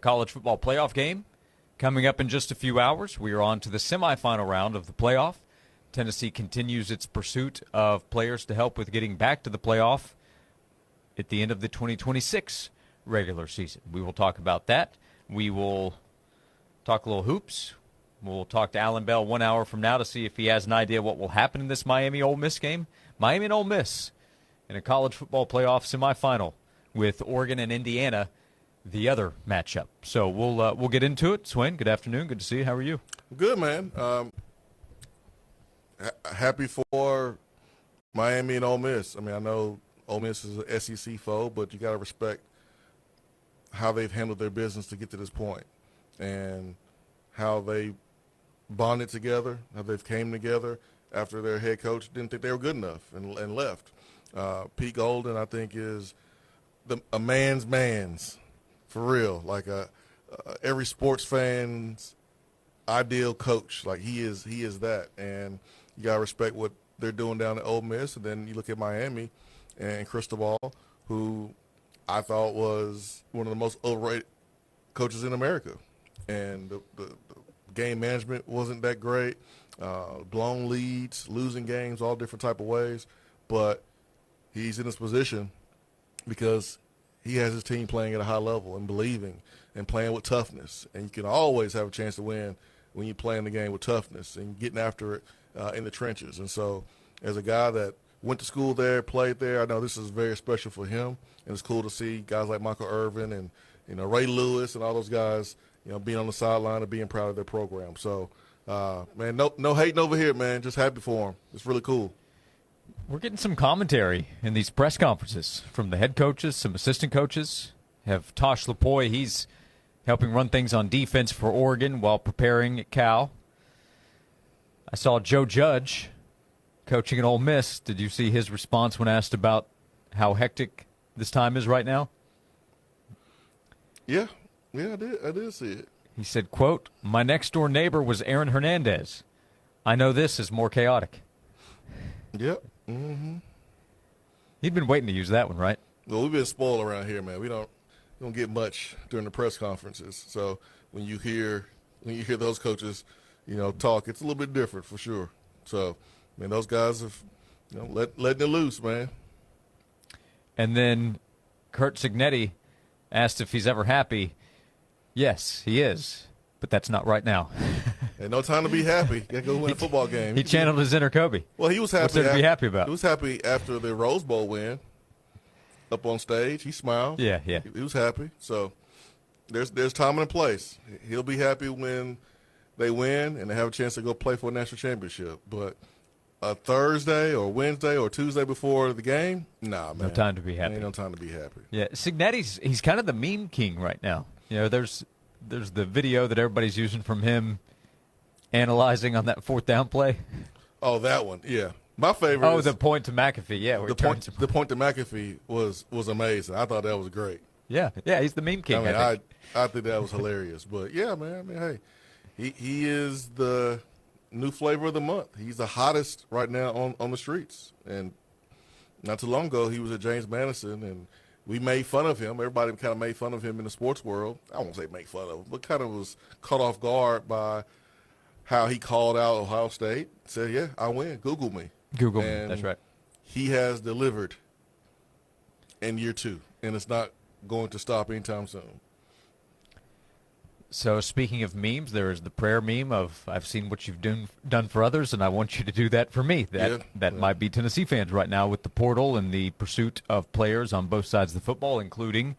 College football playoff game coming up in just a few hours. We are on to the semifinal round of the playoff. Tennessee continues its pursuit of players to help with getting back to the playoff at the end of the 2026 regular season. We will talk about that. We will talk a little hoops. We'll talk to Alan Bell 1 hour from now to see if he has an idea what will happen in this Miami-Ole Miss game. Miami and Ole Miss in a college football playoff semifinal with Oregon and Indiana, the other matchup. So we'll get into it. Swain, good afternoon. Good to see you. How are you? Good, man. Happy for Miami and Ole Miss. I mean, I know Ole Miss is an SEC foe, but you got to respect how they've handled their business to get to this point and how they bonded together, how they've came together after their head coach didn't think they were good enough and left. Pete Golden, I think, is a man's for real. Like every sports fan's ideal coach. Like he is that. And you got to respect what they're doing down at Ole Miss. And then you look at Miami and Cristobal, who I thought was one of the most overrated coaches in America. And the game management wasn't that great. Blown leads, losing games, all different type of ways. But he's in this position because he has his team playing at a high level and believing and playing with toughness. And you can always have a chance to win when you're playing the game with toughness and getting after it in the trenches. And so as a guy that went to school there, played there, I know this is very special for him. And it's cool to see guys like Michael Irvin and, Ray Lewis and all those guys, being on the sideline and being proud of their program. So, man, no hating over here, man. Just happy for him. It's really cool. We're getting some commentary in these press conferences from the head coaches, some assistant coaches. Have Tosh Lapoy, he's helping run things on defense for Oregon while preparing at Cal. I saw Joe Judge coaching at Ole Miss. Did you see his response when asked about how hectic this time is right now? Yeah, I did see it. He said, quote, "My next-door neighbor was Aaron Hernandez. I know this is more chaotic." Yep. Mm-hmm. He'd been waiting to use that one, right? Well, we've been spoiled around here, man. We don't get much during the press conferences. So when you hear those coaches, talk, it's a little bit different for sure. So, man, those guys have, letting it loose, man. And then Kurt Cignetti asked if he's ever happy. Yes, he is, but that's not right now. Ain't no time to be happy. Got to go win a football game. He channeled his inner Kobe. Well, he was happy. What's there to be happy about? He was happy after the Rose Bowl win. Up on stage, he smiled. Yeah. He was happy. So there's time and a place. He'll be happy when they win and they have a chance to go play for a national championship. But a Thursday or Wednesday or Tuesday before the game, nah, man. No time to be happy. Ain't no time to be happy. Yeah, Cignetti's he's kind of the meme king right now. There's the video that everybody's using from him analyzing on that fourth down play. Oh, that one, yeah. My favorite. Oh, the point to McAfee, yeah. The point to McAfee was amazing. I thought that was great. Yeah, he's the meme king. I think that was hilarious. But yeah, man. I mean, hey, he is the new flavor of the month. He's the hottest right now on the streets. And not too long ago, he was at James Madison, and we made fun of him. Everybody kind of made fun of him in the sports world. I won't say make fun of him, but kind of was caught off guard by how he called out Ohio State. Said, "Yeah, I win. Google me." Google me. That's right. He has delivered in year 2, and it's not going to stop anytime soon. So speaking of memes, there is the prayer meme of "I've seen what you've done for others, and I want you to do that for me." That might be Tennessee fans right now with the portal and the pursuit of players on both sides of the football, including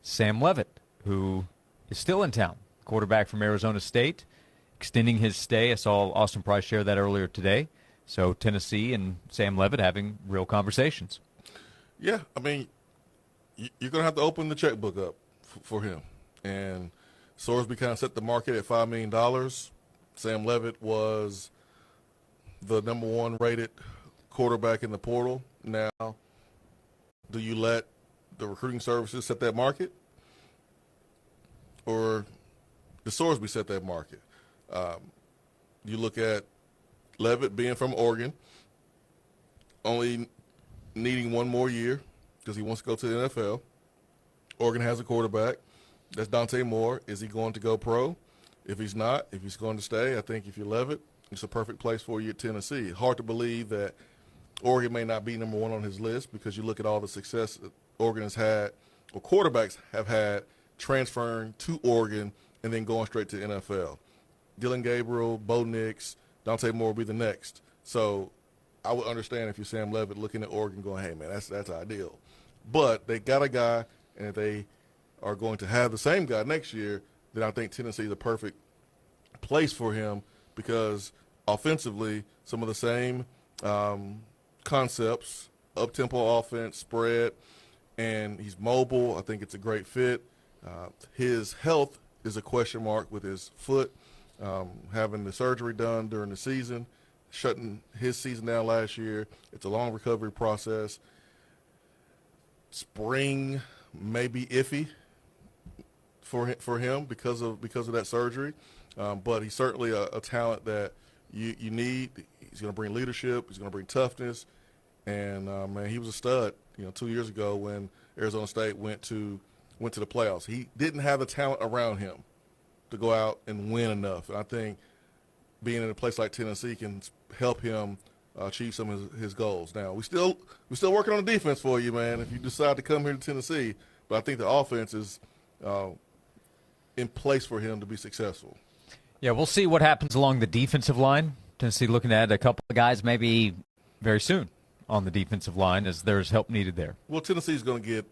Sam Leavitt, who is still in town, quarterback from Arizona State, extending his stay. I saw Austin Price share that earlier today. So Tennessee and Sam Leavitt having real conversations. Yeah, I mean, you're going to have to open the checkbook up for him. And Sorsby kind of set the market at $5 million. Sam Leavitt was the number 1 rated quarterback in the portal. Now, do you let the recruiting services set that market? Or does Sorsby set that market? You look at Leavitt being from Oregon, only needing 1 more year because he wants to go to the NFL. Oregon has a quarterback. That's Dante Moore. Is he going to go pro? If he's not, if he's going to stay, I think if you love it, it's a perfect place for you at Tennessee. Hard to believe that Oregon may not be number one on his list because you look at all the success that Oregon has had, or quarterbacks have had, transferring to Oregon and then going straight to the NFL. Dylan Gabriel, Bo Nix, Dante Moore will be the next. So I would understand if you're Sam Levitt looking at Oregon going, hey, man, that's ideal. But they got a guy, and if they are going to have the same guy next year, then I think Tennessee is a perfect place for him because offensively, some of the same concepts, up-tempo offense, spread, and he's mobile. I think it's a great fit. His health is a question mark with his foot, having the surgery done during the season, shutting his season down last year. It's a long recovery process. Spring may be iffy for him because of that surgery, but he's certainly a talent that you need. He's going to bring leadership. He's going to bring toughness, and man, he was a stud. 2 years ago when Arizona State went to the playoffs, he didn't have the talent around him to go out and win enough. And I think being in a place like Tennessee can help him achieve some of his goals. Now we're still working on the defense for you, man. If you decide to come here to Tennessee, but I think the offense is in place for him to be successful. Yeah, we'll see what happens along the defensive line. Tennessee looking at a couple of guys maybe very soon on the defensive line as there's help needed there. Well, Tennessee's going to get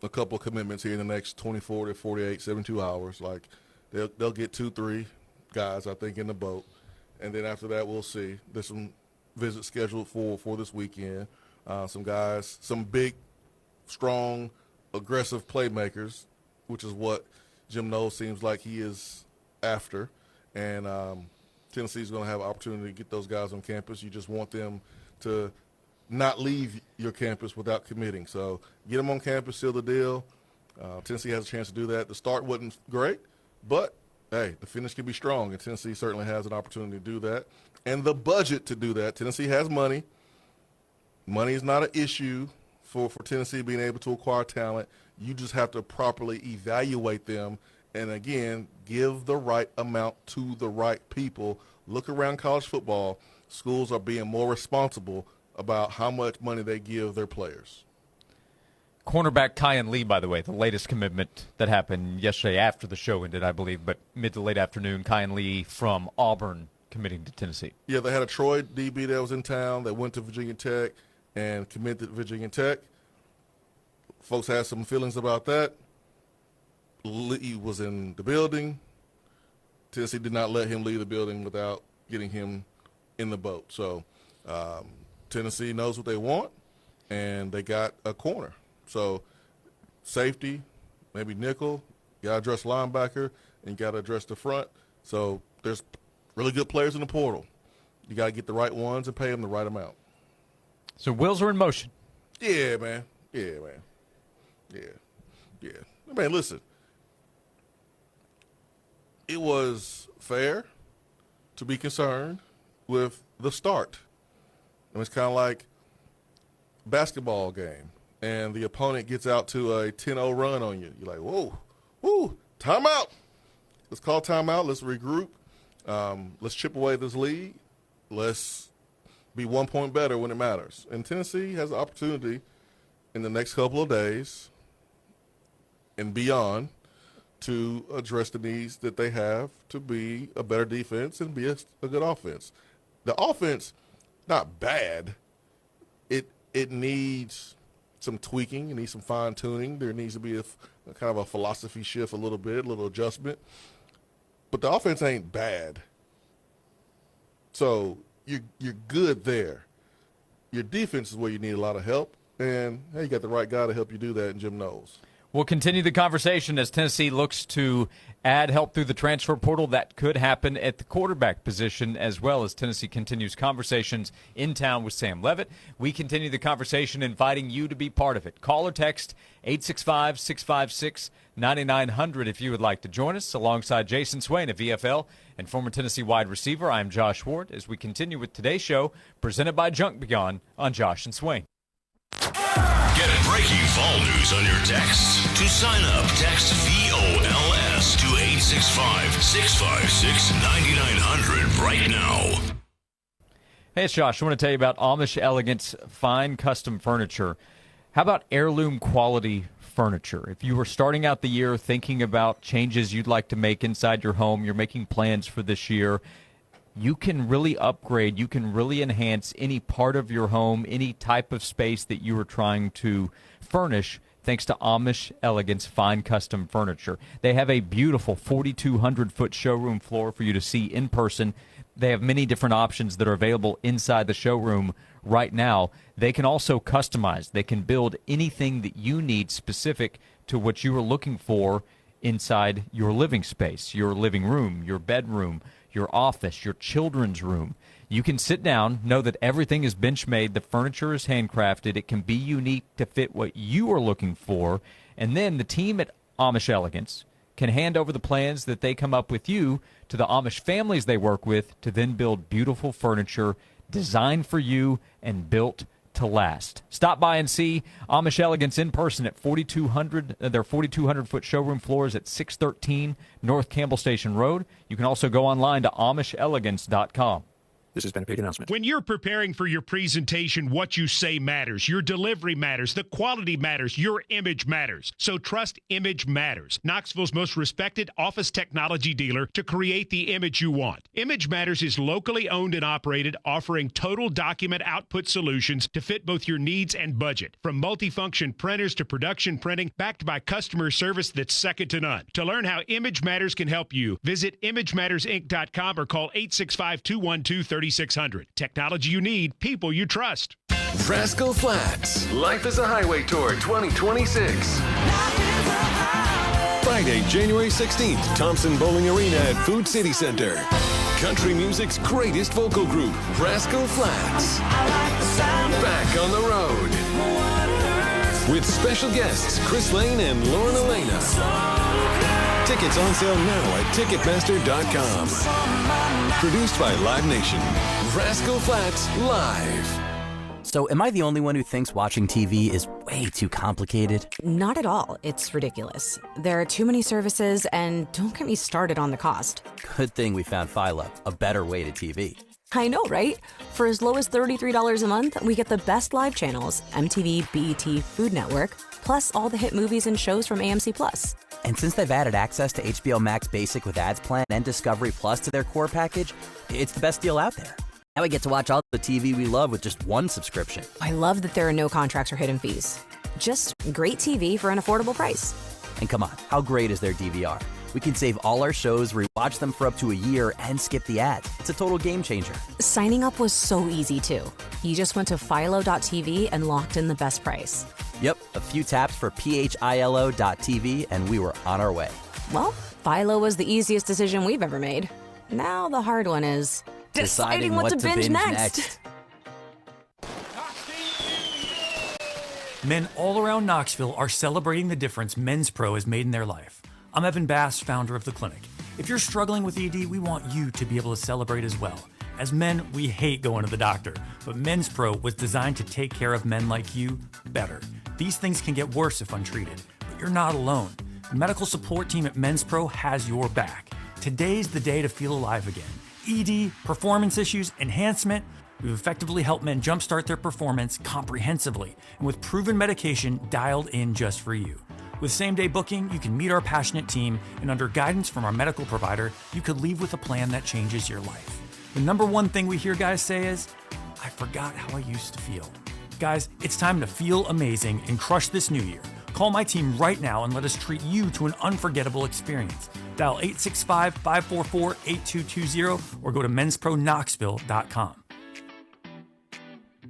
a couple of commitments here in the next 24 to 48, 72 hours. Like they'll get 2-3 guys, I think, in the boat. And then after that, we'll see. There's some visits scheduled for this weekend. Some guys, some big, strong, aggressive playmakers, which is what Jim Knowles seems like he is after. And Tennessee's going to have an opportunity to get those guys on campus. You just want them to not leave your campus without committing. So get them on campus, seal the deal. Tennessee has a chance to do that. The start wasn't great, but, hey, the finish can be strong, and Tennessee certainly has an opportunity to do that. And the budget to do that. Tennessee has money. Money is not an issue for Tennessee being able to acquire talent. You just have to properly evaluate them and, again, give the right amount to the right people. Look around college football. Schools are being more responsible about how much money they give their players. Cornerback Kyan Lee, by the way, the latest commitment that happened yesterday after the show ended, I believe, but mid to late afternoon, Kyan Lee from Auburn committing to Tennessee. Yeah, they had a Troy DB that was in town that went to Virginia Tech and committed to Virginia Tech. Folks had some feelings about that. Lee was in the building. Tennessee did not let him leave the building without getting him in the boat. So Tennessee knows what they want, and they got a corner. So safety, maybe nickel, got to address linebacker, and got to address the front. So there's really good players in the portal. You got to get the right ones and pay them the right amount. So wheels are in motion. Yeah, man. Yeah. Man, listen. It was fair to be concerned with the start. And it's kind of like a basketball game, and the opponent gets out to a 10-0 run on you. You're like, whoa, timeout. Let's call timeout. Let's regroup. Let's chip away this lead. Let's be 1 point better when it matters. And Tennessee has an opportunity in the next couple of days and beyond to address the needs that they have to be a better defense and be a good offense. The offense, not bad. It needs some tweaking. It needs some fine-tuning. There needs to be a kind of a philosophy shift a little bit, a little adjustment. But the offense ain't bad. So you're good there. Your defense is where you need a lot of help. And, hey, you got the right guy to help you do that in Jim Knowles. We'll continue the conversation as Tennessee looks to add help through the transfer portal. That could happen at the quarterback position as well as Tennessee continues conversations in town with Sam Levitt. We continue the conversation inviting you to be part of it. Call or text 865-656-9900 if you would like to join us. Alongside Jason Swain of VFL and former Tennessee wide receiver, I'm Josh Ward as we continue with today's show presented by Junk Beyond on Josh and Swain. Get breaking fall news on your texts. To sign up, text VOLS to 865-656-9900 right now. Hey, it's Josh. I want to tell you about Amish Elegance Fine Custom Furniture. How about heirloom quality furniture? If you were starting out the year thinking about changes you'd like to make inside your home, you're making plans for this year, you can really upgrade, you can really enhance any part of your home, any type of space that you are trying to furnish, thanks to Amish Elegance Fine Custom Furniture. They have a beautiful 4,200-foot showroom floor for you to see in person. They have many different options that are available inside the showroom right now. They can also customize. They can build anything that you need specific to what you are looking for inside your living space, your living room, your bedroom, your office, your children's room. You can sit down, know that everything is bench-made, the furniture is handcrafted, it can be unique to fit what you are looking for, and then the team at Amish Elegance can hand over the plans that they come up with you to the Amish families they work with to then build beautiful furniture designed for you and built to last. Stop by and see Amish Elegance in person at 4,200. Their 4,200-foot showroom floor is at 613 North Campbell Station Road. You can also go online to AmishElegance.com. This has been a paid announcement. When you're preparing for your presentation, what you say matters. Your delivery matters. The quality matters. Your image matters. So trust Image Matters, Knoxville's most respected office technology dealer, to create the image you want. Image Matters is locally owned and operated, offering total document output solutions to fit both your needs and budget. From multifunction printers to production printing, backed by customer service that's second to none. To learn how Image Matters can help you, visit ImageMattersInc.com or call 865-212-3600. Technology you need, people you trust. Rascal Flats. Life is a Highway Tour 2026. Friday, January 16th, Thompson Bowling Arena at Food City Center. Country music's greatest vocal group, Rascal Flats. Back on the road. With special guests, Chris Lane and Lauren Elena. Tickets on sale now at Ticketmaster.com. Produced by Live Nation. Rascal Flats Live. So am I the only one who thinks watching TV is way too complicated? Not at all. It's ridiculous. There are too many services, and don't get me started on the cost. Good thing we found Philo, a better way to TV. I know, right? For as low as $33 a month, we get the best live channels, MTV, BET, Food Network, plus all the hit movies and shows from AMC+. And since they've added access to HBO Max Basic with ads plan and Discovery Plus to their core package, it's the best deal out there. Now we get to watch all the TV we love with just one subscription. I love that there are no contracts or hidden fees. Just great TV for an affordable price. And come on, how great is their DVR? We can save all our shows, rewatch them for up to a year, and skip the ads. It's a total game changer. Signing up was so easy, too. You just went to philo.tv and locked in the best price. Yep, a few taps for philo.tv, and we were on our way. Well, Philo was the easiest decision we've ever made. Now the hard one is deciding what to binge next. Men all around Knoxville are celebrating the difference Men's Pro has made in their life. I'm Evan Bass, founder of the clinic. If you're struggling with ED, we want you to be able to celebrate as well. As men, we hate going to the doctor, but Men's Pro was designed to take care of men like you better. These things can get worse if untreated, but you're not alone. The medical support team at Men's Pro has your back. Today's the day to feel alive again. ED, performance issues, enhancement. We've effectively helped men jumpstart their performance comprehensively and with proven medication dialed in just for you. With same-day booking, you can meet our passionate team, and under guidance from our medical provider, you could leave with a plan that changes your life. The number one thing we hear guys say is, I forgot how I used to feel. Guys, it's time to feel amazing and crush this new year. Call my team right now and let us treat you to an unforgettable experience. Dial 865-544-8220 or go to menspronknoxville.com.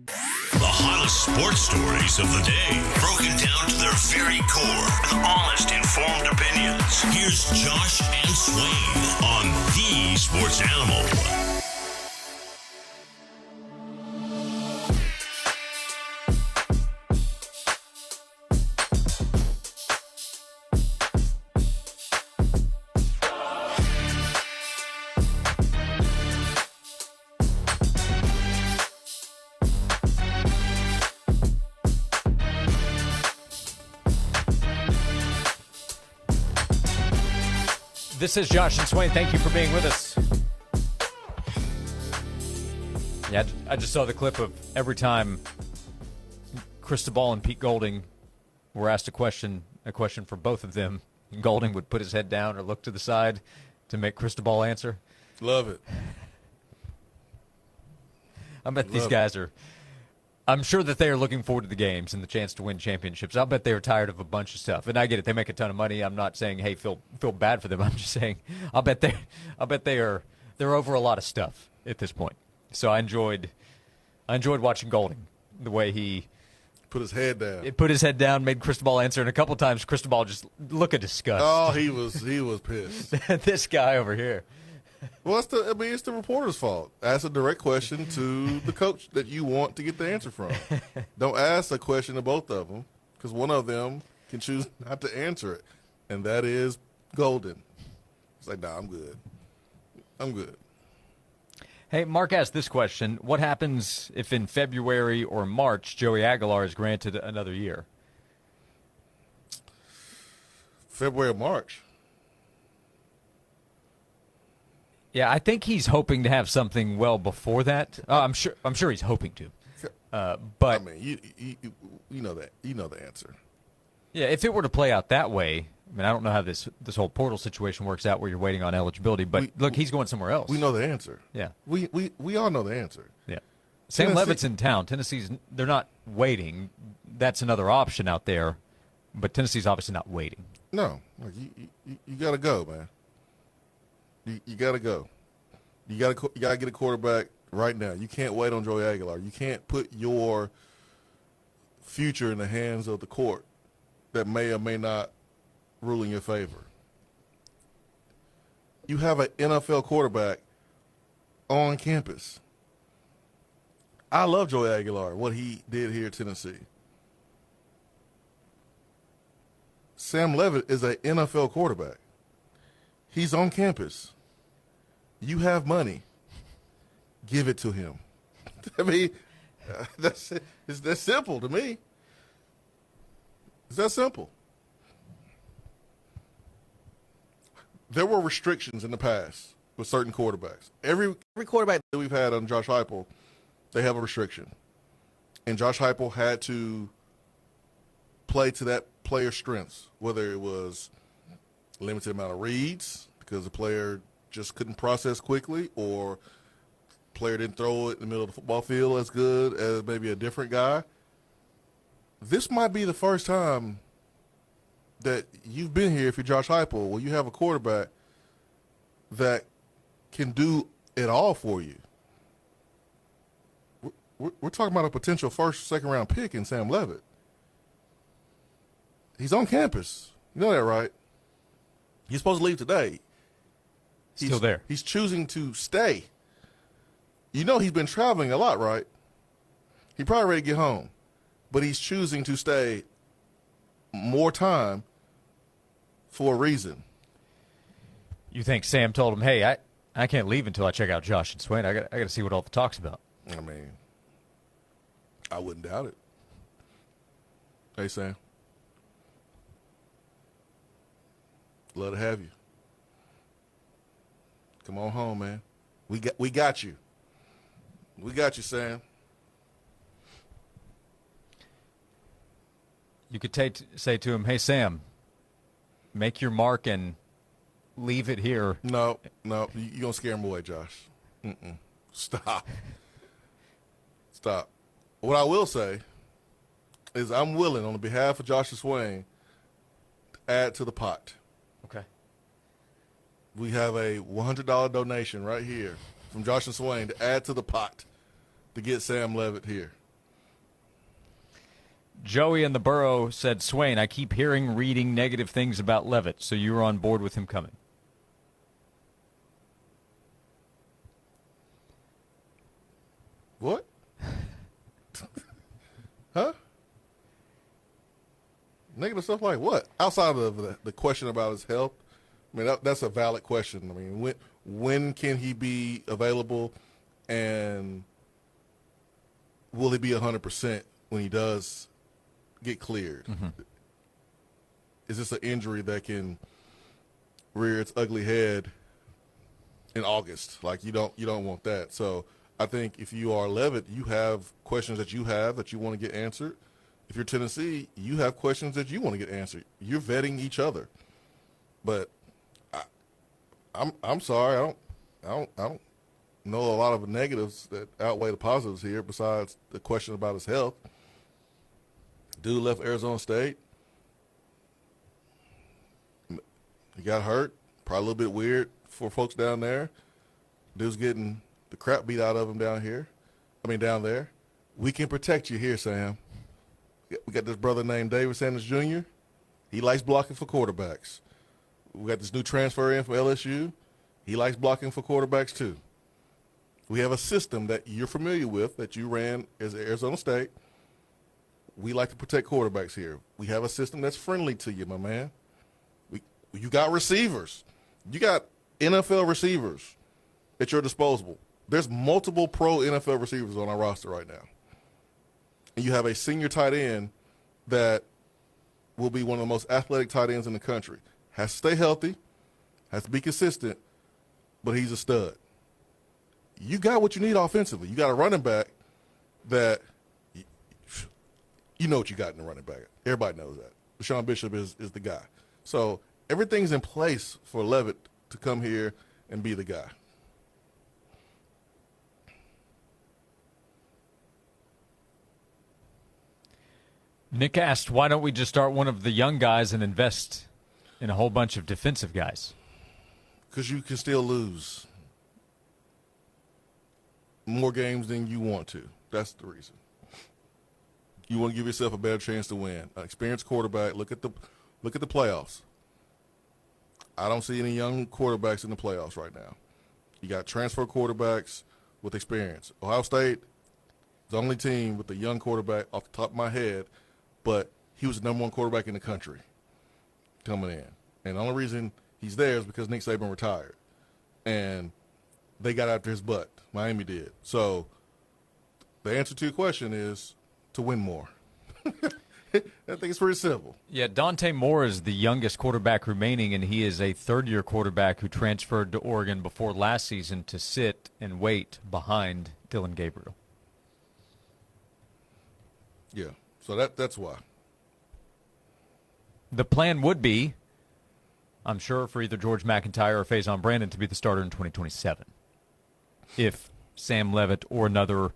The hottest sports stories of the day, broken down to their very core with honest, informed opinions. Here's Josh and Swain on The Sports Animal. This is Josh and Swain. Thank you for being with us. Yeah, I just saw the clip of every time Cristobal and Pete Golding were asked a question for both of them. Golding would put his head down or look to the side to make Cristobal answer. Love it. I bet these guys are. I'm sure that they are looking forward to the games and the chance to win championships. I'll bet they are tired of a bunch of stuff. And I get it; they make a ton of money. I'm not saying, hey, feel bad for them. I'm just saying, I'll bet they're over a lot of stuff at this point. So I enjoyed watching Golding, the way he put his head down. It put his head down, made Cristobal answer, and a couple times Cristobal just look at disgust. Oh, he was pissed. This guy over here. Well, it's the reporter's fault. Ask a direct question to the coach that you want to get the answer from. Don't ask a question to both of them, because one of them can choose not to answer it, and that is Golden. It's like, nah, I'm good. Hey, Mark asked this question. What happens if in February or March Joey Aguilar is granted another year? February or March? Yeah, I think he's hoping to have something well before that. I'm sure he's hoping to. But I mean, you know the answer. Yeah, if it were to play out that way, I mean, I don't know how this whole portal situation works out where you're waiting on eligibility, but look, he's going somewhere else. We know the answer. Yeah. We all know the answer. Yeah. Sam Levitt's in town. Tennessee's, they're not waiting. That's another option out there, but Tennessee's obviously not waiting. No. Like you got to go, man. You got to go. You got to get a quarterback right now. You can't wait on Joey Aguilar. You can't put your future in the hands of the court that may or may not rule in your favor. You have an NFL quarterback on campus. I love Joey Aguilar, what he did here at Tennessee. Sam Levitt is an NFL quarterback. He's on campus. You have money. Give it to him. I mean, it's that simple to me. It's that simple. There were restrictions in the past with certain quarterbacks. Every quarterback that we've had on Josh Heupel, they have a restriction. And Josh Heupel had to play to that player's strengths, whether it was limited amount of reads because the player just couldn't process quickly, or player didn't throw it in the middle of the football field as good as maybe a different guy. This might be the first time that you've been here, if you're Josh Heupel, where you have a quarterback that can do it all for you. We're talking about a potential first, second-round pick in Sam Levitt. He's on campus. You know that, right? He's supposed to leave today. He's still there. He's choosing to stay. You know he's been traveling a lot, right? He probably ready to get home. But he's choosing to stay more time for a reason. You think Sam told him, hey, I can't leave until I check out Josh and Swain. I got to see what all the talk's about. I mean, I wouldn't doubt it. Hey, Sam. Love to have you. Come on home, man. We got you. We got you, Sam. You could say to him, hey, Sam, make your mark and leave it here. No, you're going to scare him away, Josh. Stop. What I will say is I'm willing, on behalf of Josh and Swain, to add to the pot. Okay. We have a $100 donation right here from Josh and Swain to add to the pot to get Sam Levitt here. Joey in the Borough said, Swain, I keep reading negative things about Levitt, so you were on board with him coming. What? Huh? Negative stuff like what? Outside of the question about his health, I mean, that's a valid question. I mean, when can he be available, and will he be 100% when he does get cleared? Mm-hmm. Is this an injury that can rear its ugly head in August. Like you don't want that. So I think if you are Levitt, you have questions that you want to get answered. If you're Tennessee, you have questions that you want to get answered. You're vetting each other. But I'm sorry, I don't know a lot of negatives that outweigh the positives here besides the question about his health. Dude left Arizona State. He got hurt. Probably a little bit weird for folks down there. Dude's getting the crap beat out of him down there. We can protect you here, Sam. We got this brother named David Sanders Jr. He likes blocking for quarterbacks. We got this new transfer in from LSU. He likes blocking for quarterbacks too. We have a system that you're familiar with that you ran as Arizona State. We like to protect quarterbacks here. We have a system that's friendly to you, my man. You got receivers. You got NFL receivers at your disposal. There's multiple pro NFL receivers on our roster right now. And you have a senior tight end that will be one of the most athletic tight ends in the country. Has to stay healthy, has to be consistent, but he's a stud. You got what you need offensively. You got a running back that you know what you got in the running back. Everybody knows that. Deshaun Bishop is the guy. So everything's in place for Levitt to come here and be the guy. Nick asked, why don't we just start one of the young guys and invest in a whole bunch of defensive guys? Because you can still lose more games than you want to. That's the reason. You want to give yourself a better chance to win. An experienced quarterback. Look at the playoffs. I don't see any young quarterbacks in the playoffs right now. You got transfer quarterbacks with experience. Ohio State is the only team with a young quarterback off the top of my head, but he was the number one quarterback in the country coming in. And the only reason he's there is because Nick Saban retired. And they got after his butt. Miami did. So the answer to your question is to win more. I think it's pretty simple. Yeah, Dante Moore is the youngest quarterback remaining, and he is a third-year quarterback who transferred to Oregon before last season to sit and wait behind Dylan Gabriel. Yeah, so that's why. The plan would be, I'm sure, for either George McIntyre or Faison Brandon to be the starter in 2027. If Sam Levitt or another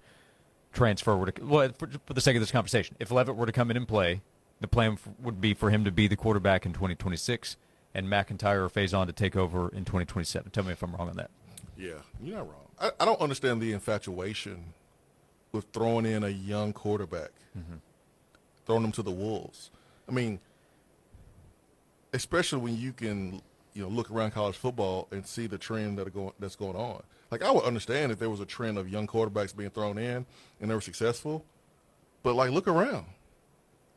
transfer were to, well, for the sake of this conversation, if Levitt were to come in and play, the plan would be for him to be the quarterback in 2026 and McIntyre or Faison to take over in 2027. Tell me if I'm wrong on that. Yeah, you're not wrong. I don't understand the infatuation with throwing in a young quarterback, throwing them to the wolves. I mean, especially when you can, look around college football and see the trend that's going on. Like, I would understand if there was a trend of young quarterbacks being thrown in and they were successful, but look around.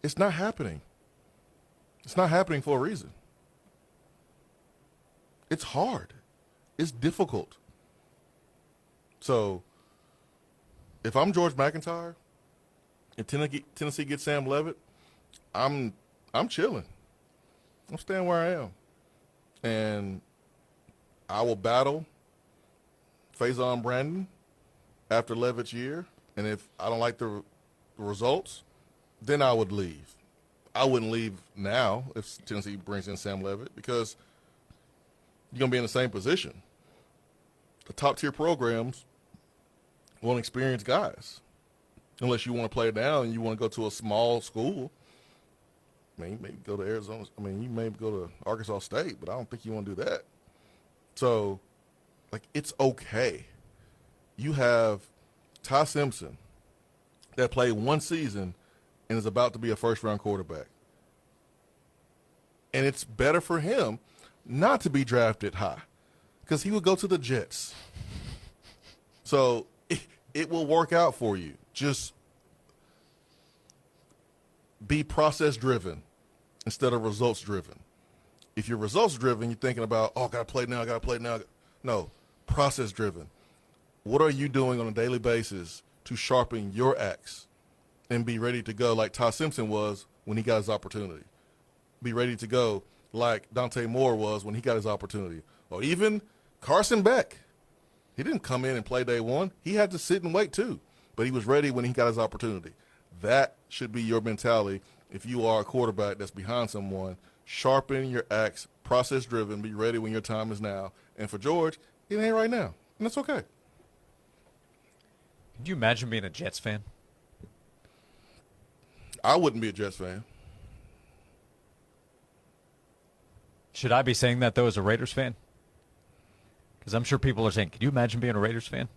It's not happening. It's not happening for a reason. It's hard. It's difficult. So, if I'm George McIntyre and Tennessee gets Sam Levitt, I'm chilling. I'm staying where I am. And I will battle Faison Brandon after Levitt's year. And if I don't like the results, then I would leave. I wouldn't leave now if Tennessee brings in Sam Levitt because you're going to be in the same position. The top-tier programs want experienced guys. Unless you want to play down and you want to go to a small school. I mean, you may go to Arizona. I mean, you may go to Arkansas State, but I don't think you want to do that. So, it's okay. You have Ty Simpson that played one season and is about to be a first-round quarterback. And it's better for him not to be drafted high because he would go to the Jets. So, it will work out for you. Just be process-driven instead of results-driven. If you're results-driven, you're thinking about, I got to play now. No, process-driven. What are you doing on a daily basis to sharpen your axe and be ready to go like Ty Simpson was when he got his opportunity? Be ready to go like Dante Moore was when he got his opportunity. Or even Carson Beck. He didn't come in and play day one. He had to sit and wait too. But he was ready when he got his opportunity. That should be your mentality if you are a quarterback that's behind someone. Sharpen your axe, process-driven, be ready when your time is now. And for George, it ain't right now, and that's okay. Could you imagine being a Jets fan? I wouldn't be a Jets fan. Should I be saying that, though, as a Raiders fan? Because I'm sure people are saying, could you imagine being a Raiders fan?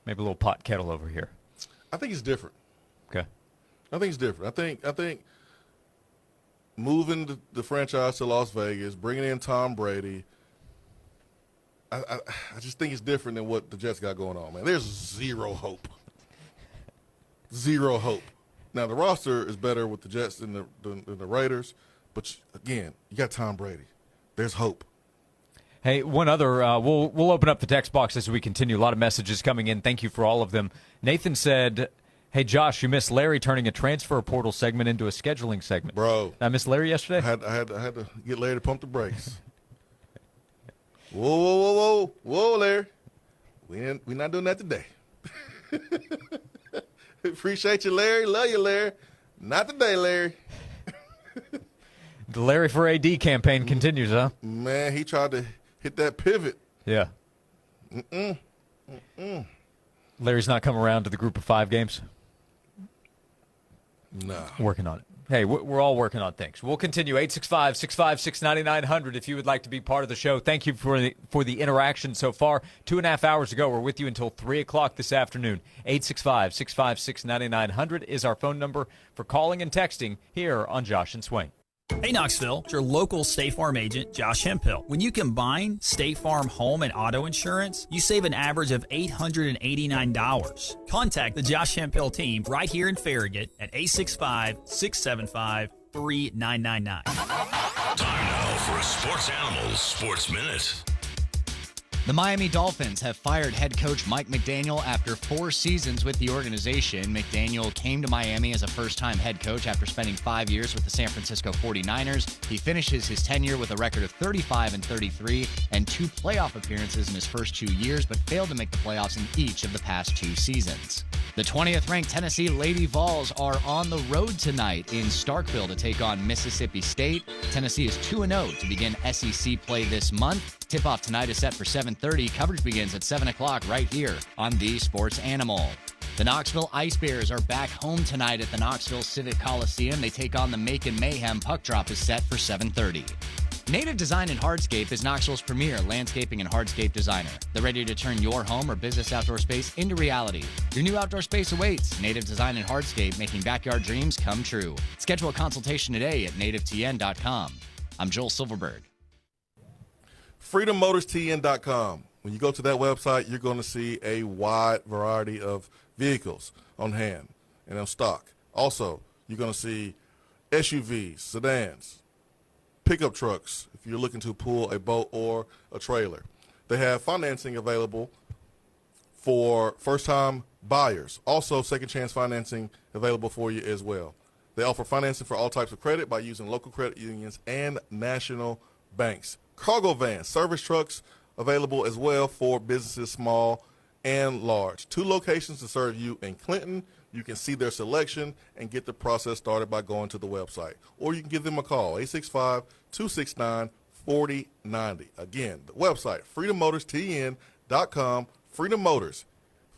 Maybe a little pot kettle over here. I think it's different. Okay. I think it's different. I think moving the franchise to Las Vegas, bringing in Tom Brady, I just think it's different than what the Jets got going on, man. There's zero hope. Zero hope. Now, the roster is better with the Jets than the Raiders, but, again, you got Tom Brady. There's hope. Hey, one other, we'll open up the text box as we continue. A lot of messages coming in. Thank you for all of them. Nathan said, hey, Josh, you missed Larry turning a transfer portal segment into a scheduling segment. Bro. Did I miss Larry yesterday? I had to get Larry to pump the brakes. Whoa, Larry. We're not doing that today. Appreciate you, Larry. Love you, Larry. Not today, Larry. The Larry for AD campaign continues, huh? Man, he tried to hit that pivot. Yeah. Larry's not come around to the group of 5 games? Nah. Working on it. Hey, we're all working on things. We'll continue. 865-656-9900 if you would like to be part of the show. Thank you for the interaction so far. 2.5 hours ago, we're with you until 3 o'clock this afternoon. 865-656-9900 is our phone number for calling and texting here on Josh and Swain. Hey Knoxville, it's your local State Farm agent, Josh Hemphill. When you combine State Farm home and auto insurance, you save an average of $889. Contact the Josh Hemphill team right here in Farragut at 865-675-3999. Time now for a Sports Animals Sports Minute. The Miami Dolphins have fired head coach Mike McDaniel after 4 seasons with the organization. McDaniel came to Miami as a first-time head coach after spending 5 years with the San Francisco 49ers. He finishes his tenure with a record of 35-33 and 2 playoff appearances in his first 2 years, but failed to make the playoffs in each of the past 2 seasons. The 20th-ranked Tennessee Lady Vols are on the road tonight in Starkville to take on Mississippi State. Tennessee is 2-0 to begin SEC play this month. Tip-off tonight is set for 7:30. Coverage begins at 7 o'clock right here on The Sports Animal. The Knoxville Ice Bears are back home tonight at the Knoxville Civic Coliseum. They take on the Macon Mayhem. Puck drop is set for 7:30. Native Design and Hardscape is Knoxville's premier landscaping and hardscape designer. They're ready to turn your home or business outdoor space into reality. Your new outdoor space awaits. Native Design and Hardscape, making backyard dreams come true. Schedule a consultation today at nativetn.com. I'm Joel Silverberg. FreedomMotorsTN.com. When you go to that website, you're going to see a wide variety of vehicles on hand and on stock. Also, you're going to see SUVs, sedans, pickup trucks if you're looking to pull a boat or a trailer. They have financing available for first-time buyers. Also, second chance financing available for you as well. They offer financing for all types of credit by using local credit unions and national banks. Cargo vans, service trucks available as well for businesses small and large. 2 locations to serve you in Clinton. You can see their selection and get the process started by going to the website. Or you can give them a call, 865-269-4090. Again, the website, FreedomMotorsTN.com. Freedom Motors.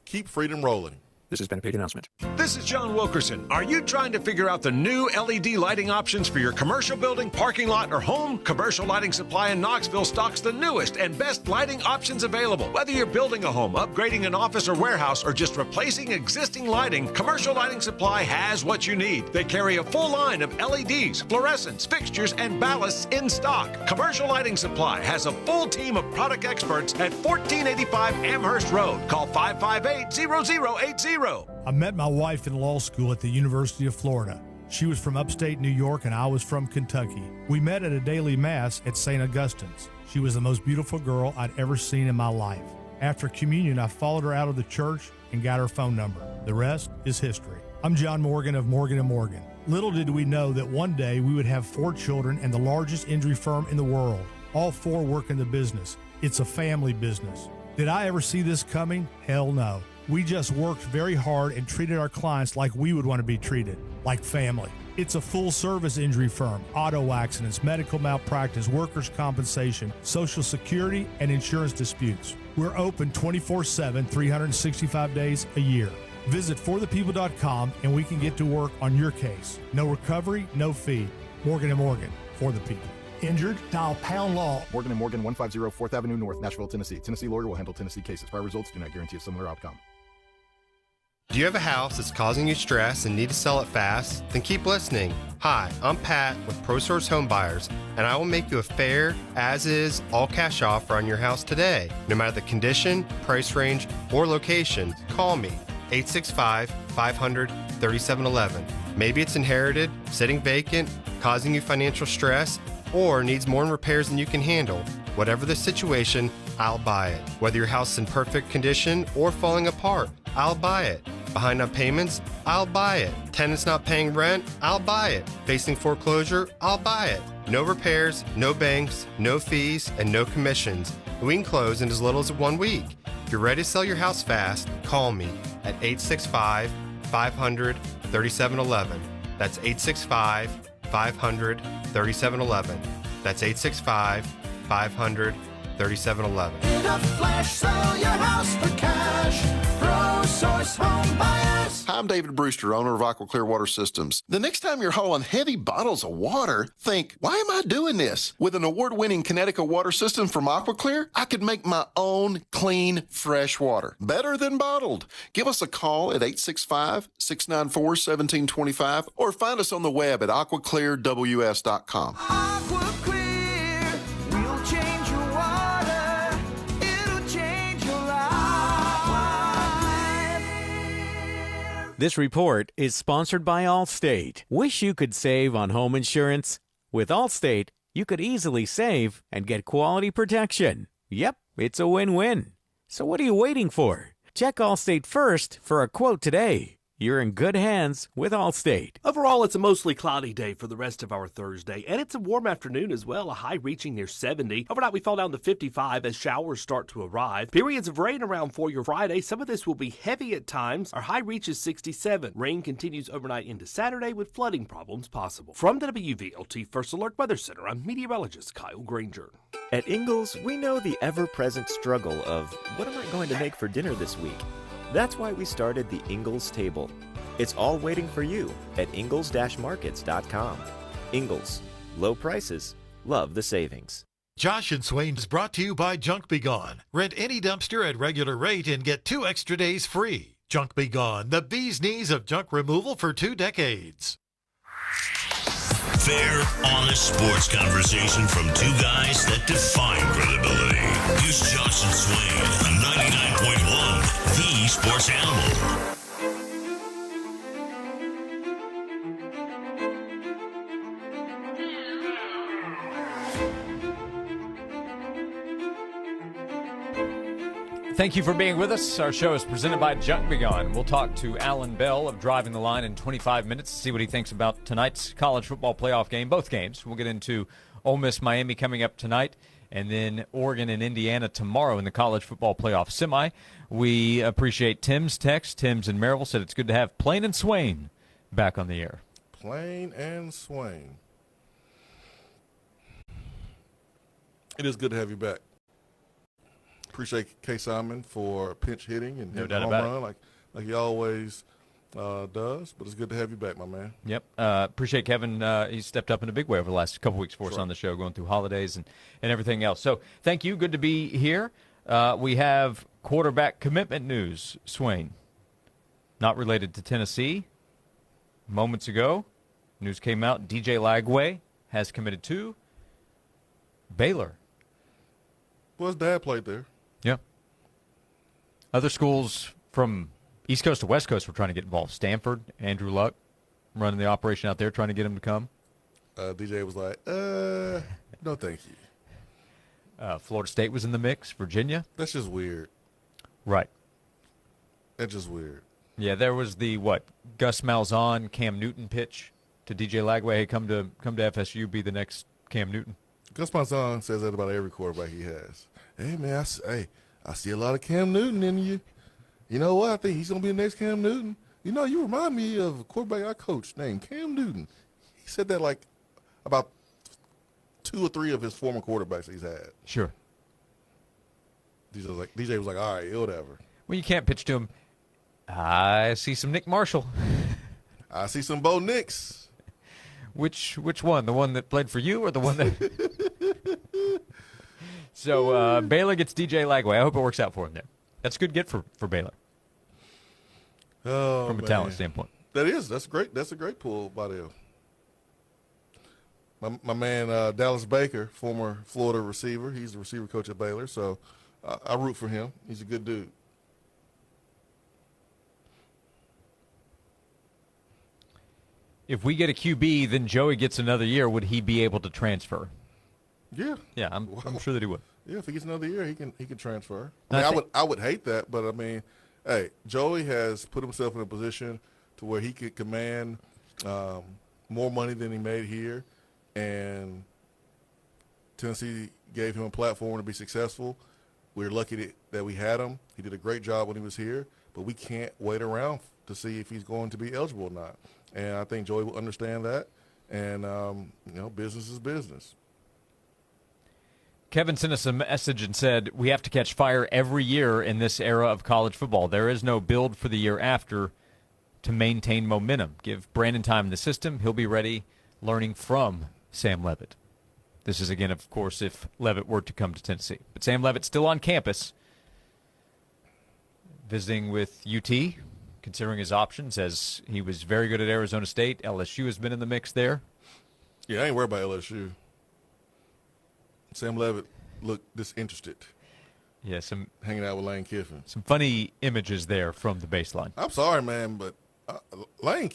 Keep freedom rolling. This has been a paid announcement. This is John Wilkerson. Are you trying to figure out the new LED lighting options for your commercial building, parking lot, or home? Commercial Lighting Supply in Knoxville stocks the newest and best lighting options available. Whether you're building a home, upgrading an office or warehouse, or just replacing existing lighting, Commercial Lighting Supply has what you need. They carry a full line of LEDs, fluorescents, fixtures, and ballasts in stock. Commercial Lighting Supply has a full team of product experts at 1485 Amherst Road. Call 558-0080. I met my wife in law school at the University of Florida. She was from upstate New York and I was from Kentucky. We met at a daily mass at St. Augustine's. She was the most beautiful girl I'd ever seen in my life. After communion, I followed her out of the church and got her phone number. The rest is history. I'm John Morgan of Morgan & Morgan. Little did we know that one day we would have 4 children and the largest injury firm in the world. All 4 work in the business. It's a family business. Did I ever see this coming? Hell no. We just worked very hard and treated our clients like we would want to be treated, like family. It's a full-service injury firm, auto accidents, medical malpractice, workers' compensation, Social Security, and insurance disputes. We're open 24/7, 365 days a year. Visit forthepeople.com and we can get to work on your case. No recovery, no fee. Morgan & Morgan, for the people. Injured? Dial pound law. Morgan & Morgan, 150 4th Avenue North, Nashville, Tennessee. Tennessee lawyer will handle Tennessee cases. Prior results do not guarantee a similar outcome. Do you have a house that's causing you stress and need to sell it fast? Then keep listening. Hi, I'm Pat with ProSource Home Buyers, and I will make you a fair, as-is, all-cash offer on your house today. No matter the condition, price range, or location, call me, 865-500-3711. Maybe it's inherited, sitting vacant, causing you financial stress, or needs more repairs than you can handle. Whatever the situation, I'll buy it. Whether your house is in perfect condition or falling apart, I'll buy it. Behind on payments, I'll buy it. Tenants not paying rent, I'll buy it. Facing foreclosure, I'll buy it. No repairs, no banks, no fees, and no commissions. We can close in as little as 1 week. If you're ready to sell your house fast, call me at 865-500-3711. That's 865-500-3711. That's 865-500-3711. In a flash, sell your house for cash. ProSource Home Buyers. Hi, I'm David Brewster, owner of Aqua Clear Water Systems. The next time you're hauling heavy bottles of water, think, why am I doing this? With an award-winning Connecticut water system from Aqua Clear, I could make my own clean, fresh water. Better than bottled. Give us a call at 865-694-1725 or find us on the web at aquaclearws.com. Aqua Clear, we'll change your water. It'll change your life. This report is sponsored by Allstate. Wish you could save on home insurance? With Allstate, you could easily save and get quality protection. Yep, it's a win-win. So what are you waiting for? Check Allstate first for a quote today. You're in good hands with Allstate. Overall, it's a mostly cloudy day for the rest of our Thursday, and it's a warm afternoon as well, a high reaching near 70. Overnight, we fall down to 55 as showers start to arrive. Periods of rain around for your Friday. Some of this will be heavy at times. Our high reaches 67. Rain continues overnight into Saturday with flooding problems possible. From the WVLT First Alert Weather Center, I'm meteorologist Kyle Granger. At Ingalls, we know the ever-present struggle of what am I going to make for dinner this week? That's why we started the Ingalls Table. It's all waiting for you at ingalls-markets.com. Ingalls, low prices, love the savings. Josh and Swain is brought to you by Junk Be Gone. Rent any dumpster at regular rate and get 2 extra days free. Junk Be Gone, the bee's knees of junk removal for 2 decades. Fair, honest sports conversation from 2 guys that define credibility. Here's Josh and Swain on 99.1, the Sports Animal. Thank you for being with us. Our show is presented by Junk Be Gone. We'll talk to Alan Bell of Driving the Line in 25 minutes to see what he thinks about tonight's college football playoff game, both games. We'll get into Ole Miss Miami coming up tonight, and then Oregon and Indiana tomorrow in the college football playoff semi. We appreciate Tim's text. Tim's in Maryville said it's good to have Plain and Swain back on the air. Plain and Swain. It is good to have you back. Appreciate K. Simon for pinch hitting and hitting a home run like he always does. But it's good to have you back, my man. Yep. Appreciate Kevin. He stepped up in a big way over the last couple weeks for us on the show, going through holidays and everything else. So thank you. Good to be here. We have quarterback commitment news, Swain. Not related to Tennessee. Moments ago, news came out. DJ Lagway has committed to Baylor. Well, his dad played there. Yeah. Other schools from East Coast to West Coast were trying to get involved. Stanford, Andrew Luck, running the operation out there, trying to get him to come. DJ was like, no thank you. Florida State was in the mix. Virginia. That's just weird. Right. That's just weird. Yeah, there was the Gus Malzahn, Cam Newton pitch to DJ Lagway. Hey, come to FSU, be the next Cam Newton. Gus Malzahn says that about every quarterback he has. Hey man, I see a lot of Cam Newton in you. You know what? I think he's gonna be the next Cam Newton. You know, you remind me of a quarterback I coached named Cam Newton. He said that like about 2 or 3 of his former quarterbacks he's had. Sure. DJ was like, all right, whatever. Well, you can't pitch to him. I see some Nick Marshall. I see some Bo Nix. Which one? The one that played for you or the one that... So Baylor gets DJ Lagway. I hope it works out for him there. That's a good get for Baylor. Oh, from a talent standpoint. That's great. That's a great pull by them. My man Dallas Baker, former Florida receiver. He's the receiver coach at Baylor, so I root for him. He's a good dude. If we get a QB, then Joey gets another year. Would he be able to transfer? Yeah. Yeah, I'm sure that he would. Yeah, if he gets another year, he can transfer. I would hate that, but I mean, hey, Joey has put himself in a position to where he could command more money than he made here, and Tennessee gave him a platform to be successful. We're lucky that we had him. He did a great job when he was here, but we can't wait around to see if he's going to be eligible or not. And I think Joey will understand that, and business is business. Kevin sent us a message and said, we have to catch fire every year in this era of college football. There is no build for the year after to maintain momentum. Give Brandon time in the system. He'll be ready, learning from Sam Leavitt. This is, again, of course, if Leavitt were to come to Tennessee. But Sam Leavitt's still on campus, visiting with UT, considering his options, as he was very good at Arizona State. LSU has been in the mix there. Yeah, I ain't worried about LSU. Sam Leavitt looked disinterested. Yeah, hanging out with Lane Kiffin. Some funny images there from the baseline. I'm sorry, man, but Lane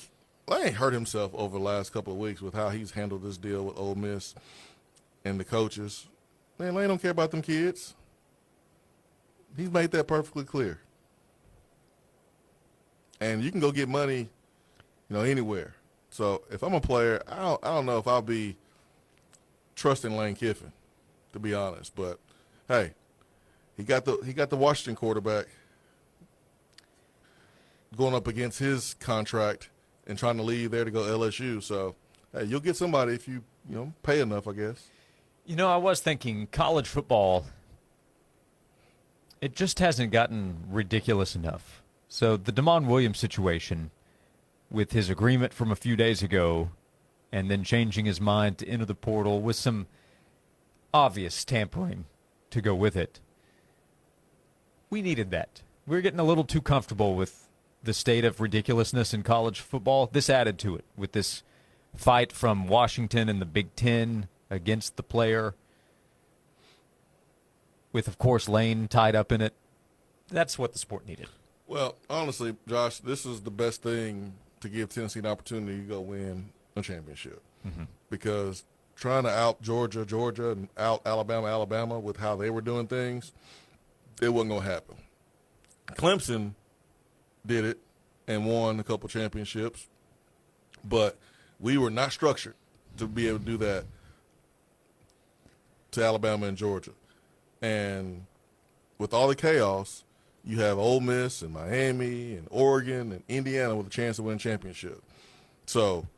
hurt himself over the last couple of weeks with how he's handled this deal with Ole Miss and the coaches. Man, Lane don't care about them kids. He's made that perfectly clear. And you can go get money, anywhere. So if I'm a player, I don't know if I'll be trusting Lane Kiffin, to be honest. But hey, he got the Washington quarterback going up against his contract and trying to leave there to go LSU. So hey, you'll get somebody if you pay enough, I guess. I was thinking college football, it just hasn't gotten ridiculous enough. So the Damon Williams situation with his agreement from a few days ago and then changing his mind to enter the portal with some obvious tampering to go with it. We needed that. We were getting a little too comfortable with the state of ridiculousness in college football. This added to it with this fight from Washington and the Big Ten against the player with, of course, Lane tied up in it. That's what the sport needed. Well, honestly, Josh, this is the best thing to give Tennessee an opportunity to go win a championship. Mm-hmm. Because trying to out Georgia, and out Alabama with how they were doing things, it wasn't going to happen. Clemson did it and won a couple championships, but we were not structured to be able to do that to Alabama and Georgia. And with all the chaos, you have Ole Miss and Miami and Oregon and Indiana with a chance to win a championship. So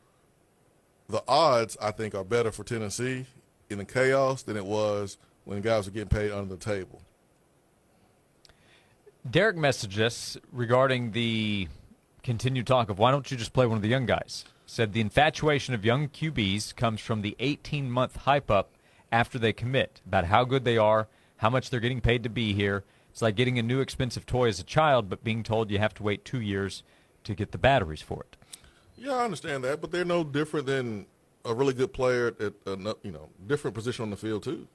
the odds, I think, are better for Tennessee in the chaos than it was when guys were getting paid under the table. Derek messaged us regarding the continued talk of why don't you just play one of the young guys. Said the infatuation of young QBs comes from the 18-month hype up after they commit about how good they are, how much they're getting paid to be here. It's like getting a new expensive toy as a child, but being told you have to wait 2 years to get the batteries for it. Yeah, I understand that, but they're no different than a really good player at a different position on the field too.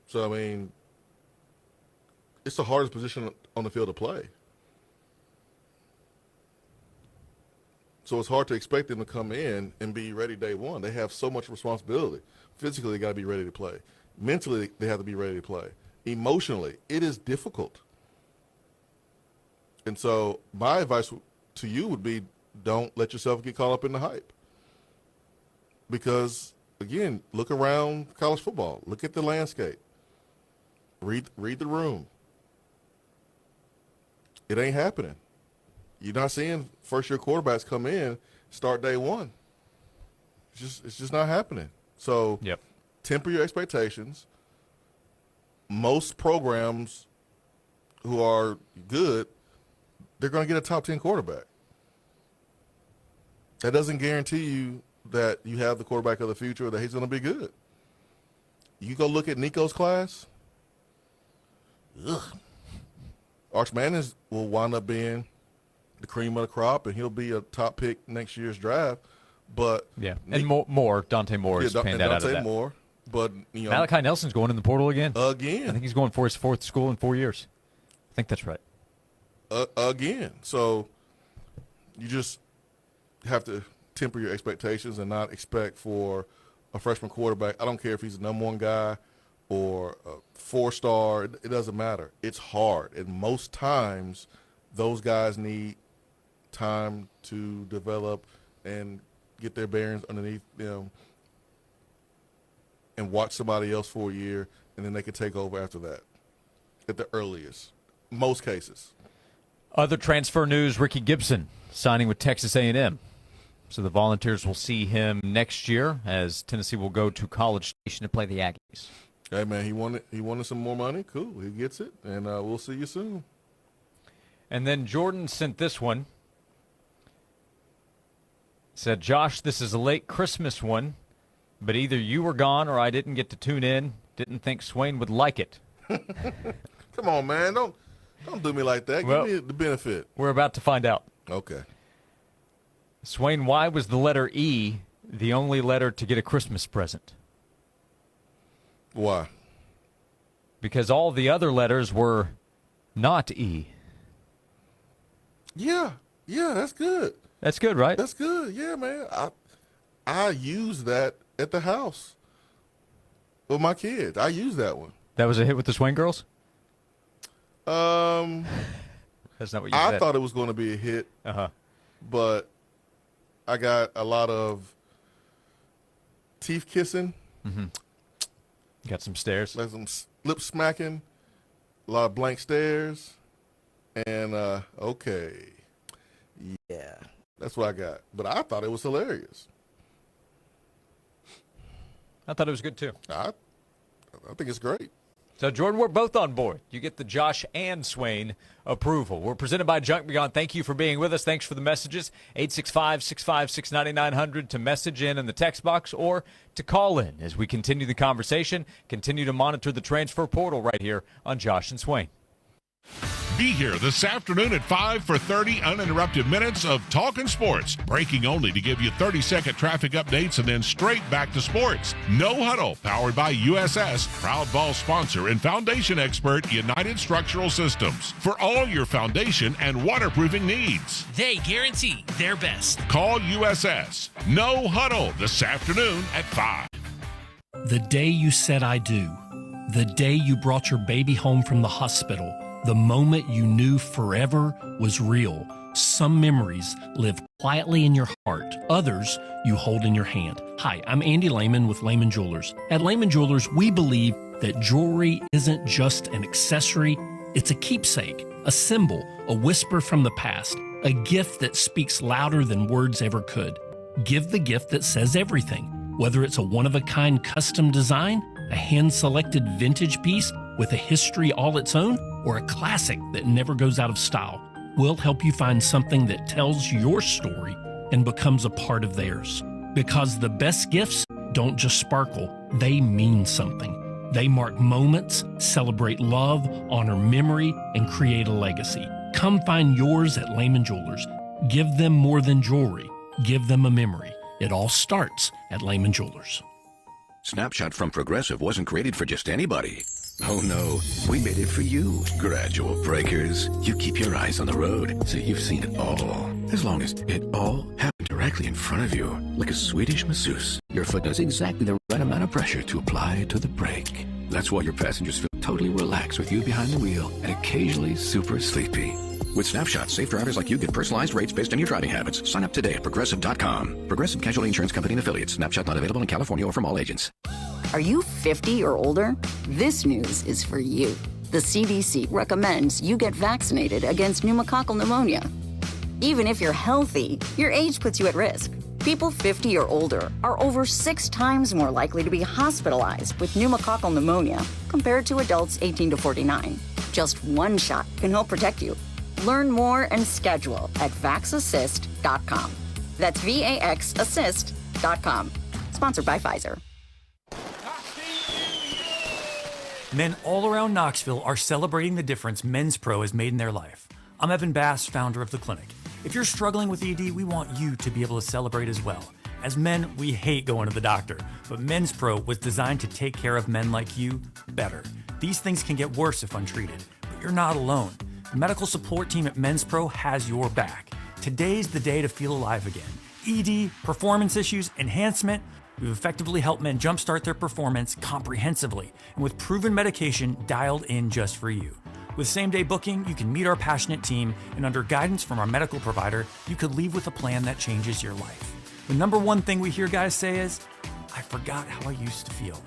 So, I mean, it's the hardest position on the field to play. So it's hard to expect them to come in and be ready day one. They have so much responsibility. Physically, they got to be ready to play. Mentally, they have to be ready to play. Emotionally, it is difficult. And so my advice to you would be, don't let yourself get caught up in the hype. Because, again, look around college football. Look at the landscape. Read the room. It ain't happening. You're not seeing first-year quarterbacks come in, start day one. It's just not happening. So temper your expectations. Most programs who are good, they're going to get a top 10 quarterback. That doesn't guarantee you that you have the quarterback of the future or that he's going to be good. You go look at Nico's class. Arch Manning will wind up being the cream of the crop, and he'll be a top pick next year's draft. But and Dante Moore is panned out of that. Moore, but Malachi Nelson's going in the portal again. I Again, think he's going for his fourth school in 4 years. I think that's right. Again, so you just have to temper your expectations and not expect for a freshman quarterback. I don't care if he's the number one guy or a 4-star. It doesn't matter. It's hard, and most times those guys need time to develop and get their bearings underneath them and watch somebody else for a year, and then they can take over after that at the earliest, most cases. Other transfer news, Ricky Gibson signing with Texas A&M. So the Volunteers will see him next year as Tennessee will go to College Station to play the Aggies. Hey, man, he wanted some more money. Cool, he gets it, and we'll see you soon. And then Jordan sent this one. Said, Josh, this is a late Christmas one, but either you were gone or I didn't get to tune in. Didn't think Swain would like it. Come on, man. Don't do me like that. Well, give me the benefit. We're about to find out. Okay. Swain, why was the letter E the only letter to get a Christmas present? Why? Because all the other letters were not E. Yeah, that's good. That's good, right? That's good. Yeah, man. I use that at the house with my kids. I use that one. That was a hit with the Swain girls? That's not what you said. I thought it was going to be a hit, but I got a lot of teeth kissing. Mm-hmm. Got some stares. Like some lip smacking, a lot of blank stares, and okay. Yeah, that's what I got. But I thought it was hilarious. I thought it was good, too. I think it's great. So, Jordan, we're both on board. You get the Josh and Swain approval. We're presented by Junk Beyond. Thank you for being with us. Thanks for the messages. 865-656-9900 to message in the text box or to call in as we continue the conversation, continue to monitor the transfer portal right here on Josh and Swain. Be here this afternoon at 5 for 30 uninterrupted minutes of talking sports. Breaking only to give you 30-second traffic updates and then straight back to sports. No Huddle, powered by USS, proud ball sponsor and foundation expert United Structural Systems. For all your foundation and waterproofing needs. They guarantee their best. Call USS. No Huddle this afternoon at 5. The day you said I do. The day you brought your baby home from the hospital. The moment you knew forever was real. Some memories live quietly in your heart. Others you hold in your hand. Hi, I'm Andy Lehman with Lehman Jewelers. At Lehman Jewelers, we believe that jewelry isn't just an accessory, it's a keepsake, a symbol, a whisper from the past, a gift that speaks louder than words ever could. Give the gift that says everything, whether it's a one-of-a-kind custom design, a hand-selected vintage piece with a history all its own, or a classic that never goes out of style. We'll help you find something that tells your story and becomes a part of theirs. Because the best gifts don't just sparkle, they mean something. They mark moments, celebrate love, honor memory, and create a legacy. Come find yours at Lehman Jewelers. Give them more than jewelry. Give them a memory. It all starts at Lehman Jewelers. Snapshot from Progressive wasn't created for just anybody. Oh no, we made it for you. Gradual breakers. You keep your eyes on the road, so you've seen it all. As long as it all happened directly in front of you, like a Swedish masseuse. Your foot does exactly the right amount of pressure to apply to the brake. That's why your passengers feel totally relaxed with you behind the wheel and occasionally super sleepy. With Snapshot, safe drivers like you get personalized rates based on your driving habits. Sign up today at Progressive.com. Progressive Casualty Insurance Company and Affiliates. Snapshot not available in California or from all agents. Are you 50 or older? This news is for you. The CDC recommends you get vaccinated against pneumococcal pneumonia. Even if you're healthy, your age puts you at risk. People 50 or older are over 6 times more likely to be hospitalized with pneumococcal pneumonia compared to adults 18 to 49. Just one shot can help protect you. Learn more and schedule at vaxassist.com. That's VAXassist.com. Sponsored by Pfizer. Men all around Knoxville are celebrating the difference Men's Pro has made in their life. I'm Evan Bass, founder of the clinic. If you're struggling with ED, we want you to be able to celebrate as well. As men, we hate going to the doctor, but Men's Pro was designed to take care of men like you better. These things can get worse if untreated, but you're not alone. The medical support team at Men's Pro has your back. Today's the day to feel alive again. ED, performance issues, enhancement. We've effectively helped men jumpstart their performance comprehensively and with proven medication dialed in just for you. With same-day booking, you can meet our passionate team, and under guidance from our medical provider, you could leave with a plan that changes your life. The number one thing we hear guys say is, I forgot how I used to feel.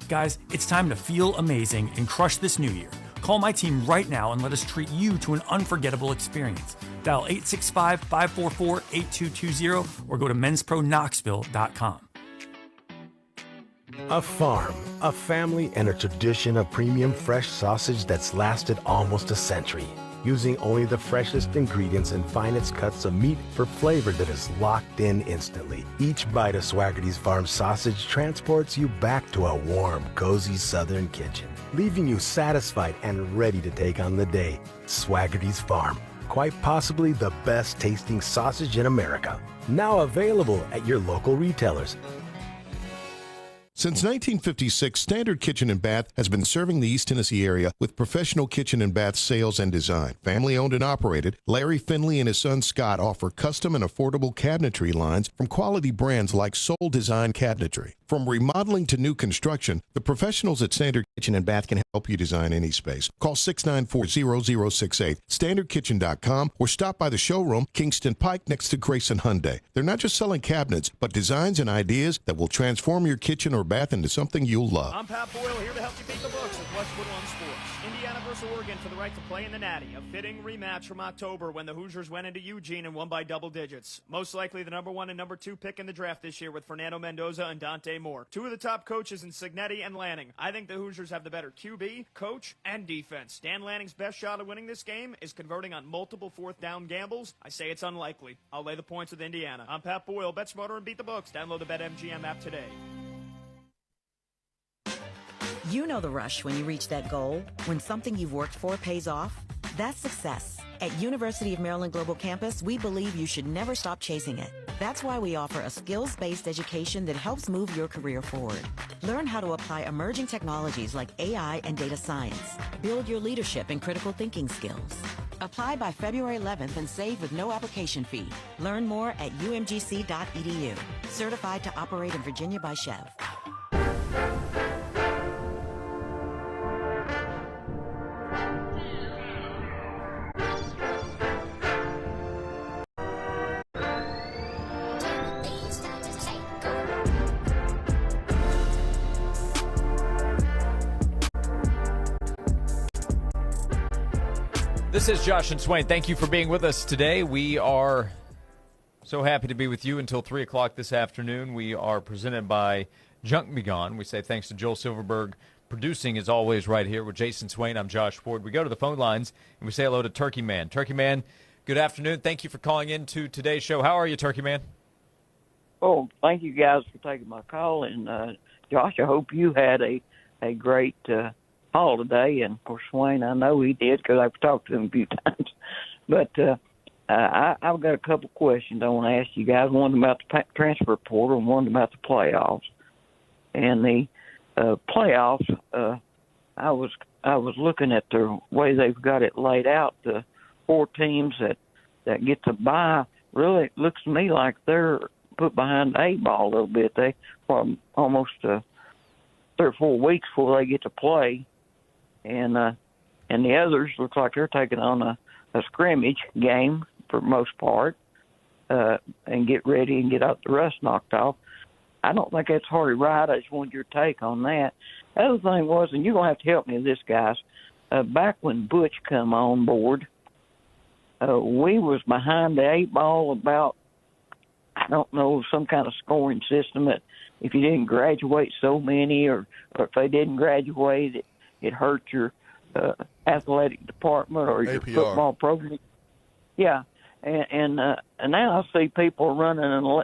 Guys, it's time to feel amazing and crush this new year. Call my team right now and let us treat you to an unforgettable experience. Dial 865-544-8220 or go to menspronknoxville.com. A farm, a family, and a tradition of premium fresh sausage that's lasted almost a century. Using only the freshest ingredients and finest cuts of meat for flavor that is locked in instantly. Each bite of Swaggerty's Farm sausage transports you back to a warm, cozy southern kitchen, leaving you satisfied and ready to take on the day. Swaggerty's Farm, quite possibly the best tasting sausage in America. Now available at your local retailers. Since 1956, Standard Kitchen and Bath has been serving the East Tennessee area with professional kitchen and bath sales and design. Family owned and operated, Larry Finley and his son Scott offer custom and affordable cabinetry lines from quality brands like Soul Design Cabinetry. From remodeling to new construction, the professionals at Standard Kitchen and Bath can help you design any space. Call 694-0068, standardkitchen.com, or stop by the showroom, Kingston Pike, next to Grayson Hyundai. They're not just selling cabinets, but designs and ideas that will transform your kitchen or bath into something you'll love. I'm Pat Boyle, here to help you beat the books with Westwood One Sports. Indiana versus Oregon for the right to play in the Natty. A fitting rematch from October when the Hoosiers went into Eugene and won by double digits. Most likely the number 1 and number 2 pick in the draft this year with Fernando Mendoza and Dante Moore. 2 of the top coaches in Signetti and Lanning. I think the Hoosiers have the better QB, coach, and defense. Dan Lanning's best shot of winning this game is converting on multiple fourth down gambles. I say it's unlikely. I'll lay the points with Indiana. I'm Pat Boyle. Bet smarter and beat the books. Download the BetMGM app today. You know the rush when you reach that goal, when something you've worked for pays off. That's success. At University of Maryland Global Campus, we believe you should never stop chasing it. That's why we offer a skills-based education that helps move your career forward. Learn how to apply emerging technologies like AI and data science. Build your leadership and critical thinking skills. Apply by February 11th and save with no application fee. Learn more at umgc.edu. Certified to operate in Virginia by Chev. This is Josh and Swain. Thank you for being with us today. We are so happy to be with you until 3 o'clock this afternoon. We are presented by Junk Be Gone. We say thanks to Joel Silverberg. Producing is always right here with Jason Swain. I'm Josh Ford. We go to the phone lines and we say hello to Turkey Man. Turkey Man, good afternoon. Thank you for calling in to today's show. How are you, Turkey Man? Oh, thank you guys for taking my call. And, Josh, I hope you had a great holiday. And, of course, Swain, I know he did because I've talked to him a few times. But I've got a couple questions I want to ask you guys. One about the transfer portal and one about the playoffs. And the playoffs, I was looking at the way they've got it laid out. The 4 teams that get to bye, really, it looks to me like they're put behind the 8 ball a little bit. They from almost 3 or 4 weeks before they get to play, and the others look like they're taking on a scrimmage game for the most part, and get ready and get out the rust knocked off. I don't think that's hardly right. I just wanted your take on that. The other thing was, and you're going to have to help me with this, guys, back when Butch come on board, we was behind the 8 ball about, I don't know, some kind of scoring system that if you didn't graduate so many or if they didn't graduate, it hurt your athletic department or your APR. Football program. Yeah, and now I see people running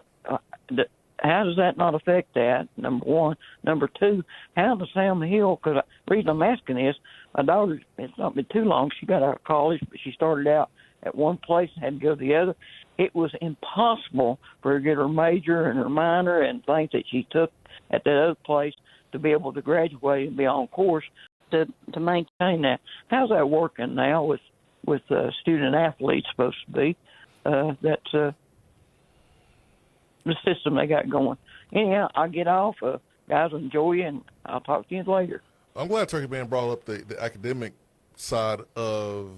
how does that not affect that? Number one. Number two, how does Sam Hill, because the reason I'm asking is, my daughter, it's not been too long, she got out of college, but she started out at one place and had to go to the other. It was impossible for her to get her major and her minor and things that she took at that other place to be able to graduate and be on course to maintain that. How's that working now with student athletes supposed to be? That's the system they got going. Anyhow, I'll get off. Guys, enjoy you, and I'll talk to you later. I'm glad Turkey Man brought up the academic side of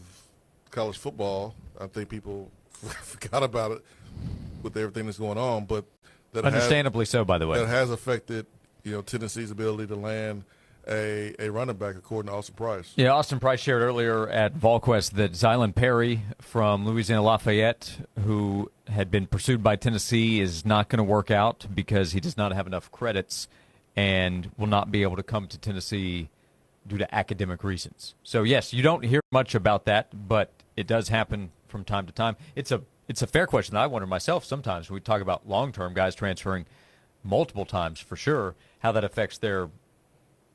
college football. I think people forgot about it with everything that's going on, but that understandably so, by the way, that has affected Tennessee's ability to land a running back, according to Austin Price. Yeah, Austin Price shared earlier at VolQuest that Zylan Perry from Louisiana Lafayette, who had been pursued by Tennessee, is not going to work out because he does not have enough credits and will not be able to come to Tennessee due to academic reasons. So, yes, you don't hear much about that, but it does happen from time to time. It's a fair question that I wonder myself sometimes when we talk about long-term guys transferring multiple times for sure, how that affects their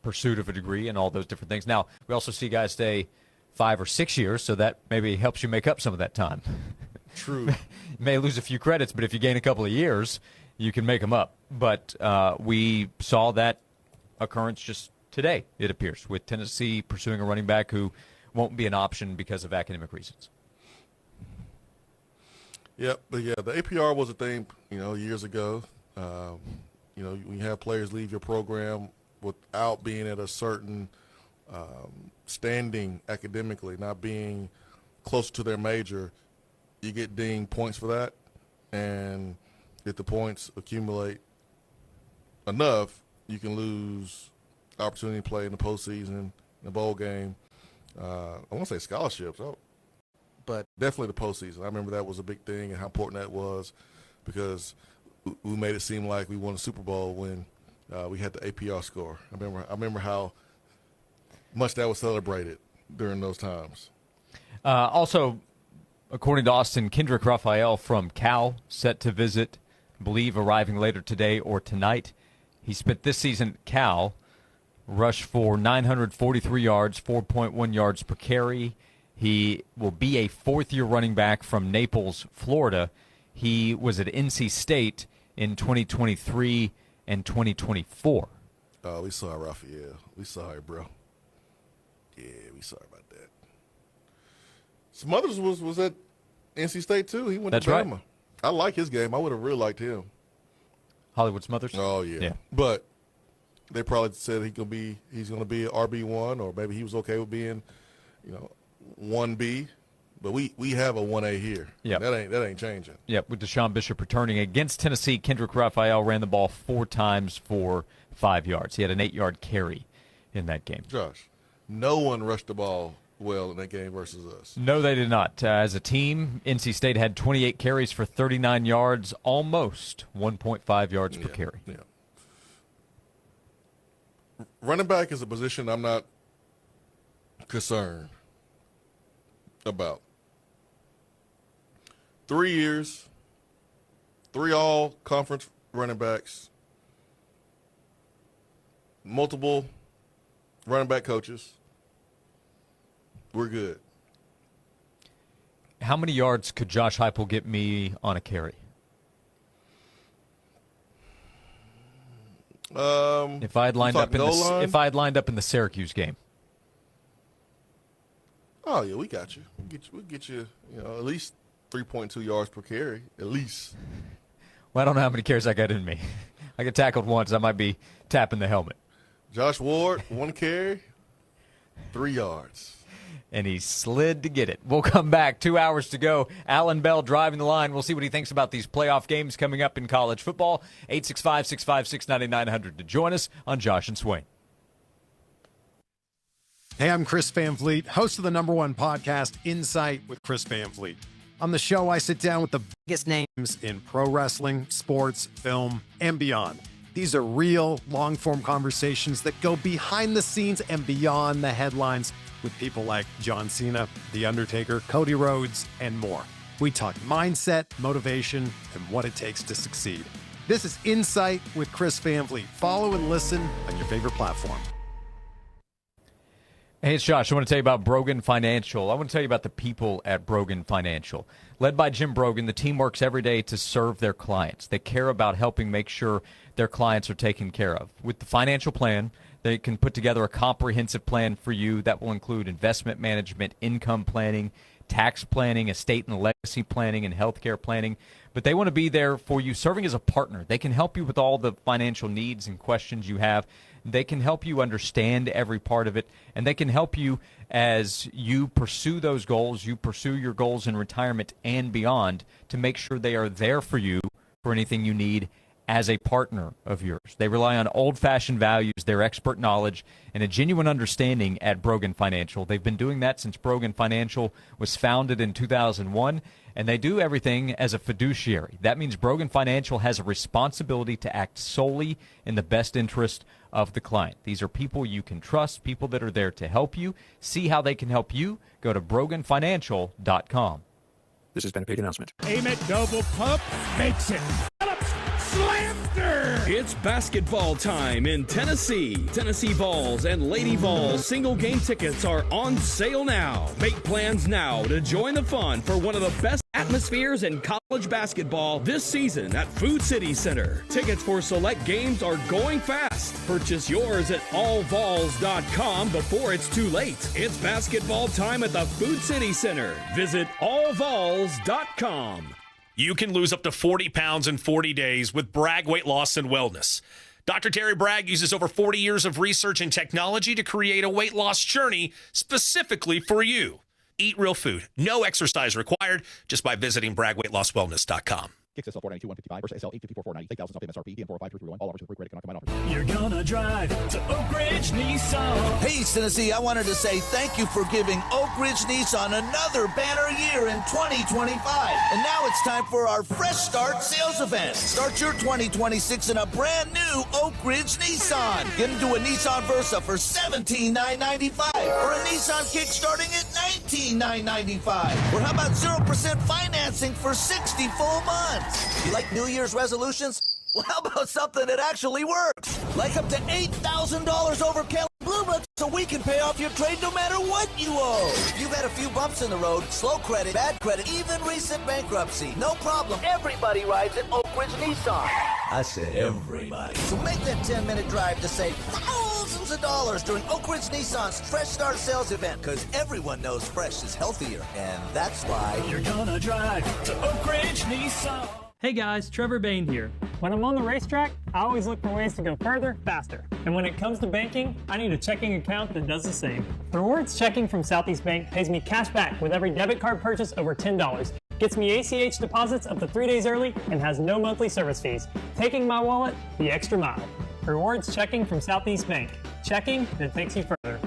pursuit of a degree and all those different things. Now, we also see guys stay 5 or 6 years, so that maybe helps you make up some of that time. True. You may lose a few credits, but if you gain a couple of years, you can make them up. But we saw that occurrence just today, it appears, with Tennessee pursuing a running back who won't be an option because of academic reasons. Yep, but yeah, the APR was a thing, years ago. When you have players leave your program without being at a certain standing academically, not being close to their major, you get dinged points for that. And if the points accumulate enough, you can lose opportunity to play in the postseason, in the bowl game. I want to say scholarships, but definitely the postseason. I remember that was a big thing and how important that was because we made it seem like we won a Super Bowl when we had the APR score. I remember how much that was celebrated during those times. Also, according to Austin, Kendrick Raphael from Cal, set to visit, I believe arriving later today or tonight. He spent this season at Cal, rushed for 943 yards, 4.1 yards per carry. He will be a fourth-year running back from Naples, Florida. He was at NC State in 2023 and 2024. Oh, we saw Raphael. We saw her, bro. Yeah, we saw about that. Smothers was at NC State, too. He went That's to right. Bama. I like his game. I would have really liked him. Hollywood Smothers? Oh, yeah. But they probably said he's going to be an RB1, or maybe he was okay with being, 1B. But we have a 1A here. Yeah, that ain't changing. Yep, with Deshaun Bishop returning against Tennessee, Kendrick Raphael ran the ball 4 times for 5 yards. He had an 8-yard carry in that game. Josh, no one rushed the ball well in that game versus us. No, they did not. As a team, NC State had 28 carries for 39 yards, almost 1.5 yards per carry. Yeah. Running back is a position I'm not concerned about. 3 years, 3 all-conference running backs, multiple running back coaches. We're good. How many yards could Josh Heupel get me on a carry? If I had lined up in the Syracuse game. Oh yeah, we got you. We'll get you. At least 3.2 yards per carry, at least. Well, I don't know how many carries I got in me. I get tackled once, I might be tapping the helmet. Josh Ward, 1 carry. 3 yards. And he slid to get it. We'll come back. 2 hours to go. Alan Bell driving the line. We'll see what he thinks about these playoff games coming up in college football. 865-656-9900 to join us on Josh and Swain. Hey, I'm Chris Van Vliet, host of the #1 podcast, Insight with Chris Van Vliet. On the show, I sit down with the biggest names in pro wrestling, sports, film, and beyond. These are real, long-form conversations that go behind the scenes and beyond the headlines with people like John Cena, The Undertaker, Cody Rhodes, and more. We talk mindset, motivation, and what it takes to succeed. This is Insight with Chris Van Vliet. Follow and listen on your favorite platform. Hey, it's Josh. I want to tell you about Brogan Financial. I want to tell you about the people at Brogan Financial. Led by Jim Brogan, the team works every day to serve their clients. They care about helping make sure their clients are taken care of. With the financial plan, they can put together a comprehensive plan for you that will include investment management, income planning, tax planning, estate and legacy planning, and healthcare planning. But they want to be there for you, serving as a partner. They can help you with all the financial needs and questions you have. They can help you understand every part of it, and they can help you as you pursue those goals, you pursue your goals in retirement and beyond, to make sure they are there for you for anything you need as a partner of yours. They rely on old-fashioned values, their expert knowledge, and a genuine understanding at Brogan Financial. They've been doing that since Brogan Financial was founded in 2001, and they do everything as a fiduciary. That means Brogan Financial has a responsibility to act solely in the best interest of the client. These are people you can trust, people that are there to help you. See how they can help you. Go to broganfinancial.com. This has been a paid announcement. Aim it, double pump, makes it. Phillips slams her. It's basketball time in Tennessee. Tennessee Vols and Lady Vols single game tickets are on sale now. Make plans now to join the fun for one of the best atmospheres in college basketball this season at Food City Center. Tickets for select games are going fast. Purchase yours at allvols.com before it's too late. It's basketball time at the Food City Center. Visit allvols.com. You can lose up to 40 pounds in 40 days with Bragg Weight Loss and Wellness. Dr. Terry Bragg uses over 40 years of research and technology to create a weight loss journey specifically for you. Eat real food. No exercise required just by visiting BraggWeightLossWellness.com. Kicks SL 492 155 versus SL 854 490. 8,000 something MSRP. DM 45331. All offers with free credit cannot combine offers. You're gonna drive to Oak Ridge Nissan. Hey, Tennessee, I wanted to say thank you for giving Oak Ridge Nissan another banner year in 2025. And now it's time for our Fresh Start sales event. Start your 2026 in a brand new Oak Ridge Nissan. Get into a Nissan Versa for $17,995 or a Nissan Kick starting at $19,995. Or how about 0% financing for 60 full months? You like New Year's resolutions? Well, how about something that actually works? Like up to $8,000 over Kelly Blue Book so we can pay off your trade no matter what you owe. If you've had a few bumps in the road, slow credit, bad credit, even recent bankruptcy, no problem. Everybody rides at Oak Ridge Nissan. I said everybody. So make that 10-minute drive to save thousands of dollars during Oak Ridge Nissan's Fresh Start sales event, because everyone knows fresh is healthier, and that's why you're gonna drive to Oak Ridge Nissan. Hey guys, Trevor Bain here. When I'm on the racetrack, I always look for ways to go further, faster. And when it comes to banking, I need a checking account that does the same. Rewards Checking from Southeast Bank pays me cash back with every debit card purchase over $10. Gets me ACH deposits up to 3 days early and has no monthly service fees. Taking my wallet the extra mile. Rewards Checking from Southeast Bank. Checking that takes you further.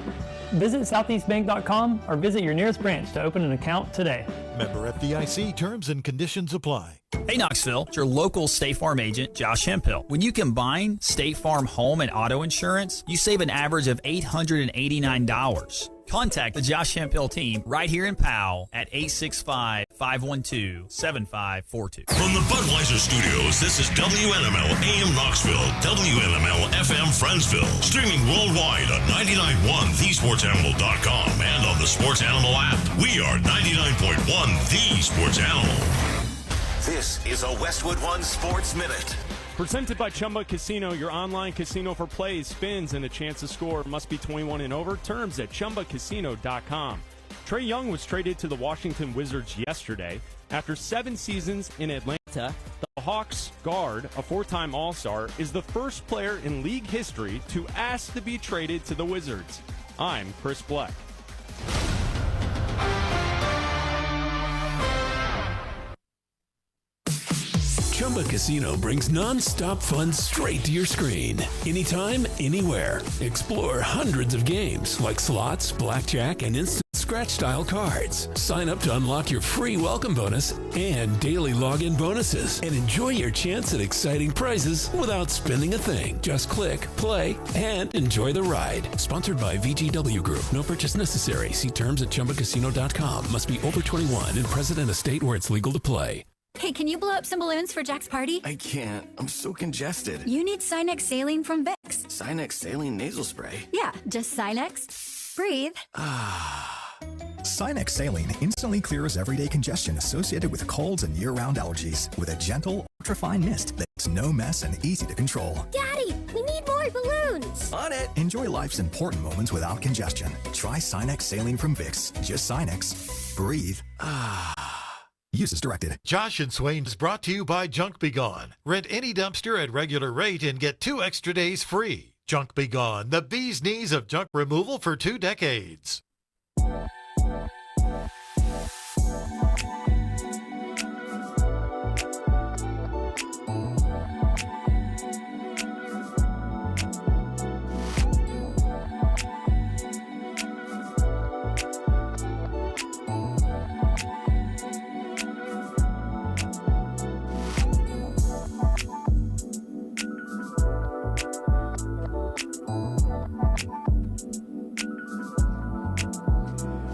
Visit southeastbank.com or visit your nearest branch to open an account today. Member FDIC. Terms and conditions apply. Hey Knoxville, it's your local State Farm agent, Josh Hemphill. When you combine State Farm home and auto insurance, you save an average of $889. Contact the Josh Hemphill team right here in Powell at 865-512-7542. From the Budweiser Studios, this is WNML AM Knoxville, WNML FM Friendsville. Streaming worldwide on 99.1 thesportsanimal.com and on the Sports Animal app. We are 99.1 The Sports Animal. This is a Westwood One Sports Minute. Presented by Chumba Casino, your online casino for plays, spins, and a chance to score. Must be 21 and over. Terms at ChumbaCasino.com. Trae Young was traded to the Washington Wizards yesterday. After 7 seasons in Atlanta, the Hawks guard, a 4-time All-Star, is the first player in league history to ask to be traded to the Wizards. I'm Chris Black. Chumba Casino brings non-stop fun straight to your screen. Anytime, anywhere. Explore hundreds of games like slots, blackjack, and instant scratch-style cards. Sign up to unlock your free welcome bonus and daily login bonuses. And enjoy your chance at exciting prizes without spending a thing. Just click, play, and enjoy the ride. Sponsored by VGW Group. No purchase necessary. See terms at ChumbaCasino.com. Must be over 21 and present in a state where it's legal to play. Hey, can you blow up some balloons for Jack's party? I can't. I'm so congested. You need Sinex Saline from Vicks. Sinex Saline Nasal Spray? Yeah, just Sinex. Breathe. Sinex Saline instantly clears everyday congestion associated with colds and year-round allergies with a gentle, ultrafine mist that's no mess and easy to control. Daddy, we need more balloons. On it. Enjoy life's important moments without congestion. Try Sinex Saline from Vicks. Just Sinex. Breathe. Use as directed. Josh and Swain is brought to you by Junk Be Gone. Rent any dumpster at regular rate and get 2 extra days free. Junk Be Gone, the bee's knees of junk removal for 2 decades.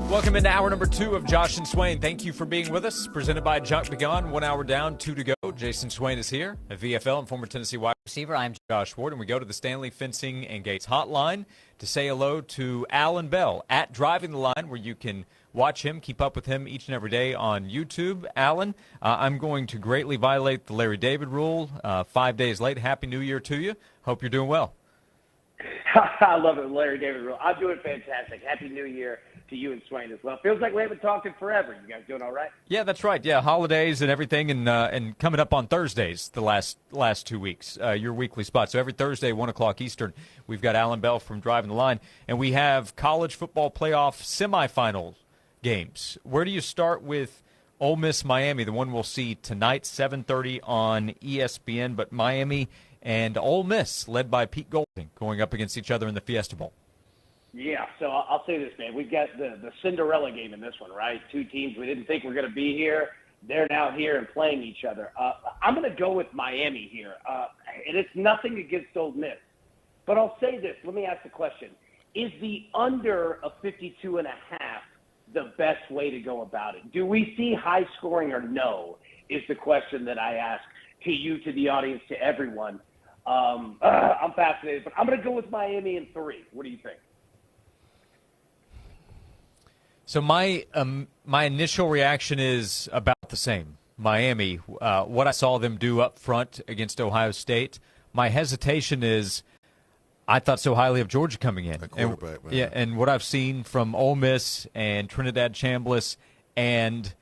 Welcome into hour number 2 of Josh and Swain. Thank you for being with us. Presented by Junk Be Gone. 1 hour down, 2 to go. Jason Swain is here, a VFL and former Tennessee wide receiver. I'm Josh Ward, and we go to the Stanley Fencing and Gates hotline to say hello to Alan Bell at Driving the Line, where you can watch him, keep up with him each and every day on YouTube. Alan, I'm going to greatly violate the Larry David rule. 5 days late. Happy New Year to you. Hope you're doing well. I love it, Larry David rule. I'm doing fantastic. Happy New Year to you and Swain as well. Feels like we haven't talked in forever. You guys doing all right? Yeah, that's right. Yeah, holidays and everything, and coming up on Thursdays the last 2 weeks, your weekly spot. So every Thursday, 1 o'clock Eastern, we've got Alan Bell from Driving the Line, and we have college football playoff semifinal games. Where do you start with Ole Miss Miami, the one we'll see tonight, 7:30 on ESPN, but Miami and Ole Miss, led by Pete Golding, going up against each other in the Fiesta Bowl? Yeah, so I'll say this, man. We've got the Cinderella game in this one, right? 2 teams we didn't think were going to be here. They're now here and playing each other. I'm going to go with Miami here. And it's nothing against Ole Miss. But I'll say this. Let me ask the question. Is the under of 52.5 the best way to go about it? Do we see high scoring or no is the question that I ask to you, to the audience, to everyone. I'm fascinated, but I'm going to go with Miami in 3. What do you think? So my initial reaction is about the same. Miami, what I saw them do up front against Ohio State, my hesitation is I thought so highly of Georgia coming in. And what I've seen from Ole Miss and Trinidad Chambliss, and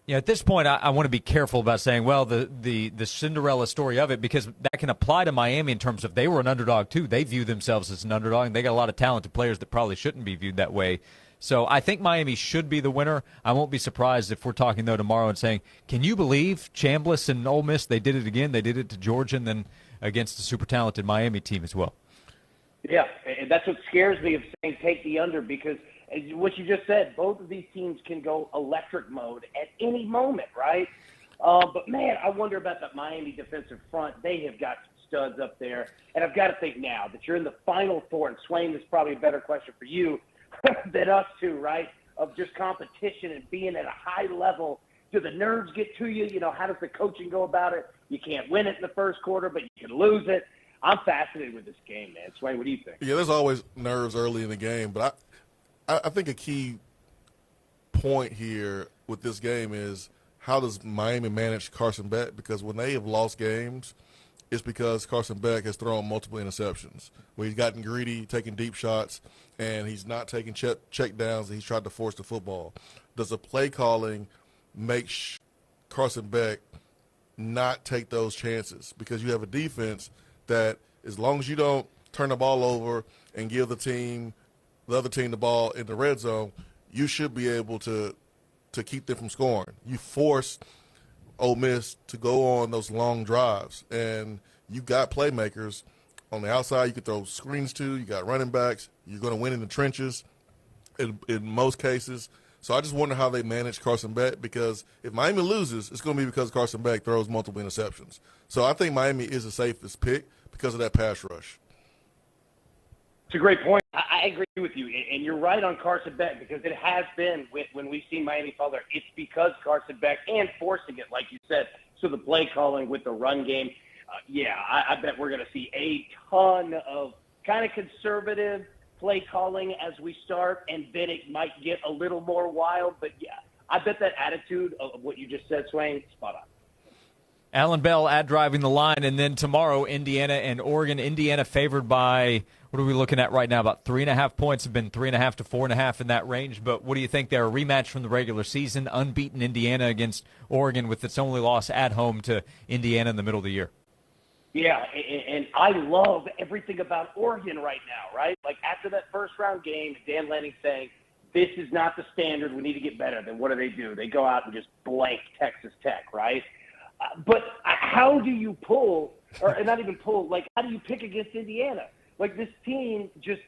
at this point I want to be careful about saying, well, the Cinderella story of it, because that can apply to Miami in terms of they were an underdog too. They view themselves as an underdog, and they got a lot of talented players that probably shouldn't be viewed that way. So I think Miami should be the winner. I won't be surprised if we're talking, though, tomorrow and saying, can you believe Chambliss and Ole Miss, they did it again. They did it to Georgia and then against the super talented Miami team as well. Yeah, and that's what scares me of saying take the under, because as what you just said, both of these teams can go electric mode at any moment, right? But, man, I wonder about that Miami defensive front. They have got studs up there. And I've got to think now that you're in the Final Four, and Swain, this is probably a better question for you than us two, right, of just competition and being at a high level. Do the nerves get to you? How does the coaching go about it? You can't win it in the first quarter, but you can lose it. I'm fascinated with this game, man. Swain, what do you think? Yeah, there's always nerves early in the game, but I think a key point here with this game is how does Miami manage Carson Beck? Because when they have lost games, it's because Carson Beck has thrown multiple interceptions, where he's gotten greedy, taking deep shots, and he's not taking check downs, and he's tried to force the football. Does the play calling make Carson Beck not take those chances? Because you have a defense that, as long as you don't turn the ball over and give the team the other team the ball in the red zone, you should be able to keep them from scoring. You force Ole Miss to go on those long drives, and you got playmakers on the outside you can throw screens to. You got running backs. You're going to win in the trenches in most cases. So I just wonder how they manage Carson Beck, because if Miami loses, it's going to be because Carson Beck throws multiple interceptions. So I think Miami is the safest pick because of that pass rush. It's a great point. I agree with you, and you're right on Carson Beck, because it has been when we've seen Miami fall there. It's because Carson Beck and forcing it, like you said. So the play calling with the run game, I bet we're going to see a ton of kind of conservative play calling as we start, and then it might get a little more wild. But, I bet that attitude of what you just said, Swain, spot on. Alan Bell at Driving the Line, and then tomorrow, Indiana and Oregon. Indiana favored by, what are we looking at right now? About 3.5 points. Have been 3.5 to 4.5 in that range. But what do you think? They're a rematch from the regular season. Unbeaten Indiana against Oregon with its only loss at home to Indiana in the middle of the year. Yeah, and I love everything about Oregon right now, right? Like after that first-round game, Dan Lanning saying, this is not the standard. We need to get better. Then what do? They go out and just blank Texas Tech, right? But how do you pull, or not even pull, like how do you pick against Indiana? Like this team just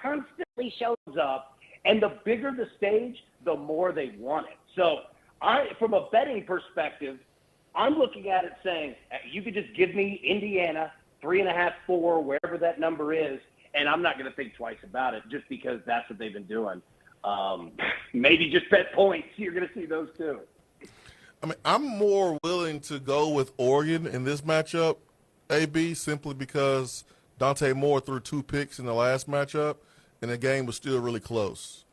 constantly shows up, and the bigger the stage, the more they want it. So from a betting perspective, I'm looking at it saying, you could just give me Indiana, 3.5, 4, wherever that number is, and I'm not going to think twice about it just because that's what they've been doing. Maybe just bet points. You're going to see those too. I mean, I'm more willing to go with Oregon in this matchup, AB, simply because Dante Moore threw 2 picks in the last matchup, and the game was still really close.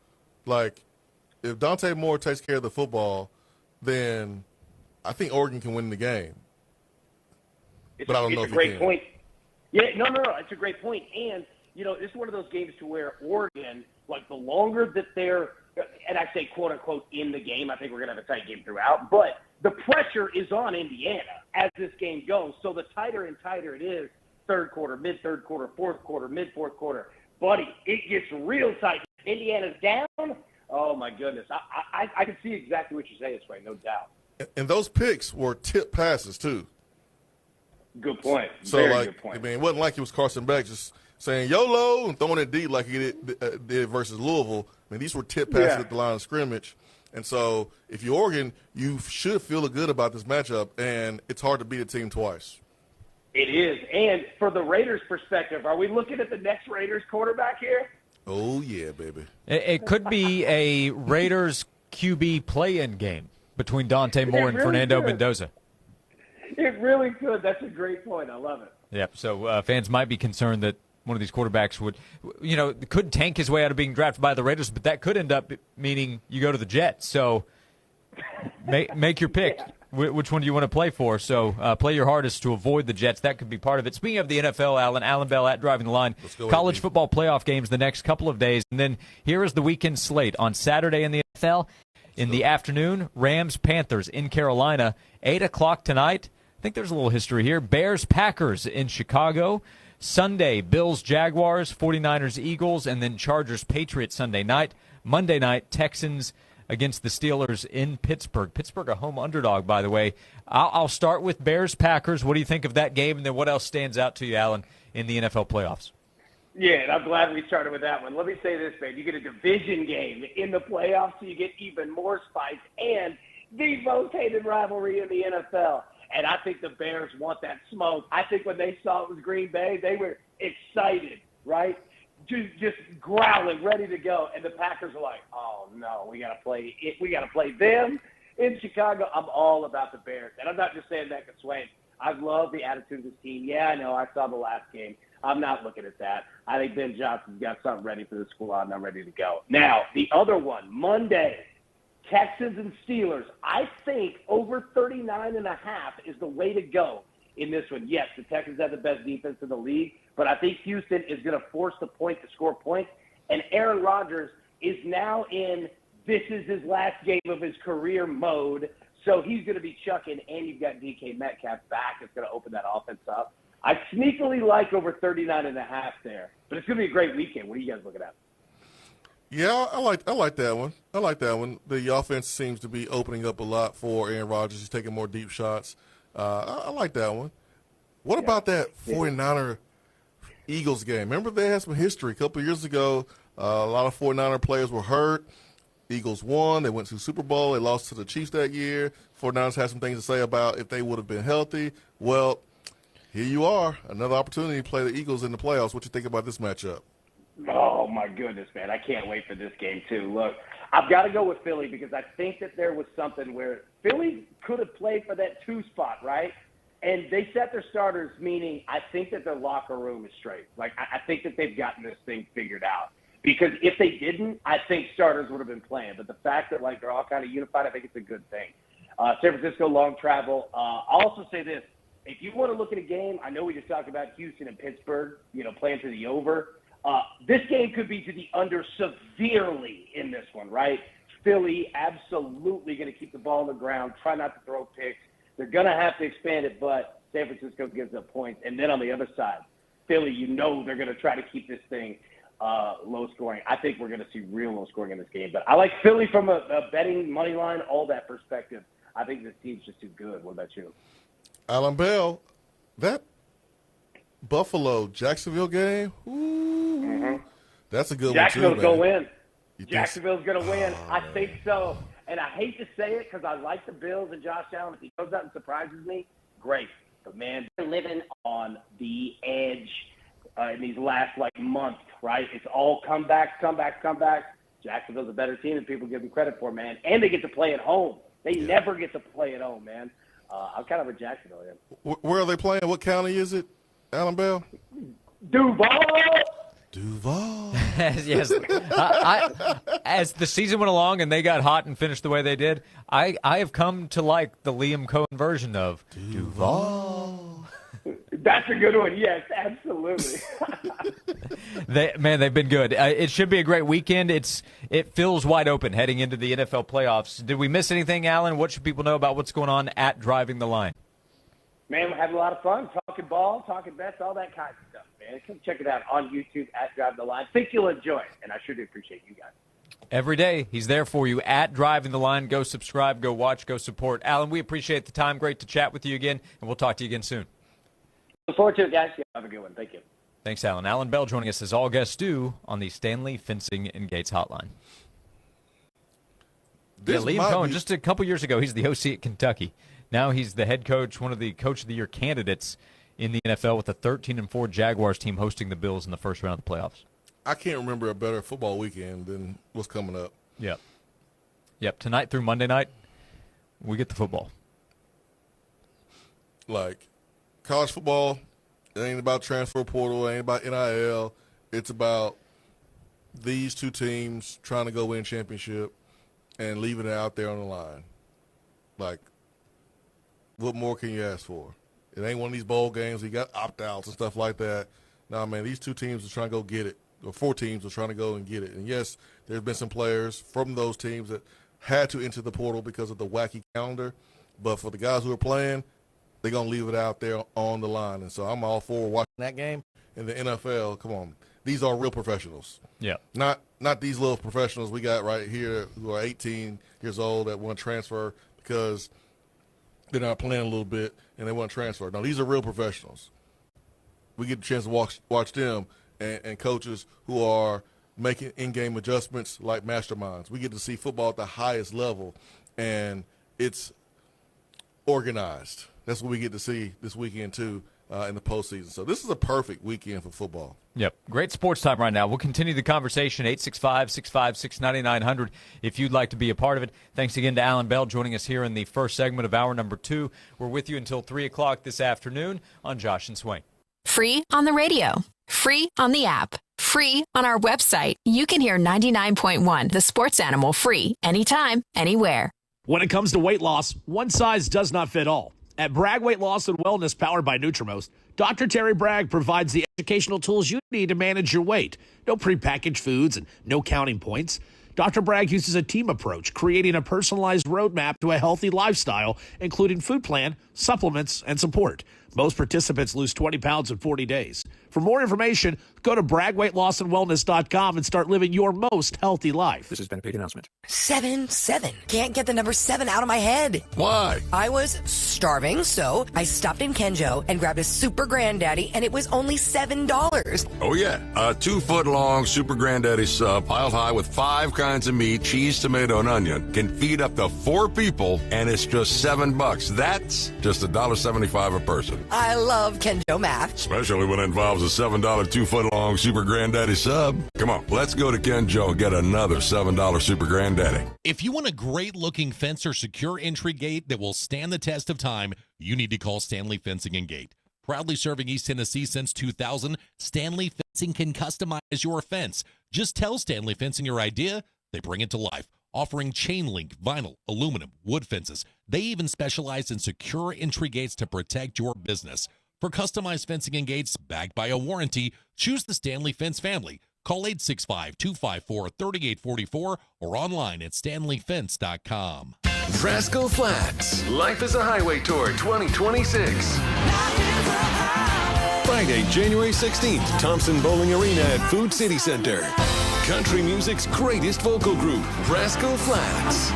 Like, if Dante Moore takes care of the football, then I think Oregon can win the game. But I don't know if he can. It's a great point. Yeah, no, it's a great point. And, this is one of those games to where Oregon, like the longer that they're, and I say quote unquote in the game, I think we're going to have a tight game throughout, but the pressure is on Indiana as this game goes. So the tighter and tighter it is, third quarter, mid-third quarter, fourth quarter, mid-fourth quarter, buddy, it gets real tight. Indiana's down. Oh my goodness. I can see exactly what you're saying, Swain, no doubt. And those picks were tip passes too. Good point. So, Very good point. I mean, it wasn't like it was Carson Beck just saying YOLO and throwing it deep like he did versus Louisville. I mean, these were tip passes at the line of scrimmage. And so if you're Oregon, you should feel good about this matchup, and it's hard to beat a team twice. It is. And for the Raiders' perspective, are we looking at the next Raiders quarterback here? Oh, yeah, baby. It could be a Raiders QB play-in game between Dante Moore and Fernando Mendoza. It really could. That's a great point. I love it. Yep. So fans might be concerned that one of these quarterbacks could tank his way out of being drafted by the Raiders, but that could end up meaning you go to the Jets. So make your pick. Yeah. Which one do you want to play for? So play your hardest to avoid the Jets. That could be part of it. Speaking of the NFL, Alan Bell at Driving the Line. College football playoff games the next couple of days. And then here is the weekend slate. On Saturday in the NFL, in the afternoon, Rams-Panthers in Carolina. 8 o'clock tonight. I think there's a little history here. Bears-Packers in Chicago. Sunday, Bills-Jaguars, 49ers-Eagles, and then Chargers-Patriots Sunday night. Monday night, Texans against the Steelers in Pittsburgh. Pittsburgh, a home underdog, by the way. I'll start with Bears-Packers. What do you think of that game? And then what else stands out to you, Alan, in the NFL playoffs? Yeah, and I'm glad we started with that one. Let me say this, man. You get a division game in the playoffs, so you get even more spice, and the most hated rivalry in the NFL. And I think the Bears want that smoke. I think when they saw it was Green Bay, they were excited, right? Just growling, ready to go. And the Packers are like, oh, no, we got to play it. We got to play them in Chicago. I'm all about the Bears. And I'm not just saying that because Swain. I love the attitude of this team. Yeah, I know. I saw the last game. I'm not looking at that. I think Ben Johnson's got something ready for the squad, and I'm ready to go. Now, the other one, Monday, Texans and Steelers. I think over 39.5 is the way to go in this one. Yes, the Texans have the best defense in the league, but I think Houston is going to force the point to score points. And Aaron Rodgers is now in this is his last game of his career mode, so he's going to be chucking, and you've got DK Metcalf back. It's going to open that offense up. I sneakily like over 39.5 there, but it's going to be a great weekend. What are you guys looking at? Yeah, I like that one. I like that one. The offense seems to be opening up a lot for Aaron Rodgers. He's taking more deep shots. I like that one. What about that 49er Eagles game? Remember they had some history a couple of years ago. A lot of 49er players were hurt. Eagles won. They went to the Super Bowl. They lost to the Chiefs that year. 49ers had some things to say about if they would have been healthy. Well, here you are, another opportunity to play the Eagles in the playoffs. What you think about this matchup? Oh, my goodness, man. I can't wait for this game, too. Look, I've got to go with Philly because I think that there was something where Philly could have played for that 2 spot, right? And they set their starters, meaning I think that their locker room is straight. Like, I think that they've gotten this thing figured out. Because if they didn't, I think starters would have been playing. But the fact that, like, they're all kind of unified, I think it's a good thing. San Francisco, long travel. I'll also say this. If you want to look at a game, I know we just talked about Houston and Pittsburgh, playing to the over. This game could be to the under severely in this one, right? Philly absolutely going to keep the ball on the ground, try not to throw picks. They're going to have to expand it, but San Francisco gives up points. And then on the other side, Philly, they're going to try to keep this thing low scoring. I think we're going to see real low scoring in this game. But I like Philly from a betting money line, all that perspective. I think this team's just too good. What about you? Alan Bell, that Buffalo-Jacksonville game, that's a good one, too, Jacksonville's going to win. You think Jacksonville's going to win. Oh, I think so. And I hate to say it because I like the Bills and Josh Allen. If he goes out and surprises me, great. But, man, they're living on the edge in these last, month, right? It's all comebacks. Jacksonville's a better team than people give them credit for, man. And they get to play at home. They never get to play at home, man. I'm kind of a Jacksonville fan. Where are they playing? What county is it, Alan Bell? Duval. Yes. As the season went along and they got hot and finished the way they did, I have come to like the Liam Cohen version of Duval. That's a good one. Yes, absolutely. They've been good. It should be a great weekend. It feels wide open heading into the NFL playoffs. Did we miss anything, Alan? What should people know about what's going on at Driving the Line? Man, we're having a lot of fun talking ball, talking bets, all that kind of stuff, man. Come check it out on YouTube at Driving the Line. Think you'll enjoy it, and I sure do appreciate you guys. Every day, he's there for you at Driving the Line. Go subscribe, go watch, go support. Alan, we appreciate the time. Great to chat with you again, and we'll talk to you again soon. Look forward to it, guys. Have a good one. Thank you. Thanks, Alan. Alan Bell joining us as all guests do on the Stanley Fencing and Gates Hotline. Liam Cohen, just a couple years ago, he's the OC at Kentucky. Now he's the head coach, one of the Coach of the Year candidates in the NFL with the 13-4 Jaguars team hosting the Bills in the first round of the playoffs. I can't remember a better football weekend than what's coming up. Yep. Tonight through Monday night, we get the football. Like, college football, it ain't about transfer portal, it ain't about NIL. It's about these two teams trying to go win championship and leaving it out there on the line. Like, what more can you ask for? It ain't one of these bowl games. You got opt-outs and stuff like that. Nah, man, these two teams are trying to go get it, or 4 teams are trying to go and get it. And, yes, there's been some players from those teams that had to enter the portal because of the wacky calendar. But for the guys who are playing, they're going to leave it out there on the line. And so I'm all for watching that game. In the NFL, come on, these are real professionals. Yeah. Not these little professionals we got right here who are 18 years old that want to transfer because they're not playing a little bit and they want to transfer. No, these are real professionals. We get a chance to watch them and coaches who are making in-game adjustments like masterminds. We get to see football at the highest level, and it's organized. That's what we get to see this weekend, too, in the postseason. So this is a perfect weekend for football. Yep. Great sports time right now. We'll continue the conversation, 865-656-9900, if you'd like to be a part of it. Thanks again to Alan Bell joining us here in the first segment of hour number 2. We're with you until 3 o'clock this afternoon on Josh and Swain. Free on the radio. Free on the app. Free on our website. You can hear 99.1, the sports animal, free anytime, anywhere. When it comes to weight loss, one size does not fit all. At Bragg Weight Loss and Wellness, powered by Nutrimost, Dr. Terry Bragg provides the educational tools you need to manage your weight. No prepackaged foods and no counting points. Dr. Bragg uses a team approach, creating a personalized roadmap to a healthy lifestyle, including food plan, supplements, and support. Most participants lose 20 pounds in 40 days. For more information, go to BraggWeightLossAndWellness.com and start living your most healthy life. This has been a paid announcement. 7. Can't get the number 7 out of my head. Why? I was starving, so I stopped in Kenjo and grabbed a Super Granddaddy, and it was only $7. Oh, yeah. A 2-foot-long Super Granddaddy sub piled high with 5 kinds of meat, cheese, tomato, and onion can feed up to 4 people, and it's just $7. That's just $1.75 a person. I love Kenjo math. Especially when it involves a $7 2-foot-long Super Granddaddy sub. Come on, let's go to Kenjo and get another $7 Super Granddaddy. If you want a great-looking fence or secure entry gate that will stand the test of time, you need to call Stanley Fencing and Gate. Proudly serving East Tennessee since 2000, Stanley Fencing can customize your fence. Just tell Stanley Fencing your idea, they bring it to life. Offering chain link, vinyl, aluminum, wood fences. They even specialize in secure entry gates to protect your business. For customized fencing and gates backed by a warranty, choose the Stanley Fence family. Call 865-254-3844 or online at stanleyfence.com. Rascal Flats. Life is a Highway Tour 2026. Friday, January 16th, Thompson Bowling Arena at Food City Center. Country music's greatest vocal group, Rascal Flats.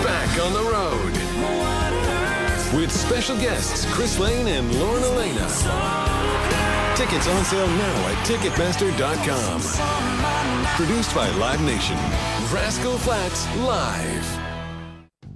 Back on the road. With special guests, Chris Lane and Lauren Elena. Tickets on sale now at Ticketmaster.com. Produced by Live Nation. Rascal Flats Live.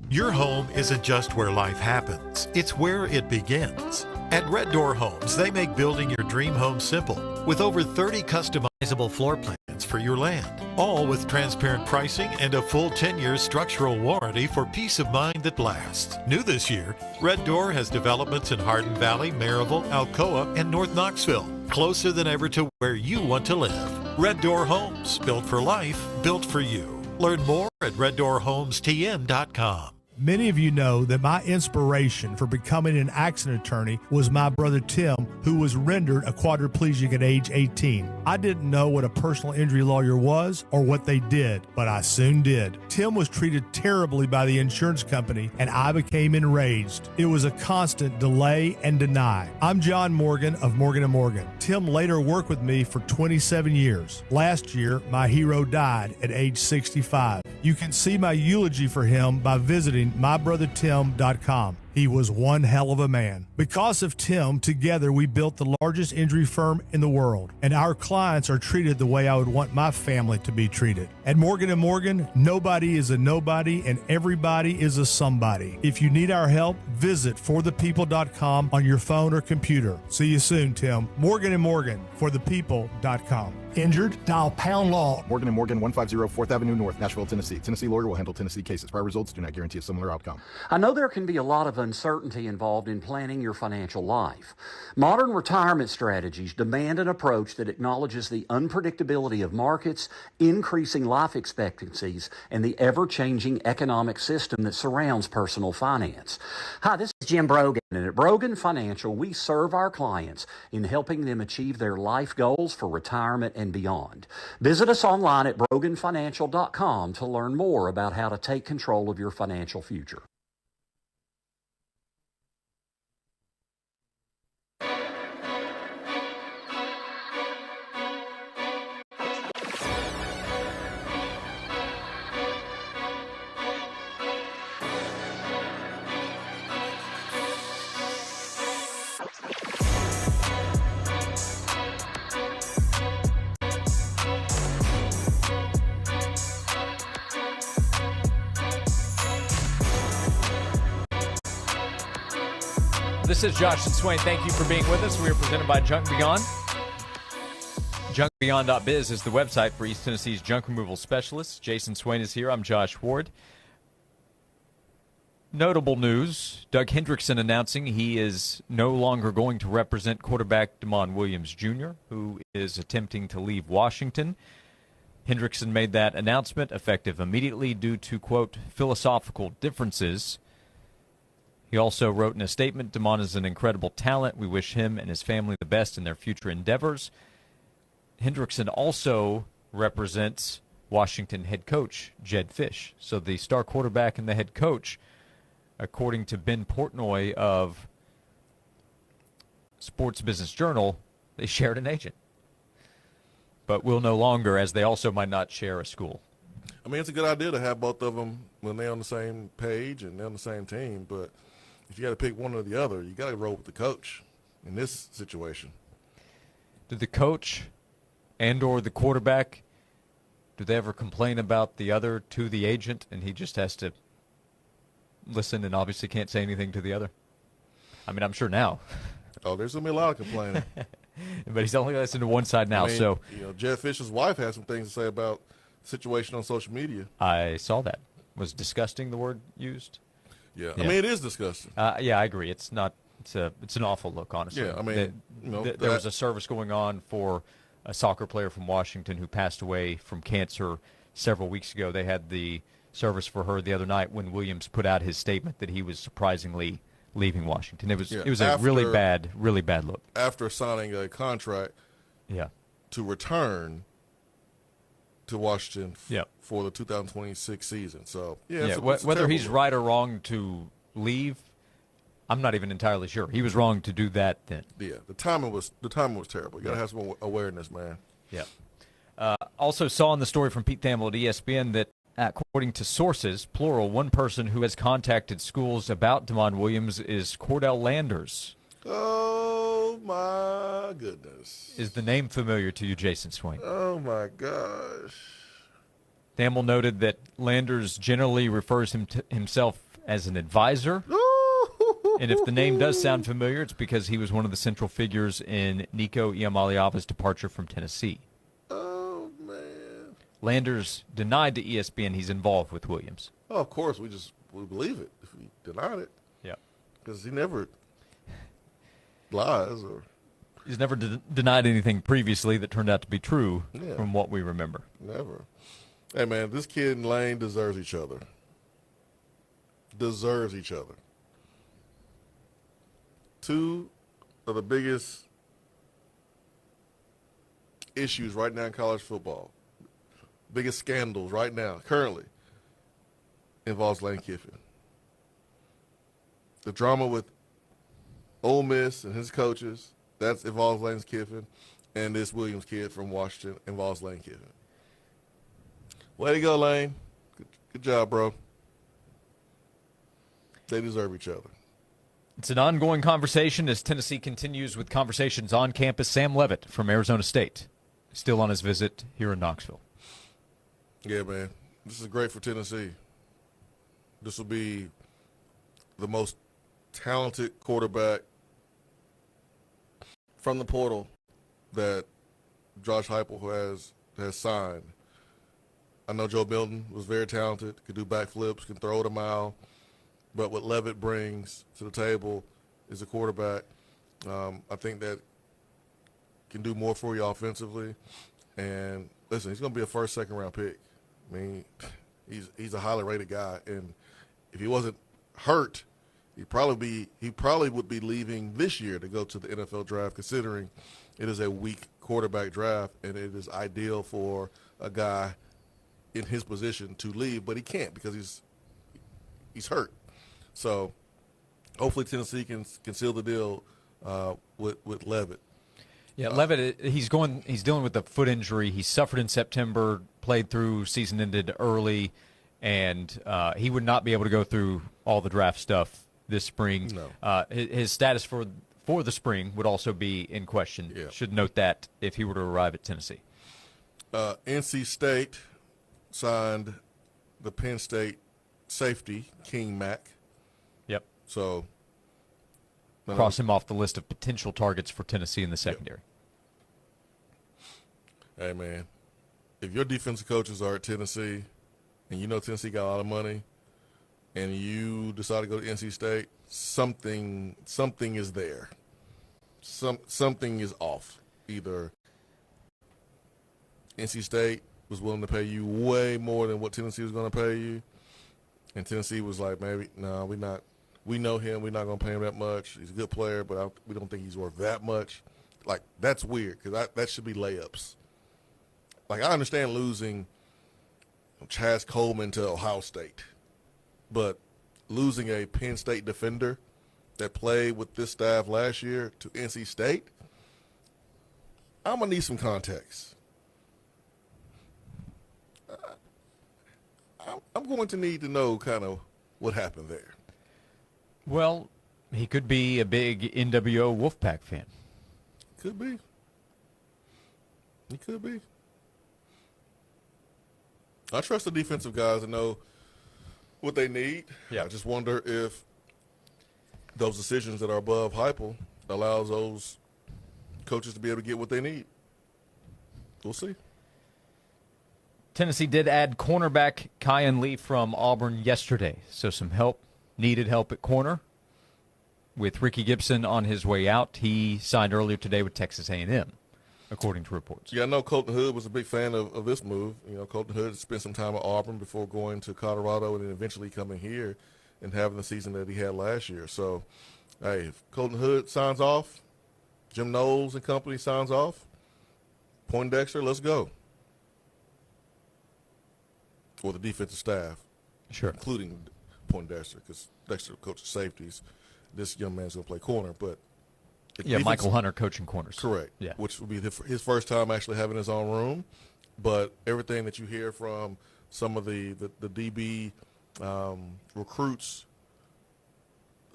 Your home isn't just where life happens, it's where it begins. At Red Door Homes, they make building your dream home simple with over 30 customizable floor plans for your land, all with transparent pricing and a full 10-year structural warranty for peace of mind that lasts. New this year, Red Door has developments in Hardin Valley, Maryville, Alcoa, and North Knoxville, closer than ever to where you want to live. Red Door Homes, built for life, built for you. Learn more at reddoorhomestn.com. Many of you know that my inspiration for becoming an accident attorney was my brother Tim, who was rendered a quadriplegic at age 18. I didn't know what a personal injury lawyer was or what they did, but I soon did. Tim was treated terribly by the insurance company, and I became enraged. It was a constant delay and deny. I'm John Morgan of Morgan & Morgan. Tim later worked with me for 27 years. Last year, my hero died at age 65. You can see my eulogy for him by visiting mybrothertim.com. He was one hell of a man. Because of Tim, together we built the largest injury firm in the world, and our clients are treated the way I would want my family to be treated. At Morgan & Morgan, nobody is a nobody and everybody is a somebody. If you need our help, visit forthepeople.com on your phone or computer. See you soon, Tim. Morgan & Morgan, forthepeople.com. Injured? Dial pound law. Morgan & Morgan, 150 4th Avenue North, Nashville, Tennessee. Tennessee lawyer will handle Tennessee cases. Prior results do not guarantee a similar outcome. I know there can be a lot of uncertainty involved in planning your financial life. Modern retirement strategies demand an approach that acknowledges the unpredictability of markets, increasing life expectancies, and the ever-changing economic system that surrounds personal finance. Hi, this is Jim Brogan, and at Brogan Financial, we serve our clients in helping them achieve their life goals for retirement and beyond. Visit us online at broganfinancial.com to learn more about how to take control of your financial future. This is Josh and Swain. Thank you for being with us. We are presented by Junk Beyond. JunkBeyond.biz is the website for East Tennessee's junk removal specialists. Jason Swain is here. I'm Josh Ward. Notable news, Doug Hendrickson announcing he is no longer going to represent quarterback Damon Williams Jr., who is attempting to leave Washington. Hendrickson made that announcement effective immediately due to, quote, philosophical differences. He also wrote in a statement, Damon is an incredible talent. We wish him and his family the best in their future endeavors. Hendrickson also represents Washington head coach Jed Fish. So the star quarterback and the head coach, according to Ben Portnoy of Sports Business Journal, they shared an agent. But will no longer, as they also might not share a school. I mean, it's a good idea to have both of them when they're on the same page and they're on the same team. But if you got to pick one or the other, you got to roll with the coach in this situation. Did the coach and or the quarterback, do they ever complain about the other to the agent, and he just has to listen and obviously can't say anything to the other? I mean, I'm sure now. Oh, there's going to be a lot of complaining. But he's only listening to one side now. I mean, so Jeff Fisher's wife had some things to say about the situation on social media. I saw that. Was disgusting the word used? Yeah. I mean, it is disgusting. Yeah, I agree. It's not. It's an awful look, honestly. Yeah, I mean, there was a service going on for a soccer player from Washington who passed away from cancer several weeks ago. They had the service for her the other night when Williams put out his statement that he was surprisingly leaving Washington. It was a really bad look. After signing a contract to return to Washington for the 2026 season. So, whether he's right or wrong to leave, I'm not even entirely sure. He was wrong to do that then. Yeah, the timing was terrible. You got to have some awareness, man. Yeah. Also saw in the story from Pete Thamel at ESPN that, according to sources, plural, one person who has contacted schools about Damon Williams is Cordell Landers. Oh, my goodness. Is the name familiar to you, Jason Swain? Oh, my gosh. Thamel noted that Landers generally refers himself as an advisor. And if the name does sound familiar, it's because he was one of the central figures in Nico Iamaleava's departure from Tennessee. Oh, man. Landers denied to ESPN he's involved with Williams. Oh, of course. We believe it if he denied it. Yeah. Because he never lies. He's never denied anything previously that turned out to be true from what we remember. Never. Hey, man, this kid and Lane deserves each other. Deserves each other. Two of the biggest issues right now in college football, biggest scandals right now, currently, involves Lane Kiffin. The drama with Ole Miss and his coaches, that involves Lane Kiffin, and this Williams kid from Washington involves Lane Kiffin. Way to go, Lane. Good job, bro. They deserve each other. It's an ongoing conversation as Tennessee continues with conversations on campus. Sam Levitt from Arizona State, still on his visit here in Knoxville. Yeah, man. This is great for Tennessee. This will be the most talented quarterback from the portal that Josh Heupel has signed. I know Joe Milton was very talented, could do backflips, can throw it a mile. But what Levitt brings to the table is a quarterback. I think that can do more for you offensively. And listen, he's going to be a first, second round pick. I mean, he's a highly rated guy, and if he wasn't hurt, he probably would be leaving this year to go to the NFL draft, considering it is a weak quarterback draft, and it is ideal for a guy in his position to leave, but he can't because he's hurt. So hopefully Tennessee can seal the deal with Levitt. Yeah, Levitt, he's dealing with a foot injury. He suffered in September, played through, season ended early, and he would not be able to go through all the draft stuff this spring. No. His status for the spring would also be in question. Yeah. Should note that if he were to arrive at Tennessee. NC State signed the Penn State safety, King Mack. Yep. So cross him off the list of potential targets for Tennessee in the secondary. Hey, man, if your defensive coaches are at Tennessee and you know Tennessee got a lot of money and you decide to go to NC State, something is there. Something is off. Either NC State was willing to pay you way more than what Tennessee was going to pay you, and Tennessee was like, maybe, no, we're not. We know him. We're not going to pay him that much. He's a good player, but we don't think he's worth that much. Like, that's weird because that should be layups. Like, I understand losing Chaz Coleman to Ohio State, but losing a Penn State defender that played with this staff last year to NC State, I'm going to need some context. I'm going to need to know kind of what happened there. Well, he could be a big NWO Wolfpack fan. Could be. He could be. I trust the defensive guys to know what they need. Yeah. I just wonder if those decisions that are above Heupel allows those coaches to be able to get what they need. We'll see. Tennessee did add cornerback Kyan Lee from Auburn yesterday, so some needed help at corner. With Ricky Gibson on his way out, he signed earlier today with Texas A&M, according to reports. Yeah, I know Colton Hood was a big fan of this move. You know, Colton Hood spent some time at Auburn before going to Colorado and then eventually coming here and having the season that he had last year. So, hey, if Colton Hood signs off, Jim Knowles and company signs off, Poindexter, let's go. For the defensive staff. Sure. Including Poindexter, because Dexter coaches safeties. This young man's going to play corner. But yeah, Michael Hunter coaching corners. Correct. Yeah. Which will be his first time actually having his own room. But everything that you hear from some of the DB recruits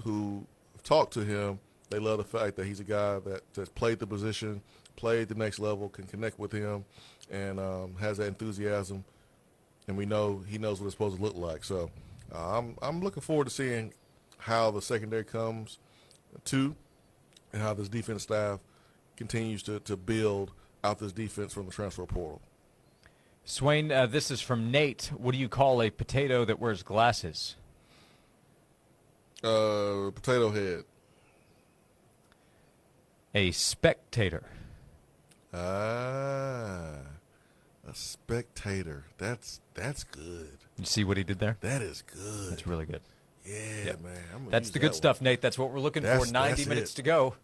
who talk to him, they love the fact that he's a guy that's played the position, played the next level, can connect with him, and has that enthusiasm. And we know he knows what it's supposed to look like. So I'm looking forward to seeing how the secondary comes to and how this defense staff continues to build out this defense from the transfer portal. Swain, this is from Nate. What do you call a potato that wears glasses? Potato head. A spectator. A spectator. That's good. You see what he did there? That is good. That's really good. Yeah, man. That's the good stuff, Nate. That's what we're looking for. 90 minutes to go.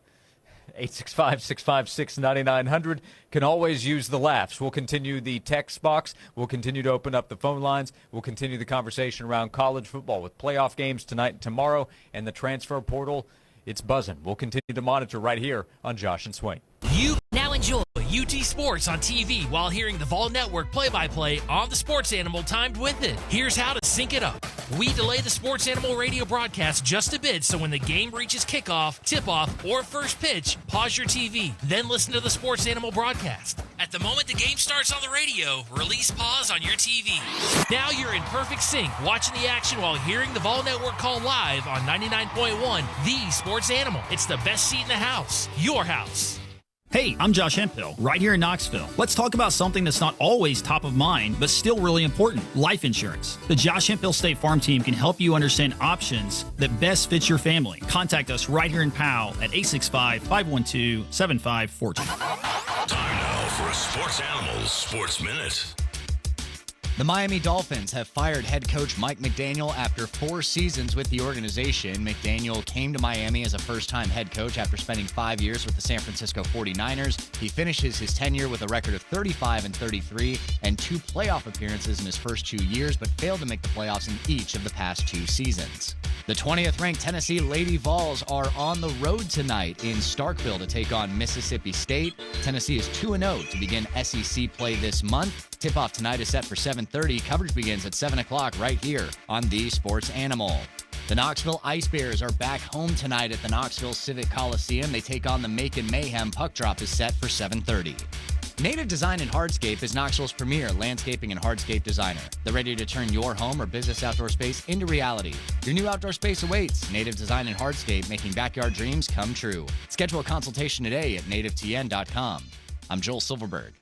865-656-9900. Can always use the laughs. We'll continue the text box. We'll continue to open up the phone lines. We'll continue the conversation around college football with playoff games tonight and tomorrow and the transfer portal. It's buzzing. We'll continue to monitor right here on Josh and Swain. You now enjoy UT Sports on TV while hearing the Vol Network play-by-play on the Sports Animal timed with it. Here's how to sync it up. We delay the Sports Animal radio broadcast just a bit, so when the game reaches kickoff, tip-off, or first pitch, pause your TV, then listen to the Sports Animal broadcast. At the moment the game starts on the radio, release pause on your TV. Now you're in perfect sync, watching the action while hearing the Vol Network call live on 99.1, the Sports Animal. It's the best seat in the house, your house. Hey, I'm Josh Hemphill, right here in Knoxville. Let's talk about something that's not always top of mind, but still really important, life insurance. The Josh Hemphill State Farm team can help you understand options that best fit your family. Contact us right here in Powell at 865-512-7542. Time now for a Sports Animals Sports Minute. The Miami Dolphins have fired head coach Mike McDaniel after 4 seasons with the organization. McDaniel came to Miami as a first-time head coach after spending 5 years with the San Francisco 49ers. He finishes his tenure with a record of 35-33 and 2 playoff appearances in his first 2 years, but failed to make the playoffs in each of the past 2 seasons. The 20th-ranked Tennessee Lady Vols are on the road tonight in Starkville to take on Mississippi State. Tennessee is 2-0 to begin SEC play this month. Tip-off tonight is set for 7:30. Coverage begins at 7 o'clock right here on The Sports Animal. The Knoxville Ice Bears are back home tonight at the Knoxville Civic Coliseum. They take on the Macon Mayhem. Puck drop is set for 7:30. Native Design and Hardscape is Knoxville's premier landscaping and hardscape designer. They're ready to turn your home or business outdoor space into reality. Your new outdoor space awaits. Native Design and Hardscape, making backyard dreams come true. Schedule a consultation today at nativetn.com. I'm Joel Silverberg.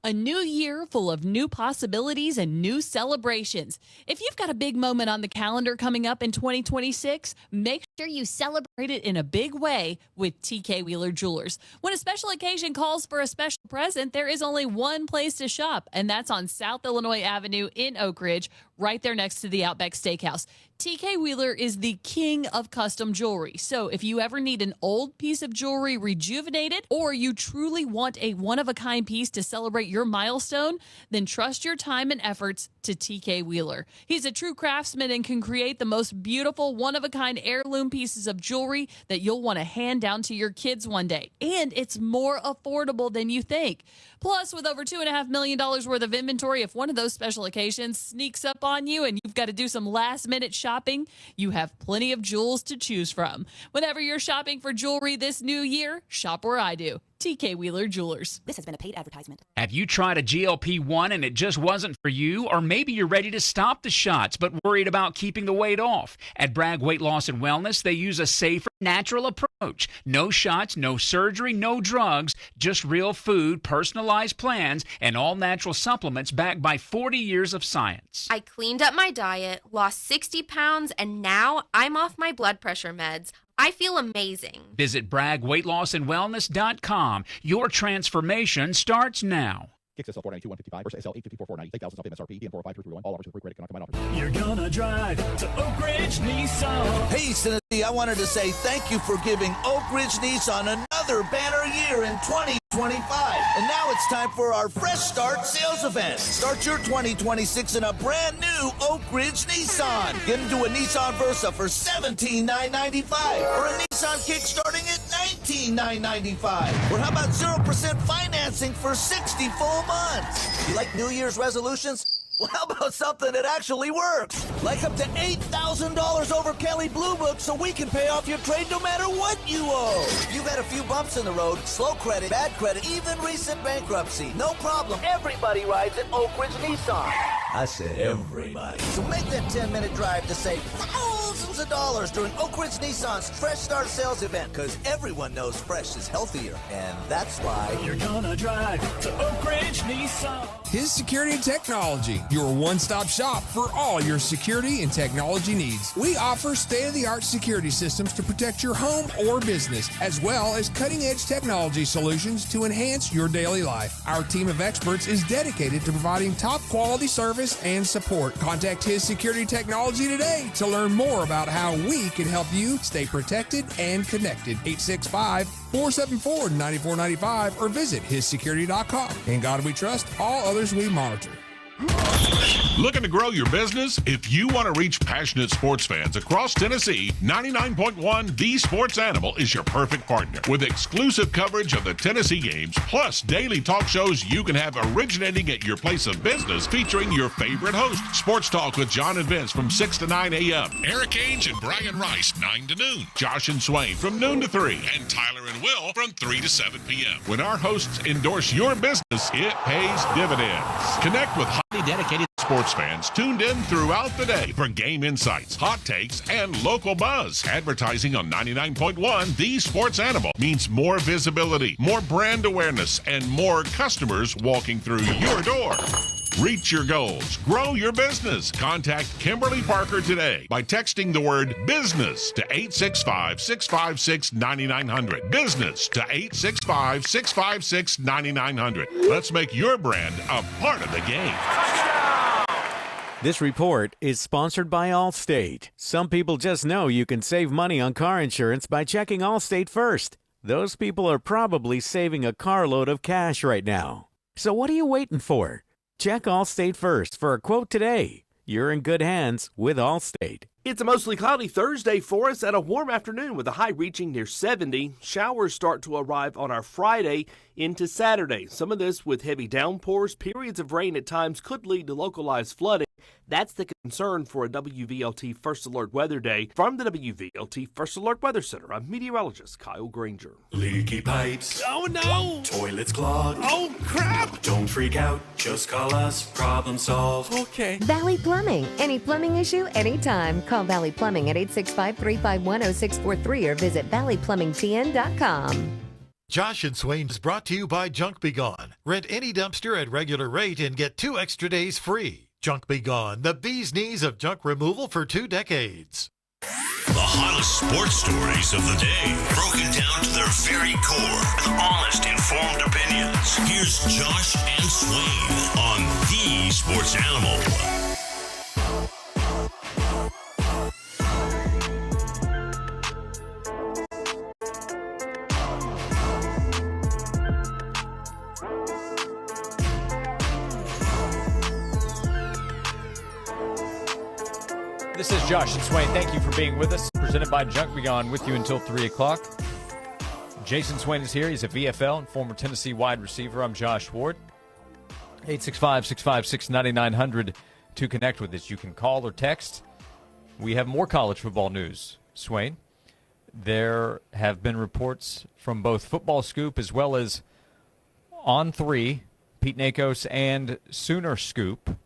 A new year full of new possibilities and new celebrations. If you've got a big moment on the calendar coming up in 2026, make sure you celebrate it in a big way with TK Wheeler Jewelers. When a special occasion calls for a special present, there is only one place to shop, and that's on South Illinois Avenue in Oak Ridge, right there next to the Outback Steakhouse. TK Wheeler is the king of custom jewelry. So if you ever need an old piece of jewelry rejuvenated, or you truly want a one-of-a-kind piece to celebrate your milestone, then trust your time and efforts to TK Wheeler. He's a true craftsman and can create the most beautiful one-of-a-kind heirloom heirloom pieces of jewelry that you'll want to hand down to your kids one day. And it's more affordable than you think. Plus, with over $2.5 million worth of inventory, if one of those special occasions sneaks up on you and you've got to do some last-minute shopping, you have plenty of jewels to choose from. Whenever you're shopping for jewelry this new year, shop where I do. TK Wheeler Jewelers. This has been a paid advertisement. Have you tried a GLP-1 and it just wasn't for you? Or maybe you're ready to stop the shots but worried about keeping the weight off. At Bragg Weight Loss and Wellness, they use a safer, natural approach. No shots, no surgery, no drugs, just real food, personalized plans, and all natural supplements backed by 40 years of science. I cleaned up my diet, lost 60 pounds, and now I'm off my blood pressure meds. I feel amazing. Visit BraggWeightLossAndWellness.com. Your transformation starts now. Kicks SL 492 155 versus SL 854 490. 8,000 off MSRP. DN 45331. All offers with free credit cannot combine offers. You're gonna drive to Oak Ridge Nissan. Hey, Tennessee, I wanted to say thank you for giving Oak Ridge Nissan another banner year in 2025. And now it's time for our Fresh Start sales event. Start your 2026 in a brand new Oak Ridge Nissan. Get into a Nissan Versa for $17,995 or a Nissan Kick starting at $19,995. Or how about 0% financing for 60 full months? You like New Year's resolutions? Well, how about something that actually works? Like up to $8,000 over Kelly Blue Book so we can pay off your trade no matter what you owe. You've had a few bumps in the road, slow credit, bad credit, even recent bankruptcy. No problem. Everybody rides at Oak Ridge Nissan. I said everybody. So make that 10-minute drive to save thousands of dollars during Oak Ridge Nissan's Fresh Start sales event, because everyone knows fresh is healthier, and that's why you're gonna drive to Oak Ridge Nissan. His Security Technology, your one-stop shop for all your security and technology needs. We offer state-of-the-art security systems to protect your home or business, as well as cutting-edge technology solutions to enhance your daily life. Our team of experts is dedicated to providing top-quality service and support. Contact His Security Technology today to learn more about how we can help you stay protected and connected. 865-474-9495 or visit hissecurity.com. In God we trust, all others we monitor. Looking to grow your business? If you want to reach passionate sports fans across Tennessee, 99.1 The Sports Animal is your perfect partner. With exclusive coverage of the Tennessee games, plus daily talk shows you can have originating at your place of business featuring your favorite host. Sports Talk with John and Vince from 6 to 9 a.m. Eric Ainge and Brian Rice, 9 to noon. Josh and Swain from noon to 3. And Tyler and Will from 3 to 7 p.m. When our hosts endorse your business, it pays dividends. Connect with highly dedicated sports fans tuned in throughout the day for game insights, hot takes, and local buzz. Advertising on 99.1 The Sports Animal means more visibility, more brand awareness, and more customers walking through your door. Reach your goals. Grow your business. Contact Kimberly Parker today by texting the word business to 865-656-9900. Business to 865-656-9900. Let's make your brand a part of the game. This report is sponsored by Allstate. Some people just know you can save money on car insurance by checking Allstate first. Those people are probably saving a carload of cash right now. So what are you waiting for? Check Allstate first for a quote today. You're in good hands with Allstate. It's a mostly cloudy Thursday for us and a warm afternoon with a high reaching near 70. Showers start to arrive on our Friday into Saturday. Some of this with heavy downpours. Periods of rain at times could lead to localized flooding. That's the concern for a WVLT First Alert Weather Day. From the WVLT First Alert Weather Center, I'm meteorologist Kyle Granger. Leaky pipes. Oh no! Toilets clogged. Oh crap! Don't freak out. Just call us. Problem solved. Okay. Valley Plumbing. Any plumbing issue, anytime. Call Valley Plumbing at 865-351-0643 or visit valleyplumbingtn.com. Josh and Swain is brought to you by Junk Be Gone. Rent any dumpster at regular rate and get 2 extra days free. Junk Be Gone, the bee's knees of junk removal for 2 decades. The hottest sports stories of the day, broken down to their very core with honest, informed opinions. Here's Josh and Swain on The Sports Animal. This is Josh and Swain. Thank you for being with us. Presented by Junk Beyond, with you until 3 o'clock. Jason Swain is here. He's a VFL and former Tennessee wide receiver. I'm Josh Ward. 865-656-9900 to connect with us. You can call or text. We have more college football news, Swain. There have been reports from both Football Scoop as well as On 3, Pete Nakos and Sooner Scoop,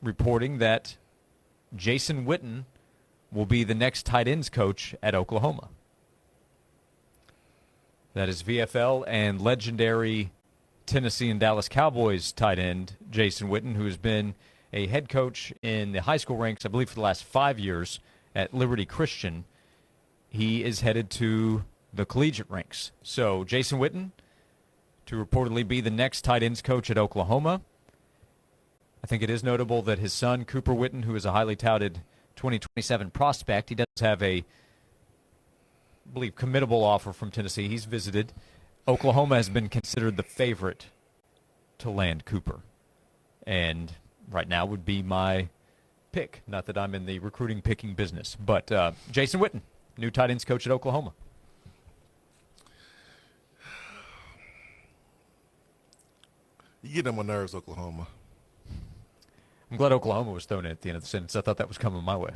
reporting that Jason Witten will be the next tight ends coach at Oklahoma. That is VFL and legendary Tennessee and Dallas Cowboys tight end Jason Witten, who has been a head coach in the high school ranks, I believe, for the last 5 years at Liberty Christian. He is headed to the collegiate ranks. So Jason Witten to reportedly be the next tight ends coach at Oklahoma. I think it is notable that his son, Cooper Witten, who is a highly touted 2027 prospect, he does have a, I believe, committable offer from Tennessee. He's visited. Oklahoma has been considered the favorite to land Cooper. And right now would be my pick. Not that I'm in the recruiting picking business. But Jason Witten, new tight ends coach at Oklahoma. You get on my nerves, Oklahoma. I'm glad Oklahoma was thrown in at the end of the sentence. I thought that was coming my way.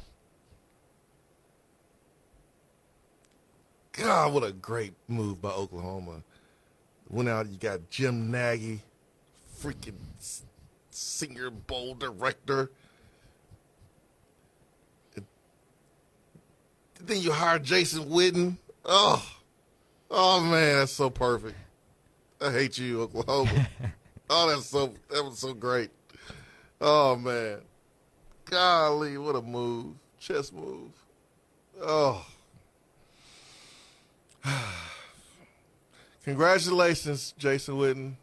God, what a great move by Oklahoma. Went out, you got Jim Nagy, freaking Senior Bowl director. Then you hire Jason Witten. Oh, man, that's so perfect. I hate you, Oklahoma. That was so great. Oh, man. Golly, what a move. Chess move. Oh. Congratulations, Jason Witten.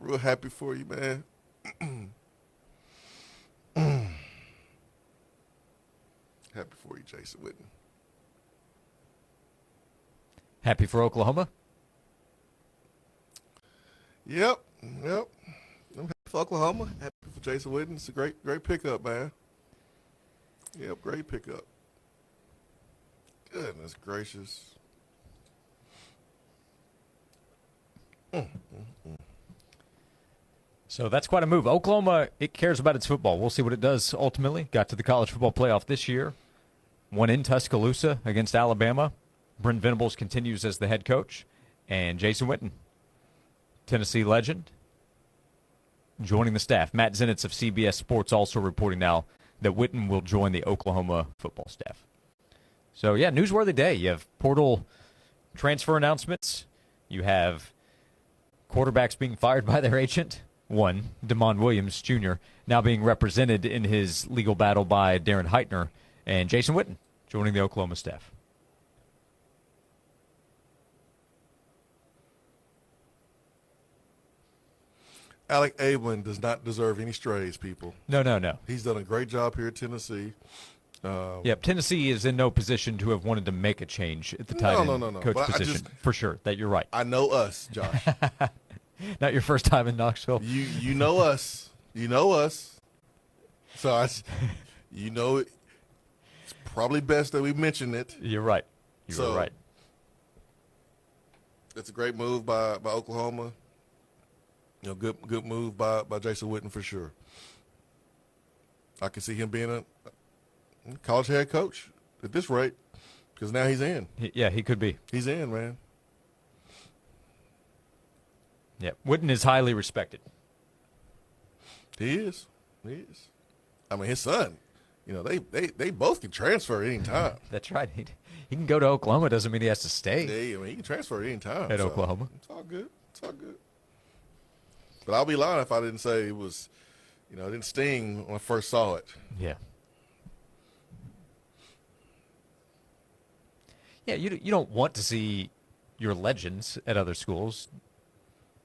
Real happy for you, man. Happy for you, Jason Witten. Happy for Oklahoma? Yep. I'm happy for Oklahoma. Happy for Jason Witten. It's a great pickup, man. Yep, great pickup. Goodness gracious. So that's quite a move. Oklahoma, it cares about its football. We'll see what it does ultimately. Got to the college football playoff this year. Won in Tuscaloosa against Alabama. Brent Venables continues as the head coach. And Jason Witten, Tennessee legend, joining the staff. Matt Zenitz of CBS Sports also reporting now that Witten will join the Oklahoma football staff. So, yeah, newsworthy day. You have portal transfer announcements. You have quarterbacks being fired by their agent. One, Damon Williams Jr., now being represented in his legal battle by Darren Heitner, and Jason Witten joining the Oklahoma staff. Alec Ablin does not deserve any strays, people. No. He's done a great job here at Tennessee. Yep, Tennessee is in no position to have wanted to make a change at the tight end coach but position. For sure, that you're right. I know us, Josh. Not your first time in Knoxville. You know us. You know us. So it's probably best that we mention it. You're right. You're right. It's a great move by Oklahoma. You know, good move by Jason Witten for sure. I can see him being a college head coach at this rate because now he's in. He could be. He's in, man. Yeah, Witten is highly respected. He is. I mean, his son, you know, they both can transfer at any time. That's right. He can go to Oklahoma. Doesn't mean he has to stay. Yeah, I mean, he can transfer at any time. At Oklahoma. It's all good. But I'll be lying if I didn't say it was, you know, it didn't sting when I first saw it. Yeah. Yeah, you don't want to see your legends at other schools.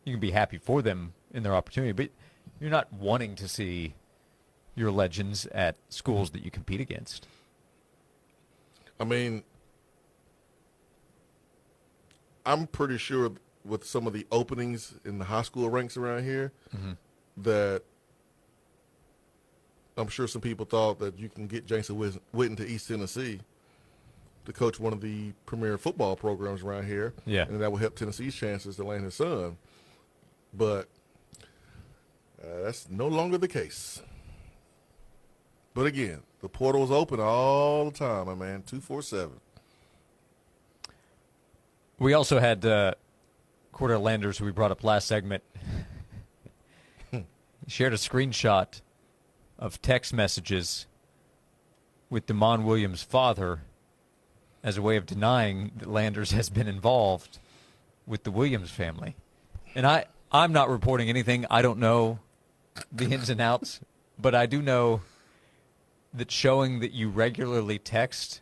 You can be happy for them in their opportunity, but you're not wanting to see your legends at schools that you compete against. I mean, I'm pretty sure with some of the openings in the high school ranks around here that I'm sure some people thought that you can get Jason Witten to East Tennessee to coach one of the premier football programs around here. Yeah. And that will help Tennessee's chances to land his son. But that's no longer the case. But again, the portal is open all the time, my man, 247. We also had Cordell Landers, who we brought up last segment, shared a screenshot of text messages with Damon Williams' father as a way of denying that Landers has been involved with the Williams family. And I'm not reporting anything. I don't know the ins and outs, but I do know that showing that you regularly text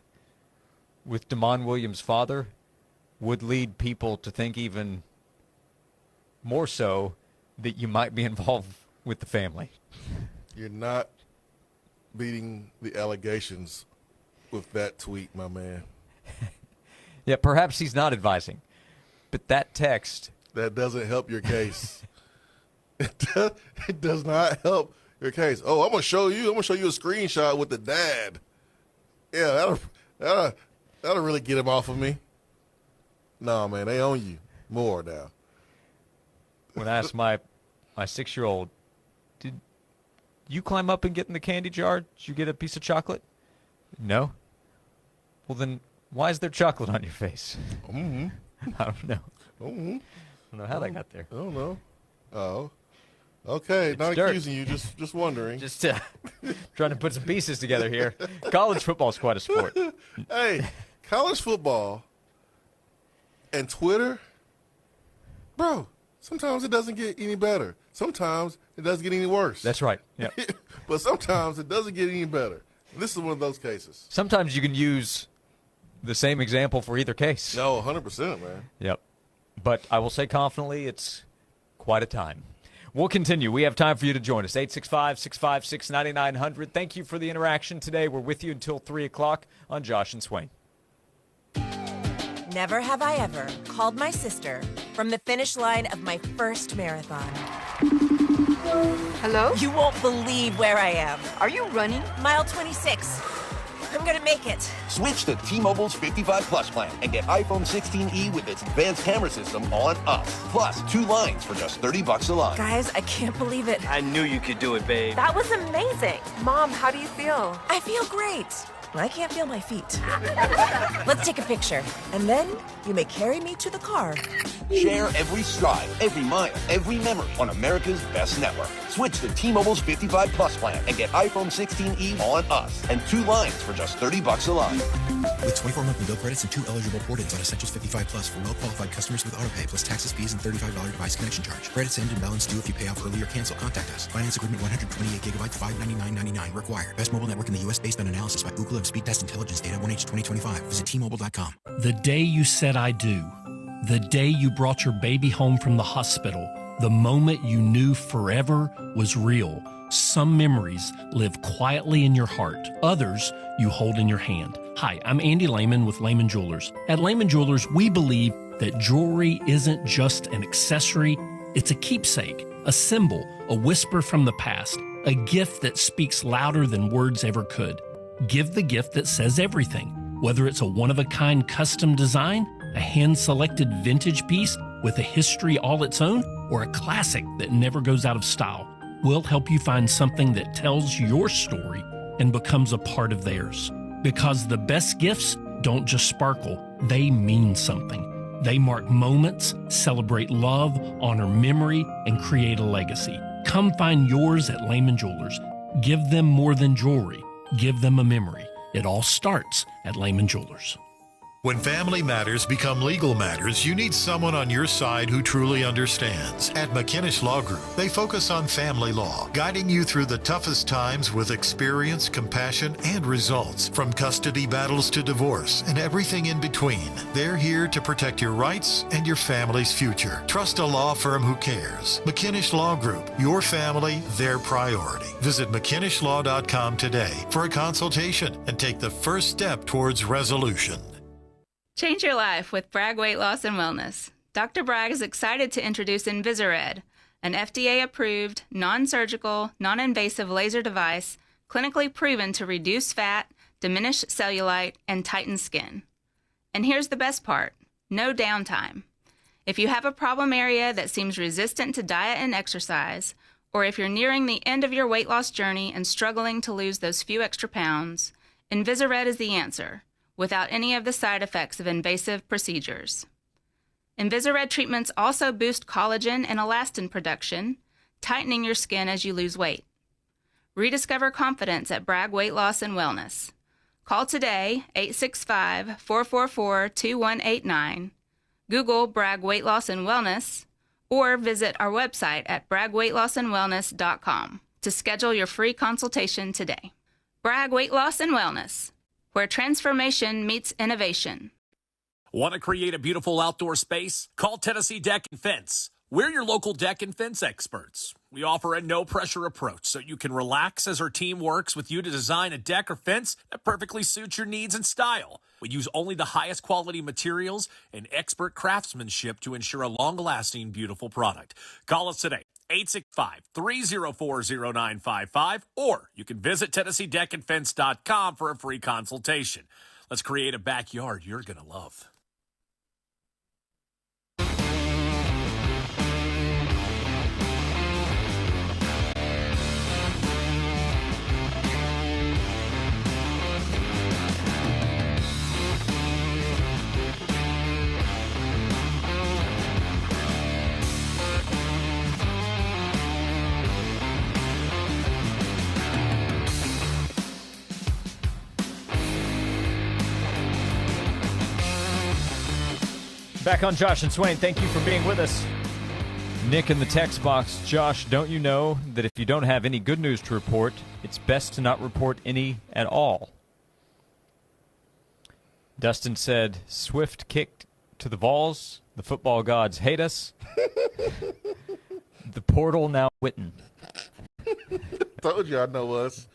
with Damon Williams' father would lead people to think even more so that you might be involved with the family. You're not beating the allegations with that tweet, my man. Yeah, perhaps he's not advising, but that text... That doesn't help your case. It does not help your case. Oh, I'm gonna show you a screenshot with the dad. Yeah, that'll really get him off of me. No, man, they own you more now. When I asked my 6-year-old, did you climb up and get in the candy jar? Did you get a piece of chocolate? No. Well, then why is there chocolate on your face? Mm-hmm. I don't know. Mm-hmm. I don't know how that got there. I don't know. Oh. Okay, not accusing you, just wondering. Just trying to put some pieces together here. College football is quite a sport. Hey, college football and Twitter, bro, sometimes it doesn't get any better. Sometimes it doesn't get any worse. That's right. Yeah. But sometimes it doesn't get any better. This is one of those cases. Sometimes you can use the same example for either case. No, 100%, man. Yep. But I will say confidently, it's quite a time. We'll continue. We have time for you to join us. 865-656-9900. Thank you for the interaction today. We're with you until 3 o'clock on Josh and Swain. Never have I ever called my sister from the finish line of my first marathon. Hello? You won't believe where I am. Are you running? Mile 26. I'm gonna make it. Switch to T-Mobile's 55 Plus plan and get iPhone 16e with its advanced camera system on us. Plus, 2 lines for just $30 a line. Guys, I can't believe it. I knew you could do it, babe. That was amazing. Mom, how do you feel? I feel great. I can't feel my feet. Let's take a picture, and then you may carry me to the car. Share every stride, every mile, every memory on America's best network. Switch to T-Mobile's 55 Plus plan and get iPhone 16e on us and 2 lines for just $30 a line. With 24 monthly bill credits and 2 eligible port-ins on Essentials 55 Plus for well-qualified customers with autopay plus taxes, fees, and $35 device connection charge. Credits end and balance due if you pay off early or cancel. Contact us. Finance agreement 128 gigabytes, $599.99 required. Best mobile network in the U.S. based on analysis by Ookla of Speed Test Intelligence data 1H 2025. Visit T-Mobile.com. The day you said I do. The day you brought your baby home from the hospital. The moment you knew forever was real. Some memories live quietly in your heart. Others you hold in your hand. Hi, I'm Andy Lehman with Lehman Jewelers. At Lehman Jewelers, we believe that jewelry isn't just an accessory, it's a keepsake, a symbol, a whisper from the past, a gift that speaks louder than words ever could. Give the gift that says everything, whether it's a one-of-a-kind custom design, a hand-selected vintage piece with a history all its own, or a classic that never goes out of style. We'll help you find something that tells your story and becomes a part of theirs. Because the best gifts don't just sparkle, they mean something. They mark moments, celebrate love, honor memory, and create a legacy. Come find yours at Lehman Jewelers. Give them more than jewelry. Give them a memory. It all starts at Lehman Jewelers. When family matters become legal matters, you need someone on your side who truly understands. At McKinnish Law Group, they focus on family law, guiding you through the toughest times with experience, compassion, and results. From custody battles to divorce and everything in between, they're here to protect your rights and your family's future. Trust a law firm who cares. McKinnish Law Group, your family, their priority. Visit McKinnishLaw.com today for a consultation and take the first step towards resolution. Change your life with Bragg Weight Loss and Wellness. Dr. Bragg is excited to introduce Invisared, an FDA-approved, non-surgical, non-invasive laser device clinically proven to reduce fat, diminish cellulite, and tighten skin. And here's the best part, no downtime. If you have a problem area that seems resistant to diet and exercise, or if you're nearing the end of your weight loss journey and struggling to lose those few extra pounds, Invisired is the answer, without any of the side effects of invasive procedures. Invisired treatments also boost collagen and elastin production, tightening your skin as you lose weight. Rediscover confidence at Bragg Weight Loss and Wellness. Call today, 865-444-2189. Google Bragg Weight Loss and Wellness, or visit our website at braggweightlossandwellness.com to schedule your free consultation today. Bragg Weight Loss and Wellness, where transformation meets innovation. Want to create a beautiful outdoor space? Call Tennessee Deck and Fence. We're your local deck and fence experts. We offer a no-pressure approach so you can relax as our team works with you to design a deck or fence that perfectly suits your needs and style. We use only the highest quality materials and expert craftsmanship to ensure a long-lasting, beautiful product. Call us today, 865-304-0955, or you can visit TennesseeDeckandFence.com for a free consultation. Let's create a backyard you're going to love. Back on Josh and Swain. Thank you for being with us. Nick in the text box. Josh, don't you know that if you don't have any good news to report, it's best to not report any at all? Dustin said, Swift kicked to the Vols. The football gods hate us. The portal now Witten. Told you I know us.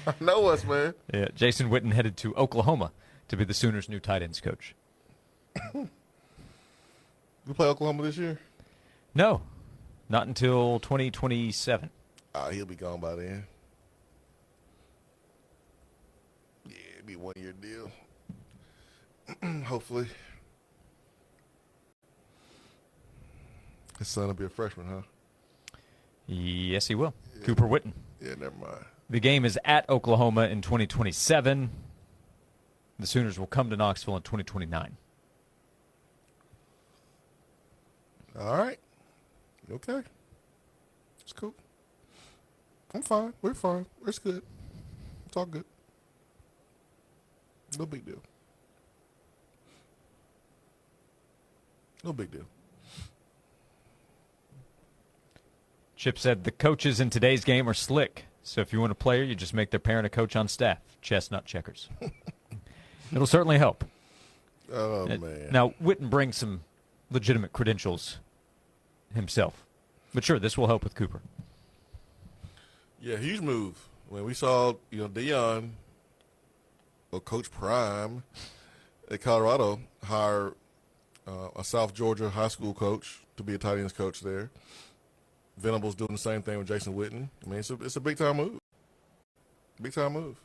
I know us, man. Yeah, Jason Witten headed to Oklahoma to be the Sooners' new tight ends coach. We play Oklahoma this year? No, not until 2027. He'll be gone by then. Yeah, it'll be a one-year deal. Hopefully. His son will be a freshman, huh? Yes, he will. Yeah. Cooper Witten. Yeah, never mind. The game is at Oklahoma in 2027. The Sooners will come to Knoxville in 2029. All right. Okay. It's cool. I'm fine. We're fine. It's good. It's all good. No big deal. No big deal. Chip said the coaches in today's game are slick. So if you want a player, you just make their parent a coach on staff. Chestnut checkers. It'll certainly help. Oh, man. Now, Witten brings some legitimate credentials himself. But sure, this will help with Cooper. Yeah, huge move. When we saw, Deion, or Coach Prime at Colorado, hire a South Georgia high school coach to be a tight ends coach there. Venable's doing the same thing with Jason Witten. I mean, it's a big-time move. Big-time move.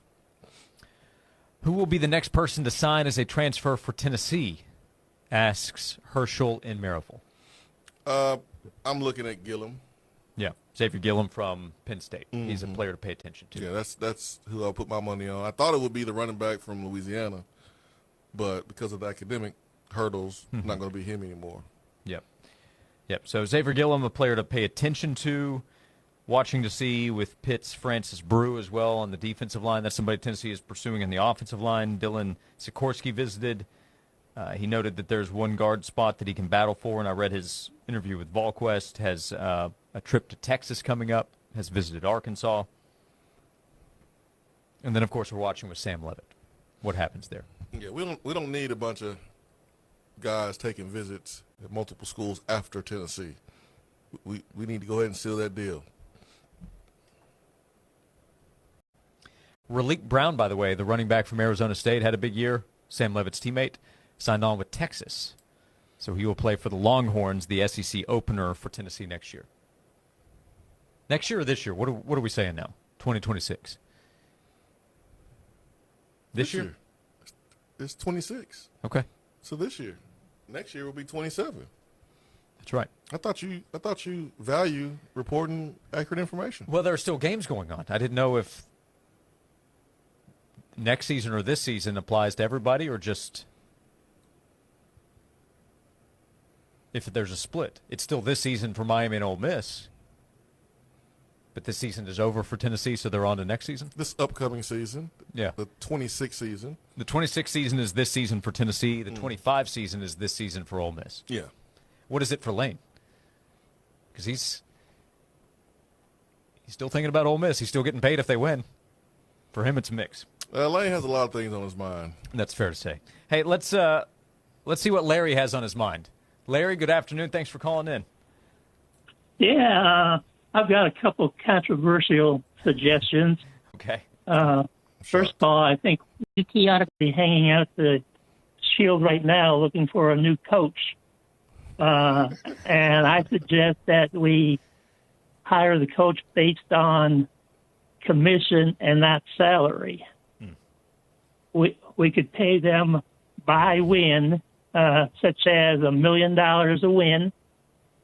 Who will be the next person to sign as a transfer for Tennessee? Asks Herschel in Maryville. I'm looking at Gillum. Yeah, Xavier Gillum from Penn State. Mm-hmm. He's a player to pay attention to. Yeah, that's who I'll put my money on. I thought it would be the running back from Louisiana, but because of the academic hurdles, not going to be him anymore. Yep. So Xavier Gillum, a player to pay attention to. Watching to see with Pitt's Francis Brew as well on the defensive line. That's somebody Tennessee is pursuing in the offensive line. Dylan Sikorsky visited. He noted that there's one guard spot that he can battle for, and I read his interview with VolQuest, has a trip to Texas coming up, has visited Arkansas. And then, of course, we're watching with Sam Levitt. What happens there? Yeah, we don't need a bunch of guys taking visits at multiple schools after Tennessee. We need to go ahead and seal that deal. Raleek Brown, by the way, the running back from Arizona State, had a big year. Sam Levitt's teammate, signed on with Texas. So he will play for the Longhorns, the SEC opener for Tennessee next year. Next year or this year? What are we saying now? 2026. This year? It's 26. Okay. So this year. Next year will be 27. That's right. I thought you value reporting accurate information. Well, there are still games going on. I didn't know if next season or this season applies to everybody or just if there's a split. It's still this season for Miami and Ole Miss, but this season is over for Tennessee, so they're on to next season? This upcoming season. Yeah. The 26th season. The 26th season is this season for Tennessee. The 25 season is this season for Ole Miss. Yeah. What is it for Lane? Because he's still thinking about Ole Miss. He's still getting paid if they win. For him, it's a mix. Lane has a lot of things on his mind. That's fair to say. Hey, let's see what Larry has on his mind. Larry, good afternoon. Thanks for calling in. Yeah, I've got a couple controversial suggestions. Okay. First of all, I think UT ought to be hanging out the shield right now looking for a new coach. And I suggest that we hire the coach based on commission and not salary. We could pay them by win, such as $1 million a win.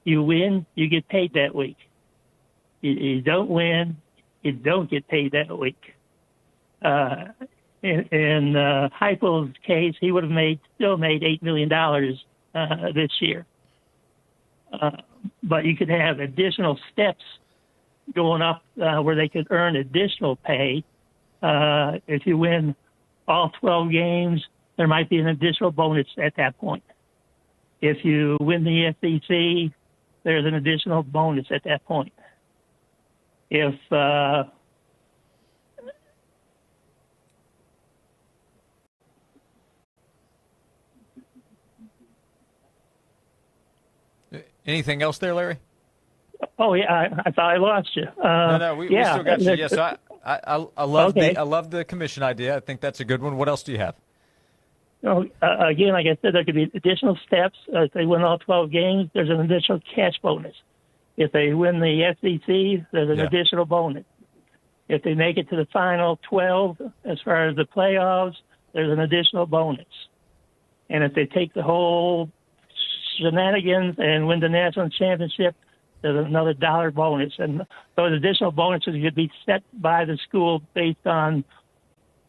You win, you get paid that week. You don't win, you don't get paid that week. In Heupel's case, he would have still made $8 million this year. But you could have additional steps going up where they could earn additional pay. If you win all 12 games, there might be an additional bonus at that point. If you win the SEC, there's an additional bonus at that point. If anything else there, Larry? Oh yeah, I thought I lost you. No, we still got you. Yes, I love I love the commission idea. I think that's a good one. What else do you have? Again, like I said, there could be additional steps. If they win all 12 games, there's an additional cash bonus. If they win the SEC, there's an additional bonus. If they make it to the final 12, as far as the playoffs, there's an additional bonus. And if they take the whole shenanigans and win the national championship, there's another dollar bonus. And those additional bonuses could be set by the school based on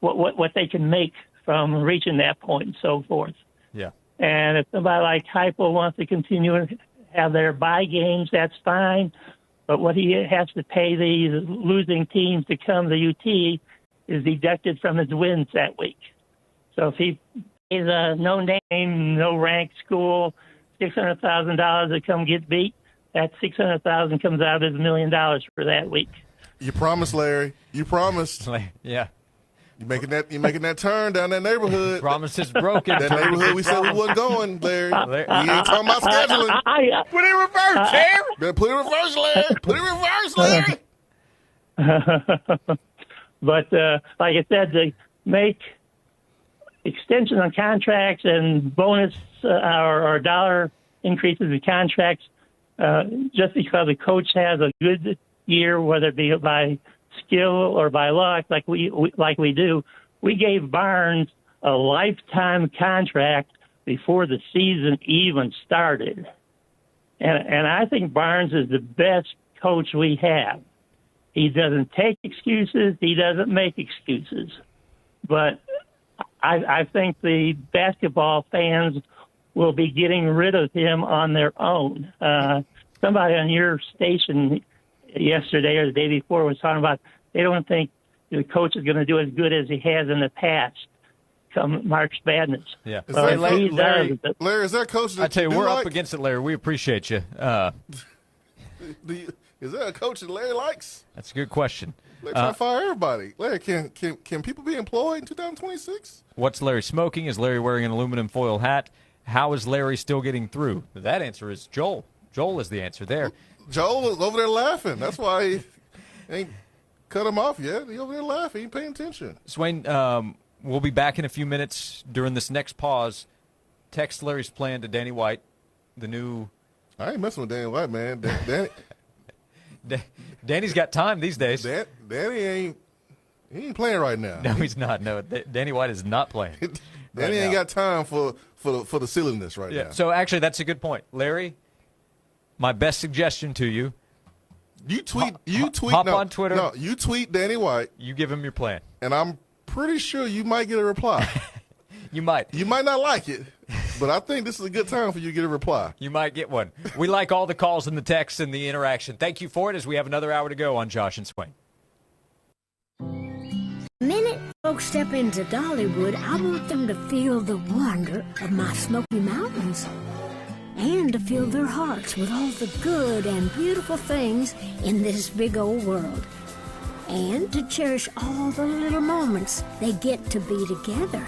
what they can make from reaching that point and so forth. Yeah. And if somebody like Heupel wants to continue and have their bye games, that's fine. But what he has to pay these losing teams to come to UT is deducted from his wins that week. So if he pays a no-name, no-rank school $600,000 to come get beat, that $600,000 comes out of his $1 million for that week. You promised, Larry. You promised. Yeah. You're making that turn down that neighborhood. Promise is broken. That neighborhood we said we wasn't going, Larry. We ain't talking about scheduling. Put it in reverse, Larry. Better put it in reverse, Larry. Put it in reverse, Larry. But like I said, to make extensions on contracts and bonus or dollar increases in contracts, just because a coach has a good year, whether it be by skill or by luck, like we do, we gave Barnes a lifetime contract before the season even started, and I think Barnes is the best coach we have. He doesn't take excuses. He doesn't make excuses. But I think the basketball fans will be getting rid of him on their own. Somebody on your station yesterday or the day before was talking about they don't think the coach is going to do as good as he has in the past come March Madness. Yeah. Larry, is that coach that I tell you, we're like? up against it, Larry. We appreciate you. Is that a coach that Larry likes? That's a good question. They're trying to fire everybody. Larry, can people be employed in 2026? What's Larry smoking? Is Larry wearing an aluminum foil hat? How is Larry still getting through? That answer is Joel. Joel is the answer there. Joel is over there laughing. That's why he ain't cut him off yet. He over there laughing. He ain't paying attention. Swain, we'll be back in a few minutes during this next pause. Text Larry's plan to Danny White, the new... I ain't messing with Danny White, man. Danny's got time these days. Danny ain't He ain't playing right now. No, he's not. No, Danny White is not playing. Danny ain't got time for the silliness right now. So actually, that's a good point, Larry. My best suggestion to you: you tweet. Hop on Twitter. No, you tweet Danny White. You give him your plan, and I'm pretty sure you might get a reply. You might. You might not like it, but I think this is a good time for you to get a reply. You might get one. We like all the calls and the texts and the interaction. Thank you for it. As we have another hour to go on Josh and Swain. The minute folks step into Dollywood, I want them to feel the wonder of my Smoky Mountains and to fill their hearts with all the good and beautiful things in this big old world, and to cherish all the little moments they get to be together.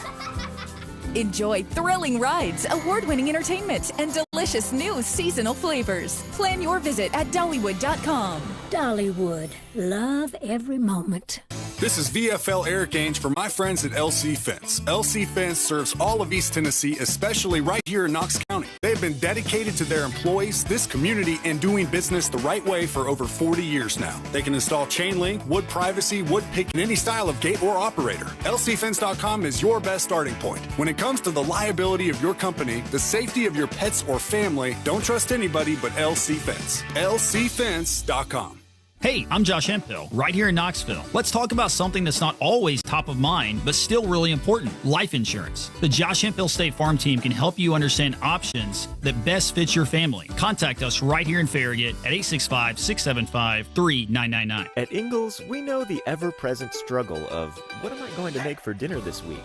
Enjoy thrilling rides, award-winning entertainment, and delicious new seasonal flavors. Plan your visit at Dollywood.com. Dollywood, love every moment. This is VFL Eric Ainge for my friends at LC Fence. LC Fence serves all of East Tennessee, especially right here in Knox County. They have been dedicated to their employees, this community, and doing business the right way for over 40 years now. They can install chain link, wood privacy, wood pick, and any style of gate or operator. LCFence.com is your best starting point. When it comes to the liability of your company, the safety of your pets or family, don't trust anybody but LC Fence. LCFence.com. Hey, I'm Josh Hemphill, right here in Knoxville. Let's talk about something that's not always top of mind, but still really important, life insurance. The Josh Hemphill State Farm team can help you understand options that best fit your family. Contact us right here in Farragut at 865-675-3999. At Ingalls, we know the ever-present struggle of, what am I going to make for dinner this week?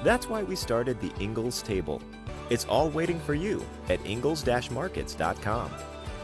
That's why we started the Ingalls Table. It's all waiting for you at ingalls-markets.com.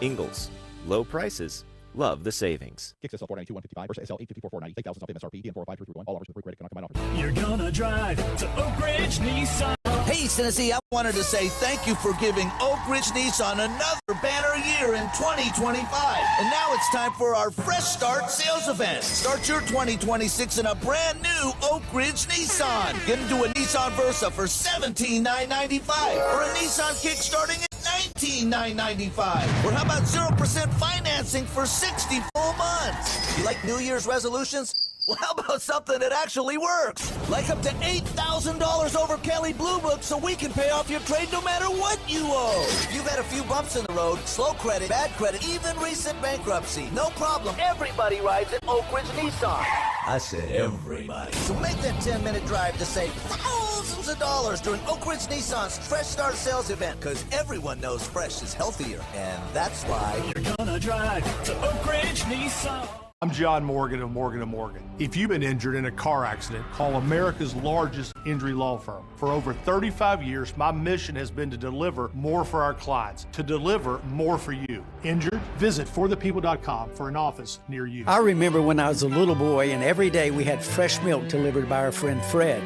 Ingalls, low prices, love the savings. Kicks SL 492-155 versus SL 854-490. Take thousands off MSRP. DN 405-331. All offers with free credit. Cannot combine offers. You're gonna drive to Oak Ridge Nissan. Hey, Tennessee, I wanted to say thank you for giving Oak Ridge Nissan another banner year in 2025. And now it's time for our Fresh Start sales event. Start your 2026 in a brand new Oak Ridge Nissan. Get into a Nissan Versa for $17,995 or a Nissan Kick starting at $19,995. Or how about 0% financing for 60 full months? You like New Year's resolutions? Well, how about something that actually works? Like up to $8,000 over Kelly Blue Book so we can pay off your trade no matter what you owe. If you've had a few bumps in the road, slow credit, bad credit, even recent bankruptcy, no problem. Everybody rides at Oak Ridge Nissan. I said everybody. So make that 10-minute drive to save thousands of dollars during Oak Ridge Nissan's Fresh Start sales event, because everyone knows fresh is healthier, and that's why You're gonna drive to Oak Ridge Nissan. I'm John Morgan of Morgan & Morgan. If you've been injured in a car accident, call America's largest injury law firm. For over 35 years, my mission has been to deliver more for our clients, to deliver more for you. Injured? Visit forthepeople.com for an office near you. I remember when I was a little boy and every day we had fresh milk delivered by our friend Fred.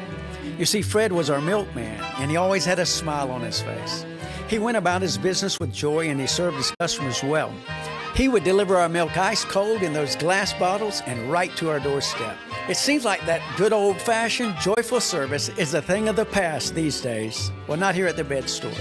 You see, Fred was our milkman and he always had a smile on his face. He went about his business with joy and he served his customers well. He would deliver our milk ice cold in those glass bottles and right to our doorstep. It seems like that good old-fashioned, joyful service is a thing of the past these days. Well, not here at the Bed Store.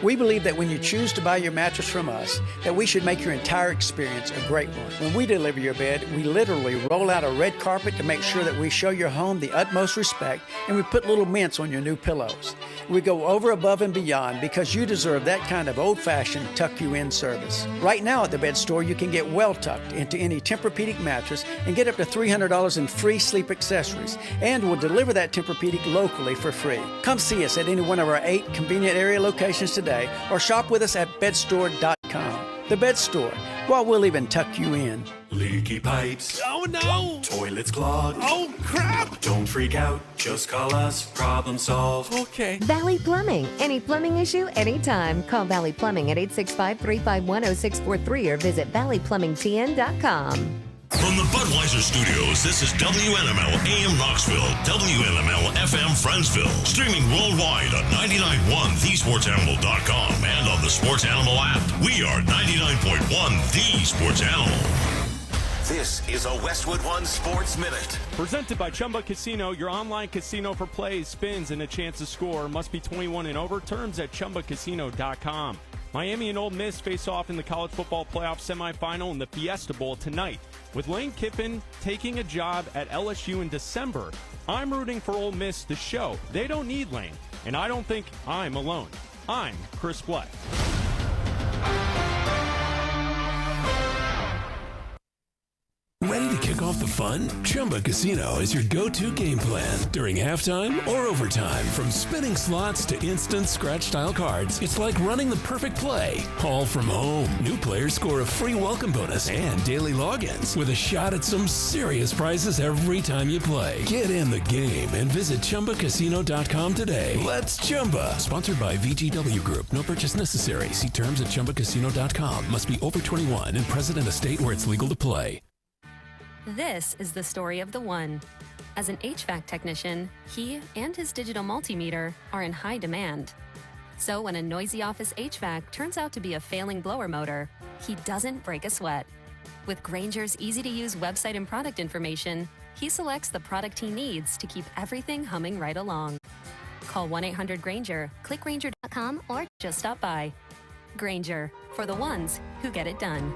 We believe that when you choose to buy your mattress from us, that we should make your entire experience a great one. When we deliver your bed, we literally roll out a red carpet to make sure that we show your home the utmost respect, and we put little mints on your new pillows. We go over, above, and beyond because you deserve that kind of old-fashioned tuck-you-in service. Right now at the Bed Store, you can get well-tucked into any Tempur-Pedic mattress and get up to $300 in free sleep accessories, and we'll deliver that Tempur-Pedic locally for free. Come see us at any one of our 8 convenient area locations today, or shop with us at bedstore.com. The Bed Store. Well, we'll even tuck you in. Leaky pipes. Oh no! Toilets clogged. Oh crap! Don't freak out. Just call us. Problem solved. Okay. Valley Plumbing. Any plumbing issue, anytime. Call Valley Plumbing at 865-351-0643 or visit valleyplumbingtn.com. From the Budweiser Studios, this is WNML AM Knoxville, WNML FM Friendsville, streaming worldwide on 99.1 thesportsanimal.com and on the Sports Animal app. We are 99.1 The Sports Animal. This is a Westwood One Sports Minute. Presented by Chumba Casino, your online casino for plays, spins, and a chance to score. Must be 21 and over. Terms at chumbacasino.com. Miami and Ole Miss face off in the college football playoff semifinal in the Fiesta Bowl tonight. With Lane Kiffin taking a job at LSU in December, I'm rooting for Ole Miss to show they don't need Lane, and I don't think I'm alone. I'm Chris Black. Ready to kick off the fun? Chumba Casino is your go-to game plan during halftime or overtime. From spinning slots to instant scratch-style cards, it's like running the perfect play, all from home. New players score a free welcome bonus and daily logins with a shot at some serious prizes every time you play. Get in the game and visit ChumbaCasino.com today. Let's Chumba. Sponsored by VGW Group. No purchase necessary. See terms at ChumbaCasino.com. Must be over 21 and present in a state where it's legal to play. This is the story of the one. As an HVAC technician, he and his digital multimeter are in high demand. So when a noisy office HVAC turns out to be a failing blower motor, he doesn't break a sweat. With Grainger's easy-to-use website and product information, he selects the product he needs to keep everything humming right along. Call 1-800-GRAINGER, click Grainger.com, or just stop by. Grainger, for the ones who get it done.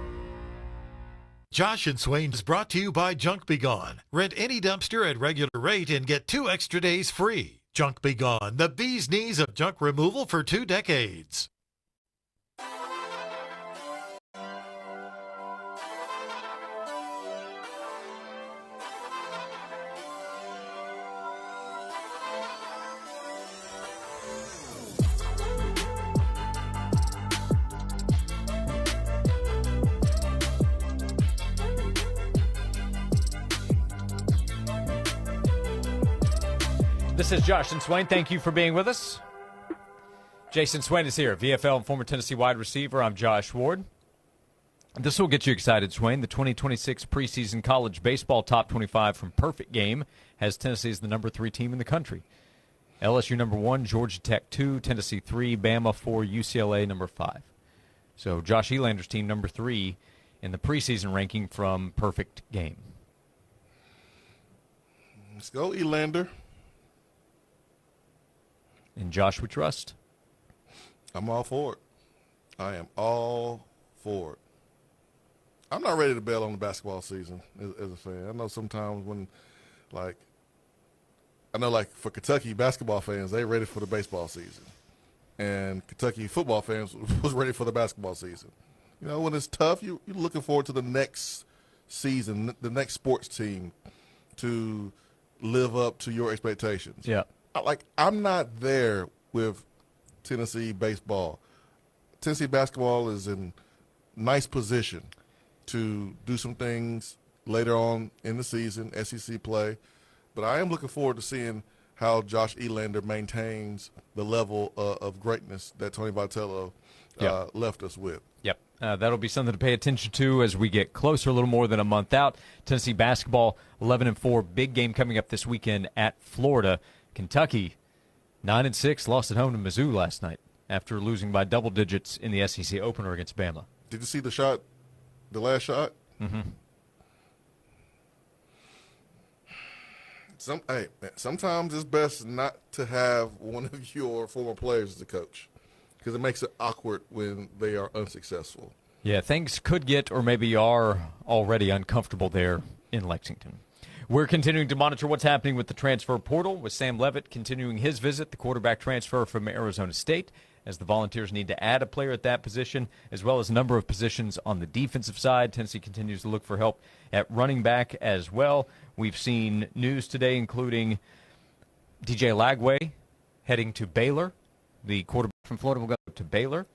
Josh and Swain is brought to you by Junk Be Gone. Rent any dumpster at regular rate and get 2 extra days free. Junk Be Gone, the bee's knees of junk removal for 2 decades. This is Josh and Swain. Thank you for being with us. Jason Swain is here, VFL and former Tennessee wide receiver. I'm Josh Ward. This will get you excited, Swain. The 2026 preseason college baseball top 25 from Perfect Game has Tennessee as the number 3 team in the country. LSU number 1, Georgia Tech 2, Tennessee 3, Bama 4, UCLA number 5. So Josh Elander's team number 3 in the preseason ranking from Perfect Game. Let's go, Elander. And Josh, we trust. I'm all for it. I am all for it. I'm not ready to bail on the basketball season as a fan. I know sometimes when, like for Kentucky basketball fans, they're ready for the baseball season. And Kentucky football fans was ready for the basketball season. You know, when it's tough, you're looking forward to the next season, the next sports team to live up to your expectations. Yeah. I'm not there with Tennessee baseball. Tennessee basketball is in nice position to do some things later on in the season, SEC play. But I am looking forward to seeing how Josh Elander maintains the level of greatness that Tony Vitello left us with. Yep. That'll be something to pay attention to as we get closer, a little more than a month out. Tennessee basketball, 11-4, big game coming up this weekend at Florida. Kentucky, 9-6, lost at home to Mizzou last night after losing by double digits in the SEC opener against Bama. Did you see the last shot? Mm-hmm. Sometimes it's best not to have one of your former players as a coach because it makes it awkward when they are unsuccessful. Yeah, things could get or maybe are already uncomfortable there in Lexington. We're continuing to monitor what's happening with the transfer portal, with Sam Levitt continuing his visit, the quarterback transfer from Arizona State, as the Volunteers need to add a player at that position, as well as a number of positions on the defensive side. Tennessee continues to look for help at running back as well. We've seen news today, including DJ Lagway heading to Baylor. The quarterback from Florida will go to Baylor.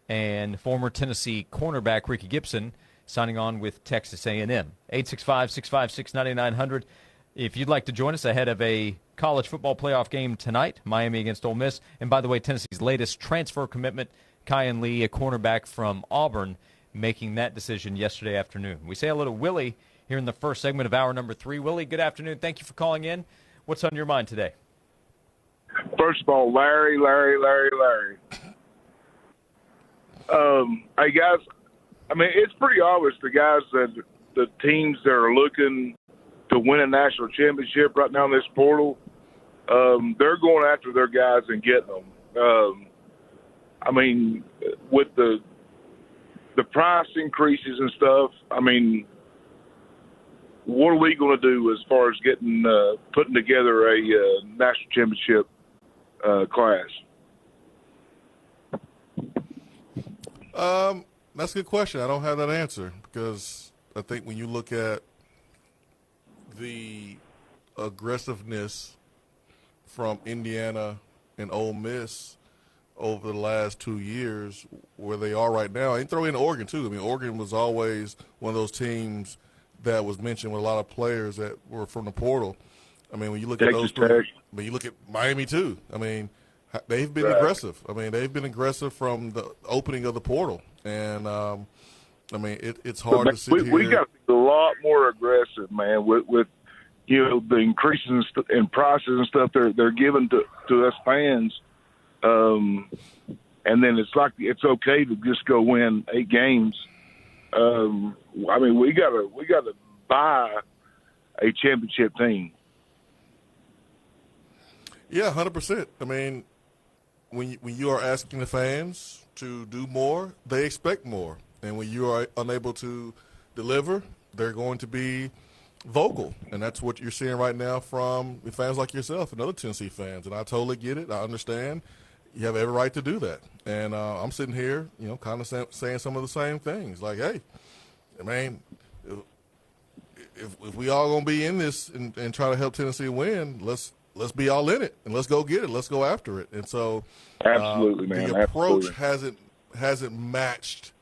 And former Tennessee cornerback Ricky Gibson signing on with Texas A&M. 865-656-9900. If you'd like to join us ahead of a college football playoff game tonight, Miami against Ole Miss. And by the way, Tennessee's latest transfer commitment, Kyan Lee, a cornerback from Auburn, making that decision yesterday afternoon. We say hello to Willie here in the first segment of hour number 3. Willie, good afternoon. Thank you for calling in. What's on your mind today? First of all, Larry. Hey, guys, I mean, it's pretty obvious the guys that the teams that are looking to win a national championship right now in this portal, they're going after their guys and getting them. I mean, with the price increases and stuff, I mean, what are we going to do as far as getting putting together a national championship class? That's a good question. I don't have that answer because I think when you look at the aggressiveness from Indiana and Ole Miss over the last 2 years, where they are right now, and throw in Oregon too. I mean, Oregon was always one of those teams that was mentioned with a lot of players that were from the portal. I mean, when you look at those three, I mean, you look at Miami too. I mean, they've been aggressive. I mean, they've been aggressive from the opening of the portal, and I mean, it's hard to sit here. We got to be a lot more aggressive, man, with the increases in prices and stuff they're giving to us fans. And then it's like it's okay to just go win 8 games. I mean, we got to buy a championship team. Yeah, 100%. I mean, when you are asking the fans to do more, they expect more. And when you are unable to deliver, they're going to be vocal. And that's what you're seeing right now from fans like yourself and other Tennessee fans. And I totally get it. I understand. You have every right to do that. And I'm sitting here, kind of saying some of the same things. Like, hey, man, if we all going to be in this and try to help Tennessee win, let's be all in it and let's go get it. Let's go after it. And so absolutely, man, the approach hasn't matched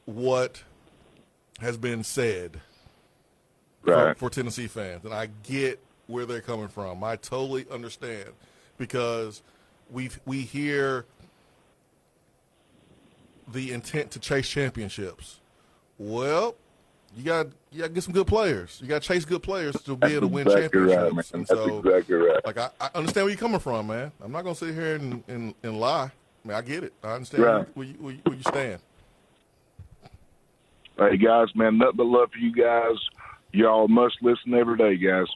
what has been said for Tennessee fans. And I get where they're coming from. I totally understand because we hear the intent to chase championships. Well, you got to get some good players. You got to chase good players to be able to win championships. Right, man. And That's exactly right. Like I understand where you're coming from, man. I'm not going to sit here and lie. I mean, I get it. I understand where you stand. Hey, guys, man, nothing but love for you guys. Y'all must listen every day, guys.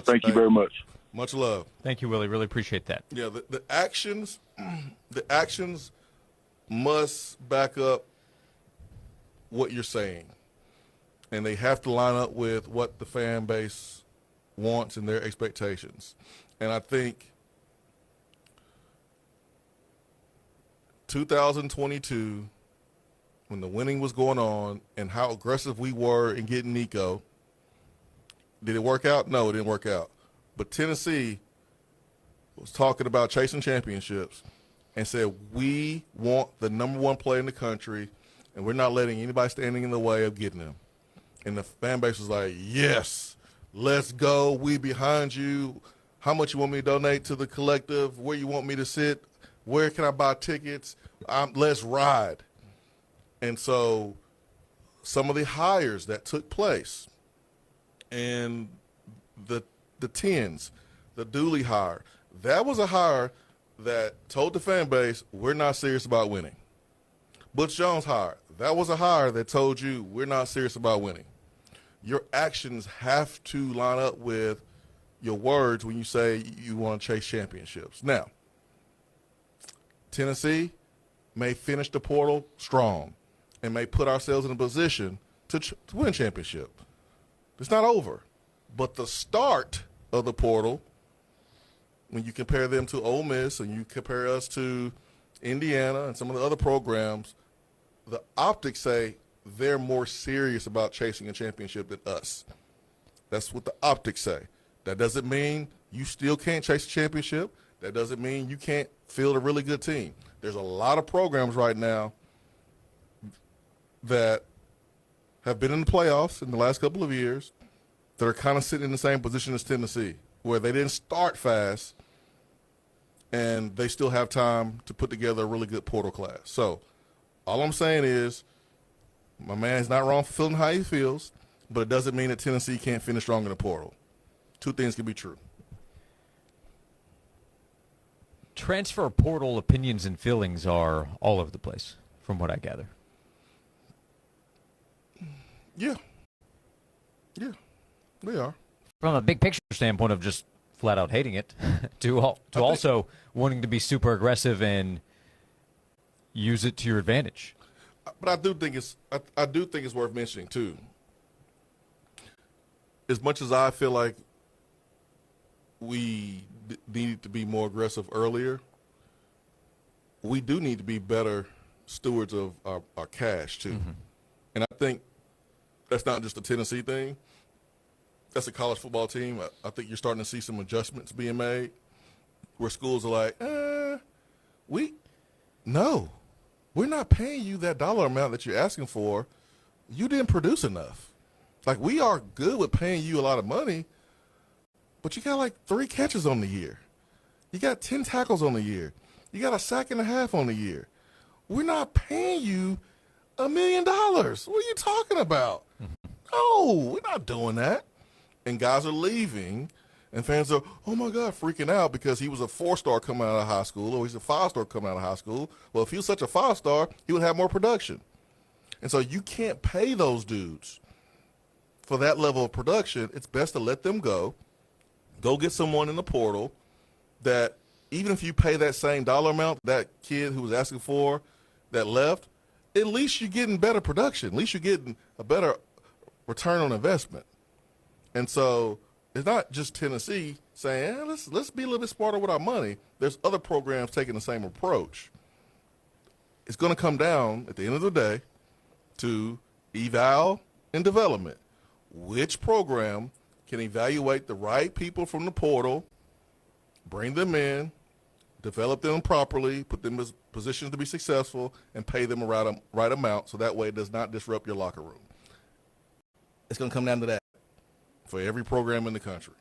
Thank you very much. Much love. Thank you, Willie. Really appreciate that. Yeah, the actions must back up what you're saying. And they have to line up with what the fan base wants and their expectations. And I think 2022, when the winning was going on and how aggressive we were in getting Nico, did it work out? No, it didn't work out. But Tennessee was talking about chasing championships and said, we want the number one player in the country, and we're not letting anybody standing in the way of getting him. And the fan base was like, yes, let's go. We behind you. How much you want me to donate to the collective? Where you want me to sit? Where can I buy tickets? Let's ride. And so some of the hires that took place and the 10s, the Dooley hire, that was a hire that told the fan base, we're not serious about winning. Butch Jones hire, that was a hire that told you we're not serious about winning. Your actions have to line up with your words when you say you want to chase championships. Now, Tennessee may finish the portal strong and may put ourselves in a position to win a championship. It's not over. But the start of the portal, when you compare them to Ole Miss and you compare us to Indiana and some of the other programs, the optics say they're more serious about chasing a championship than us. That's what the optics say. That doesn't mean you still can't chase a championship. That doesn't mean you can't field a really good team. There's a lot of programs right now that have been in the playoffs in the last couple of years that are kind of sitting in the same position as Tennessee, where they didn't start fast and they still have time to put together a really good portal class. So all I'm saying is my man's not wrong for feeling how he feels, but it doesn't mean that Tennessee can't finish strong in the portal. Two things can be true. Transfer portal opinions and feelings are all over the place, from what I gather. Yeah. Yeah, they are. From a big picture standpoint of just flat out hating it, to also wanting to be super aggressive and use it to your advantage. But I do think it's worth mentioning too. as much as I feel like we need to be more aggressive earlier, we do need to be better stewards of our cash, too. Mm-hmm. And I think that's not just a Tennessee thing. That's a college football team. I think you're starting to see some adjustments being made where schools are like, we're not paying you that dollar amount that you're asking for. You didn't produce enough. Like, we are good with paying you a lot of money, but you got like 3 catches on the year. You got 10 tackles on the year. You got a sack and a half on the year. We're not paying you $1 million. What are you talking about? No, we're not doing that. And guys are leaving, and fans are, oh, my God, freaking out because he was a 4-star coming out of high school or he's a 5-star coming out of high school. Well, if he was such a 5-star, he would have more production. And so you can't pay those dudes for that level of production. It's best to let them go get someone in the portal that even if you pay that same dollar amount, that kid who was asking for that left, at least you're getting better production. At least you're getting a better return on investment. And so it's not just Tennessee saying, let's be a little bit smarter with our money. There's other programs taking the same approach. It's going to come down at the end of the day to eval and development. Which program can evaluate the right people from the portal, bring them in, develop them properly, put them in positions to be successful, and pay them a right amount so that way it does not disrupt your locker room. It's going to come down to that for every program in the country.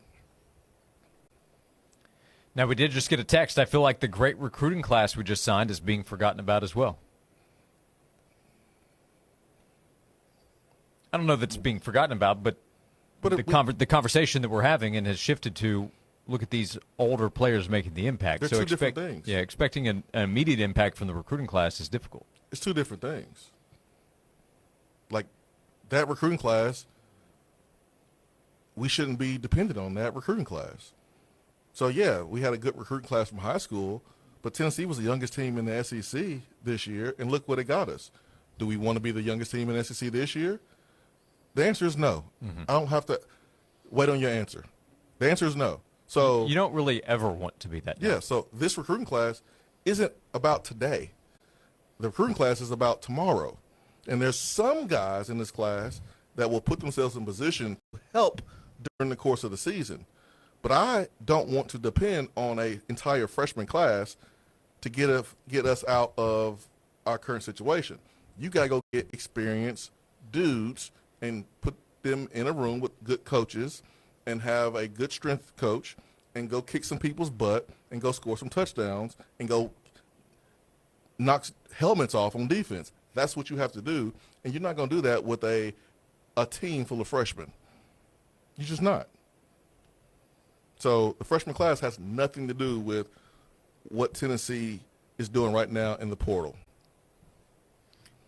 Now, we did just get a text. I feel like the great recruiting class we just signed is being forgotten about as well. I don't know that it's being forgotten about, but the conversation that we're having and has shifted to look at these older players making the impact. They're two different things. Yeah, expecting an immediate impact from the recruiting class is difficult. It's two different things. Like, that recruiting class, we shouldn't be dependent on that recruiting class. So, yeah, we had a good recruiting class from high school, but Tennessee was the youngest team in the SEC this year, and look what it got us. Do we want to be the youngest team in the SEC this year? The answer is no. Mm-hmm. I don't have to wait on your answer. The answer is no. So you don't really ever want to be that. Yeah, so this recruiting class isn't about today. The recruiting class is about tomorrow. And there's some guys in this class that will put themselves in position to help during the course of the season. But I don't want to depend on an entire freshman class to get us out of our current situation. You got to go get experienced dudes and put them in a room with good coaches and have a good strength coach and go kick some people's butt and go score some touchdowns and go knock helmets off on defense. That's what you have to do, and you're not going to do that with a team full of freshmen. You're just not. So the freshman class has nothing to do with what Tennessee is doing right now in the portal.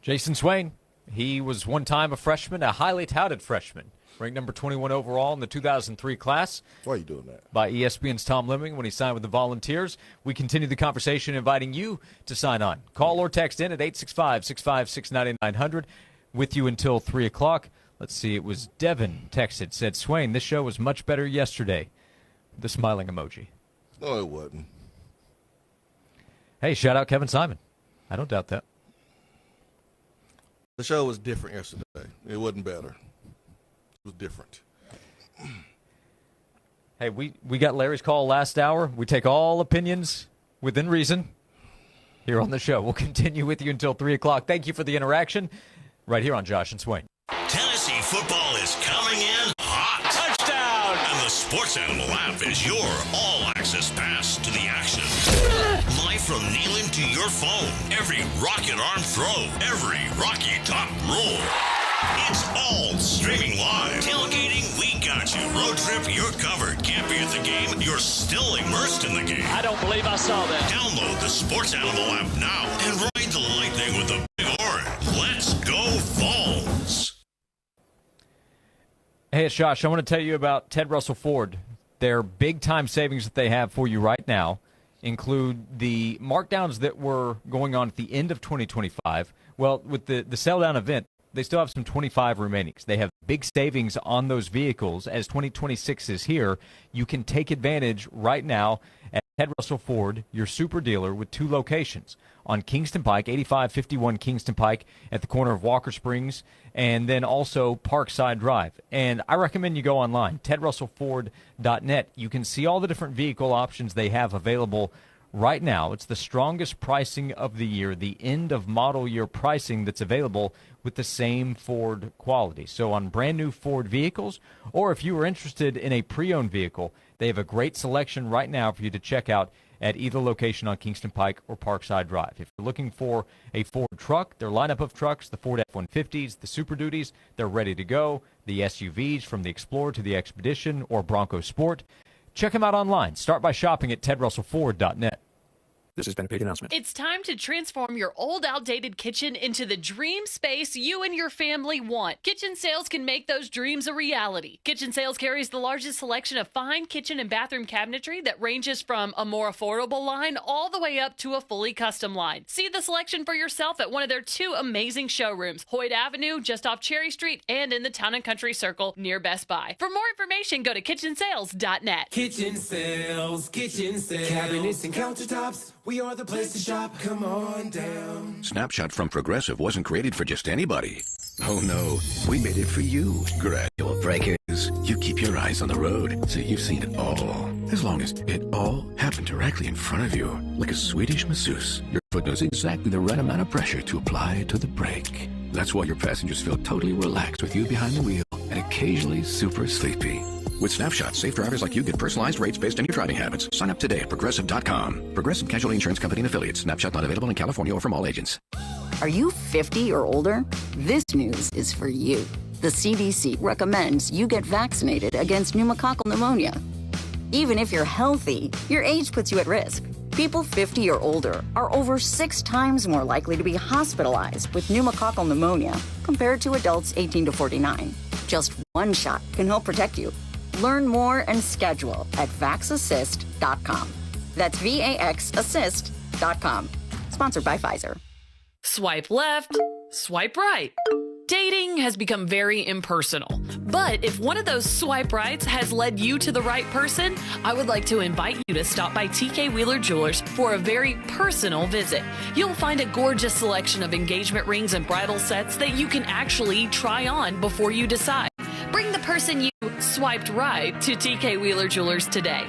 Jason Swain, he was one time a freshman, a highly touted freshman, ranked number 21 overall in the 2003 class. Why are you doing that? By ESPN's Tom Lemming when he signed with the Volunteers. We continue the conversation, inviting you to sign on. Call or text in at 865-656-9900 with you until 3 o'clock. Let's see, it was Devin texted, said, Swain, this show was much better yesterday. The smiling emoji. No, it wasn't. Hey, shout out Kevin Simon. I don't doubt that. The show was different yesterday. It wasn't better. It was different. Hey, we got Larry's call last hour. We take all opinions within reason here on the show. We'll continue with you until 3 o'clock. Thank you for the interaction right here on Josh and Swain. Tennessee football is coming in hot. Touchdown! And the Sports Animal app is your all-access pass to the action. Live from Neyland to your phone. Every rocket arm throw. Every Rocky Top roll. It's all streaming live. Tailgating, we got you. Road trip, you're covered. Can't be at the game, you're still immersed in the game. I don't believe I saw that. Download the Sports Animal app now and ride the lightning with the big orange. Let's go Vols. Hey, it's Josh. I want to tell you about Ted Russell Ford. Their big-time savings that they have for you right now include the markdowns that were going on at the end of 2025. Well, with the sell-down event they still have some 25 remaining. They have big savings on those vehicles. As 2026 is here, you can take advantage right now at Ted Russell Ford, your super dealer with 2 locations on Kingston Pike, 8551 Kingston Pike at the corner of Walker Springs, and then also Parkside Drive. And I recommend you go online, tedrussellford.net. You can see all the different vehicle options they have available right now. It's the strongest pricing of the year, the end of model year pricing that's available with the same Ford quality. So on brand new Ford vehicles, or if you are interested in a pre-owned vehicle, they have a great selection right now for you to check out at either location on Kingston Pike or Parkside Drive. If you're looking for a Ford truck, their lineup of trucks, the Ford F-150s, the Super Duties, they're ready to go. The SUVs from the Explorer to the Expedition or Bronco Sport. Check them out online. Start by shopping at tedrussellford.net. This has been a paid announcement. It's time to transform your old, outdated kitchen into the dream space you and your family want. Kitchen Sales can make those dreams a reality. Kitchen Sales carries the largest selection of fine kitchen and bathroom cabinetry that ranges from a more affordable line all the way up to a fully custom line. See the selection for yourself at one of their 2 amazing showrooms, Hoyt Avenue, just off Cherry Street, and in the Town and Country Circle near Best Buy. For more information, go to kitchensales.net. Kitchen Sales, cabinets and countertops. We are the place to shop. Come on down. Snapshot from Progressive wasn't created for just anybody. Oh no, we made it for you. Gradual breakers. You keep your eyes on the road, so you've seen it all. As long as it all happened directly in front of you, like a Swedish masseuse, your foot knows exactly the right amount of pressure to apply to the brake. That's why your passengers feel totally relaxed with you behind the wheel and occasionally super sleepy. With Snapshot, safe drivers like you get personalized rates based on your driving habits. Sign up today at Progressive.com. Progressive Casualty Insurance Company and Affiliates. Snapshot not available in California or from all agents. Are you 50 or older? This news is for you. The CDC recommends you get vaccinated against pneumococcal pneumonia. Even if you're healthy, your age puts you at risk. People 50 or older are over 6 times more likely to be hospitalized with pneumococcal pneumonia compared to adults 18 to 49. Just one shot can help protect you. Learn more and schedule at vaxassist.com. That's VAXassist.com. Sponsored by Pfizer. Swipe left, swipe right. Dating has become very impersonal. But if one of those swipe rights has led you to the right person, I would like to invite you to stop by TK Wheeler Jewelers for a very personal visit. You'll find a gorgeous selection of engagement rings and bridal sets that you can actually try on before you decide. Bring the person you swiped right to TK Wheeler Jewelers today.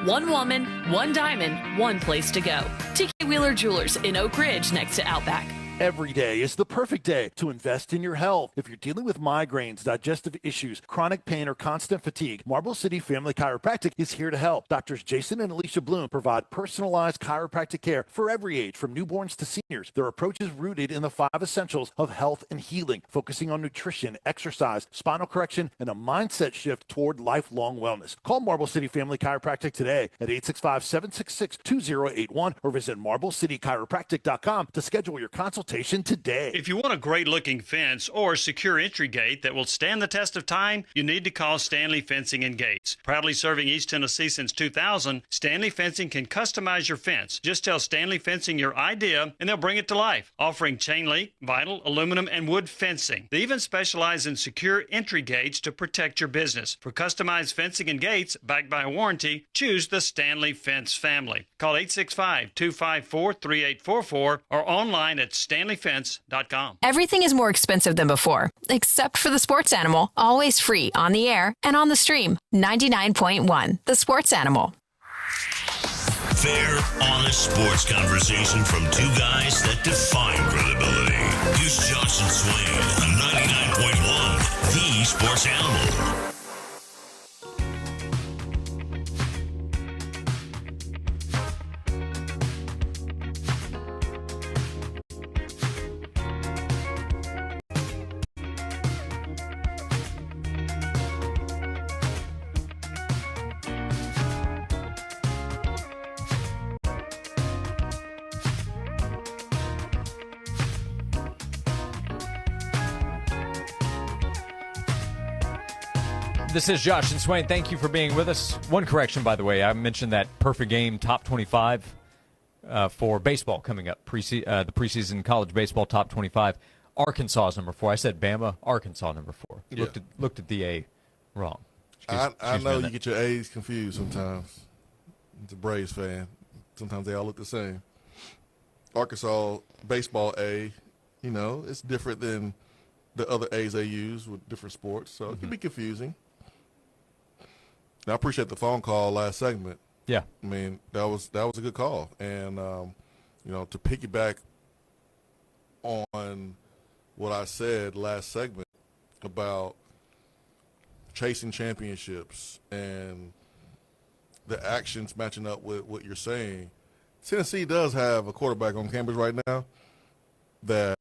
One woman, one diamond, one place to go. TK Wheeler Jewelers in Oak Ridge next to Outback. Every day is the perfect day to invest in your health. If you're dealing with migraines, digestive issues, chronic pain, or constant fatigue, Marble City Family Chiropractic is here to help. Doctors Jason and Alicia Bloom provide personalized chiropractic care for every age, from newborns to seniors. Their approach is rooted in the 5 essentials of health and healing, focusing on nutrition, exercise, spinal correction, and a mindset shift toward lifelong wellness. Call Marble City Family Chiropractic today at 865-766-2081 or visit MarbleCityChiropractic.com to schedule your consultation today. If you want a great-looking fence or secure entry gate that will stand the test of time, you need to call Stanley Fencing and Gates. Proudly serving East Tennessee since 2000, Stanley Fencing can customize your fence. Just tell Stanley Fencing your idea, and they'll bring it to life, offering chain link, vinyl, aluminum, and wood fencing. They even specialize in secure entry gates to protect your business. For customized fencing and gates backed by a warranty, choose the Stanley Fence family. Call 865-254-3844 or online at StanleyFence.com. Everything is more expensive than before, except for the Sports Animal, always free on the air and on the stream. 99.1, The Sports Animal. Fair, honest sports conversation from 2 guys that define credibility. Here's Josh and Swain on 99.1, The Sports Animal. This is Josh and Swain. Thank you for being with us. One correction, by the way. I mentioned that perfect game top 25 for baseball coming up, the preseason college baseball top 25. Arkansas is number 4. I said Bama. Arkansas number 4. Yeah. Looked at the A wrong. I Excuse me know on you that. get your A's confused sometimes. It's a Braves fan. Sometimes they all look the same. Arkansas baseball A, it's different than the other A's they use with different sports, so it can be confusing. Now, I appreciate the phone call last segment. Yeah. I mean, that was a good call. And, to piggyback on what I said last segment about chasing championships and the actions matching up with what you're saying, Tennessee does have a quarterback on campus right now that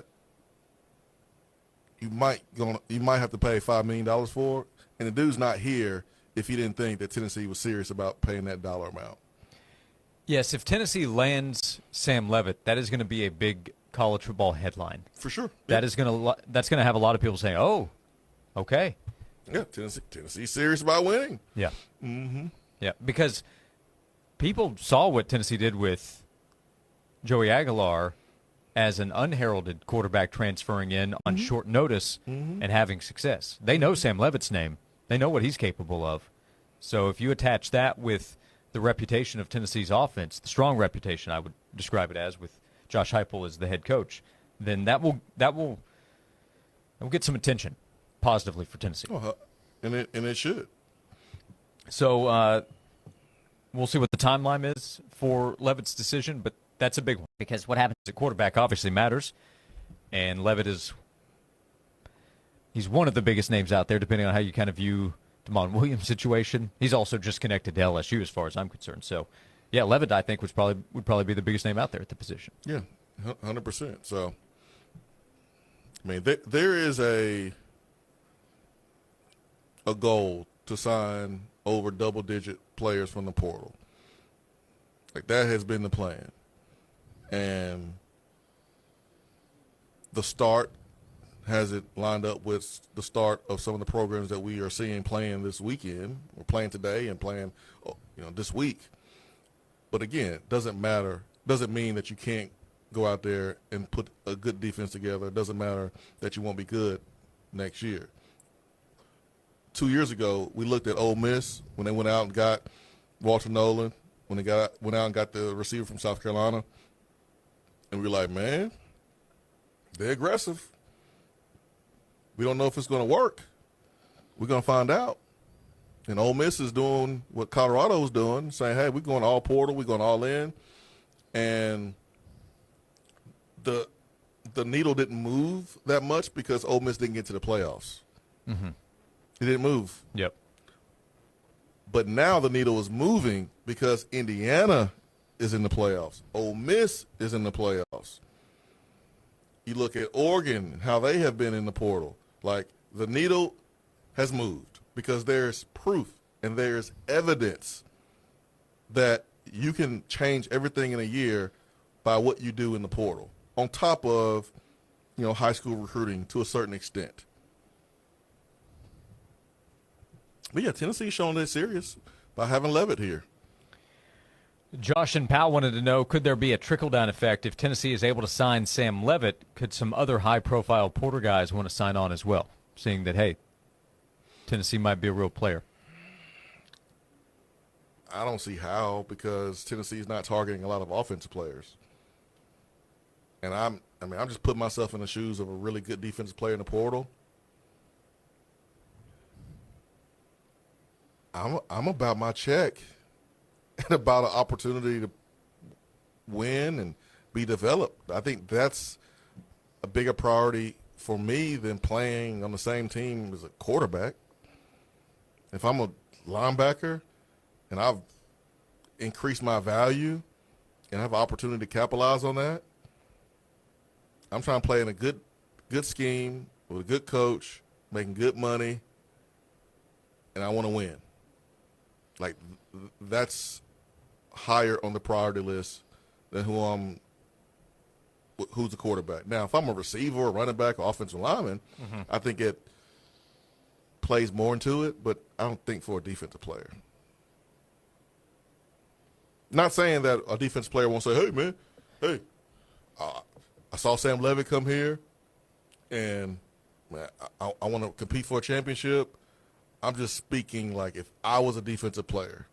you might have to pay $5 million for, and the dude's not here if you didn't think that Tennessee was serious about paying that dollar amount. Yes, if Tennessee lands Sam Leavitt, that is going to be a big college football headline. For sure. That's going to have a lot of people saying, "Oh, okay." Yeah, Tennessee's serious about winning. Yeah. Mm-hmm. Yeah, because people saw what Tennessee did with Joey Aguilar as an unheralded quarterback transferring in on short notice and having success. They know Sam Leavitt's name. They know what he's capable of. So if you attach that with the reputation of Tennessee's offense, the strong reputation I would describe it as, with Josh Heupel as the head coach, then that will get some attention positively for Tennessee. And it should. So we'll see what the timeline is for Leavitt's decision, but that's a big one because what happens at quarterback obviously matters, and Leavitt he's one of the biggest names out there, depending on how you kind of view Damon Williams' situation. He's also just connected to LSU as far as I'm concerned. So, yeah, Leavitt, I think, would probably be the biggest name out there at the position. Yeah, 100%. So, I mean, there is a goal to sign over double-digit players from the portal. Like, that has been the plan. And the start has it lined up with the start of some of the programs that we are seeing playing this weekend, or playing today and playing, this week. But again, it doesn't matter. Doesn't mean that you can't go out there and put a good defense together. It doesn't matter that you won't be good next year. 2 years ago, we looked at Ole Miss when they went out and got Walter Nolan, when they went out and got the receiver from South Carolina, and we were like, man, they're aggressive. We don't know if it's going to work. We're going to find out. And Ole Miss is doing what Colorado's doing, saying, hey, we're going all portal, we're going all in. And the needle didn't move that much because Ole Miss didn't get to the playoffs. Mm-hmm. It didn't move. Yep. But now the needle is moving because Indiana is in the playoffs. Ole Miss is in the playoffs. You look at Oregon, how they have been in the portal. Like, the needle has moved because there's proof and there's evidence that you can change everything in a year by what you do in the portal, on top of, high school recruiting to a certain extent. But, yeah, Tennessee's showing they're serious by having Leavitt here. Josh and Powell wanted to know, could there be a trickle-down effect if Tennessee is able to sign Sam Leavitt? Could some other high-profile Porter guys want to sign on as well, seeing that, hey, Tennessee might be a real player? I don't see how, because Tennessee's not targeting a lot of offensive players. And I'm just putting myself in the shoes of a really good defensive player in the portal. I'm about my check and about an opportunity to win and be developed. I think that's a bigger priority for me than playing on the same team as a quarterback. If I'm a linebacker and I've increased my value and have an opportunity to capitalize on that, I'm trying to play in a good scheme with a good coach, making good money, and I want to win. Like, that's higher on the priority list than who's the quarterback. Now, if I'm a receiver, a running back, or offensive lineman, I think it plays more into it, but I don't think for a defensive player. Not saying that a defensive player won't say, hey, man, I saw Sam Leavitt come here. And man, I want to compete for a championship. I'm just speaking like if I was a defensive player.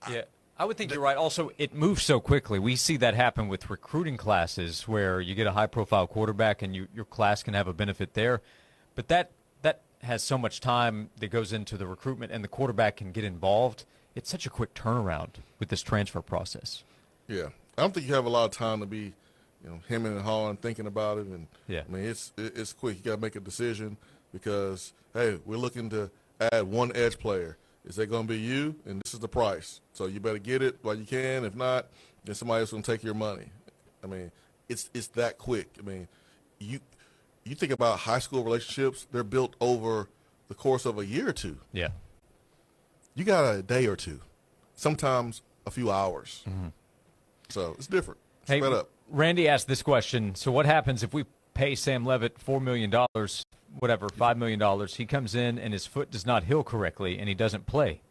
Yeah, I would think you're right. Also, it moves so quickly. We see that happen with recruiting classes where you get a high-profile quarterback and your class can have a benefit there. But that has so much time that goes into the recruitment, and the quarterback can get involved. It's such a quick turnaround with this transfer process. Yeah, I don't think you have a lot of time to be, hemming and hawing, thinking about it. And yeah, I mean, it's quick. You got to make a decision because hey, we're looking to add one edge player. Is that going to be you? And this is the price. So you better get it while you can. If not, then somebody else going to take your money. I mean, it's that quick. I mean, you think about high school relationships, they're built over the course of a year or two. Yeah. You got a day or two, sometimes a few hours. Mm-hmm. So it's different. Hey, Spread up. Randy asked this question. So what happens if we pay Sam Levitt $4 million, whatever, $5 million, he comes in and his foot does not heal correctly and he doesn't play?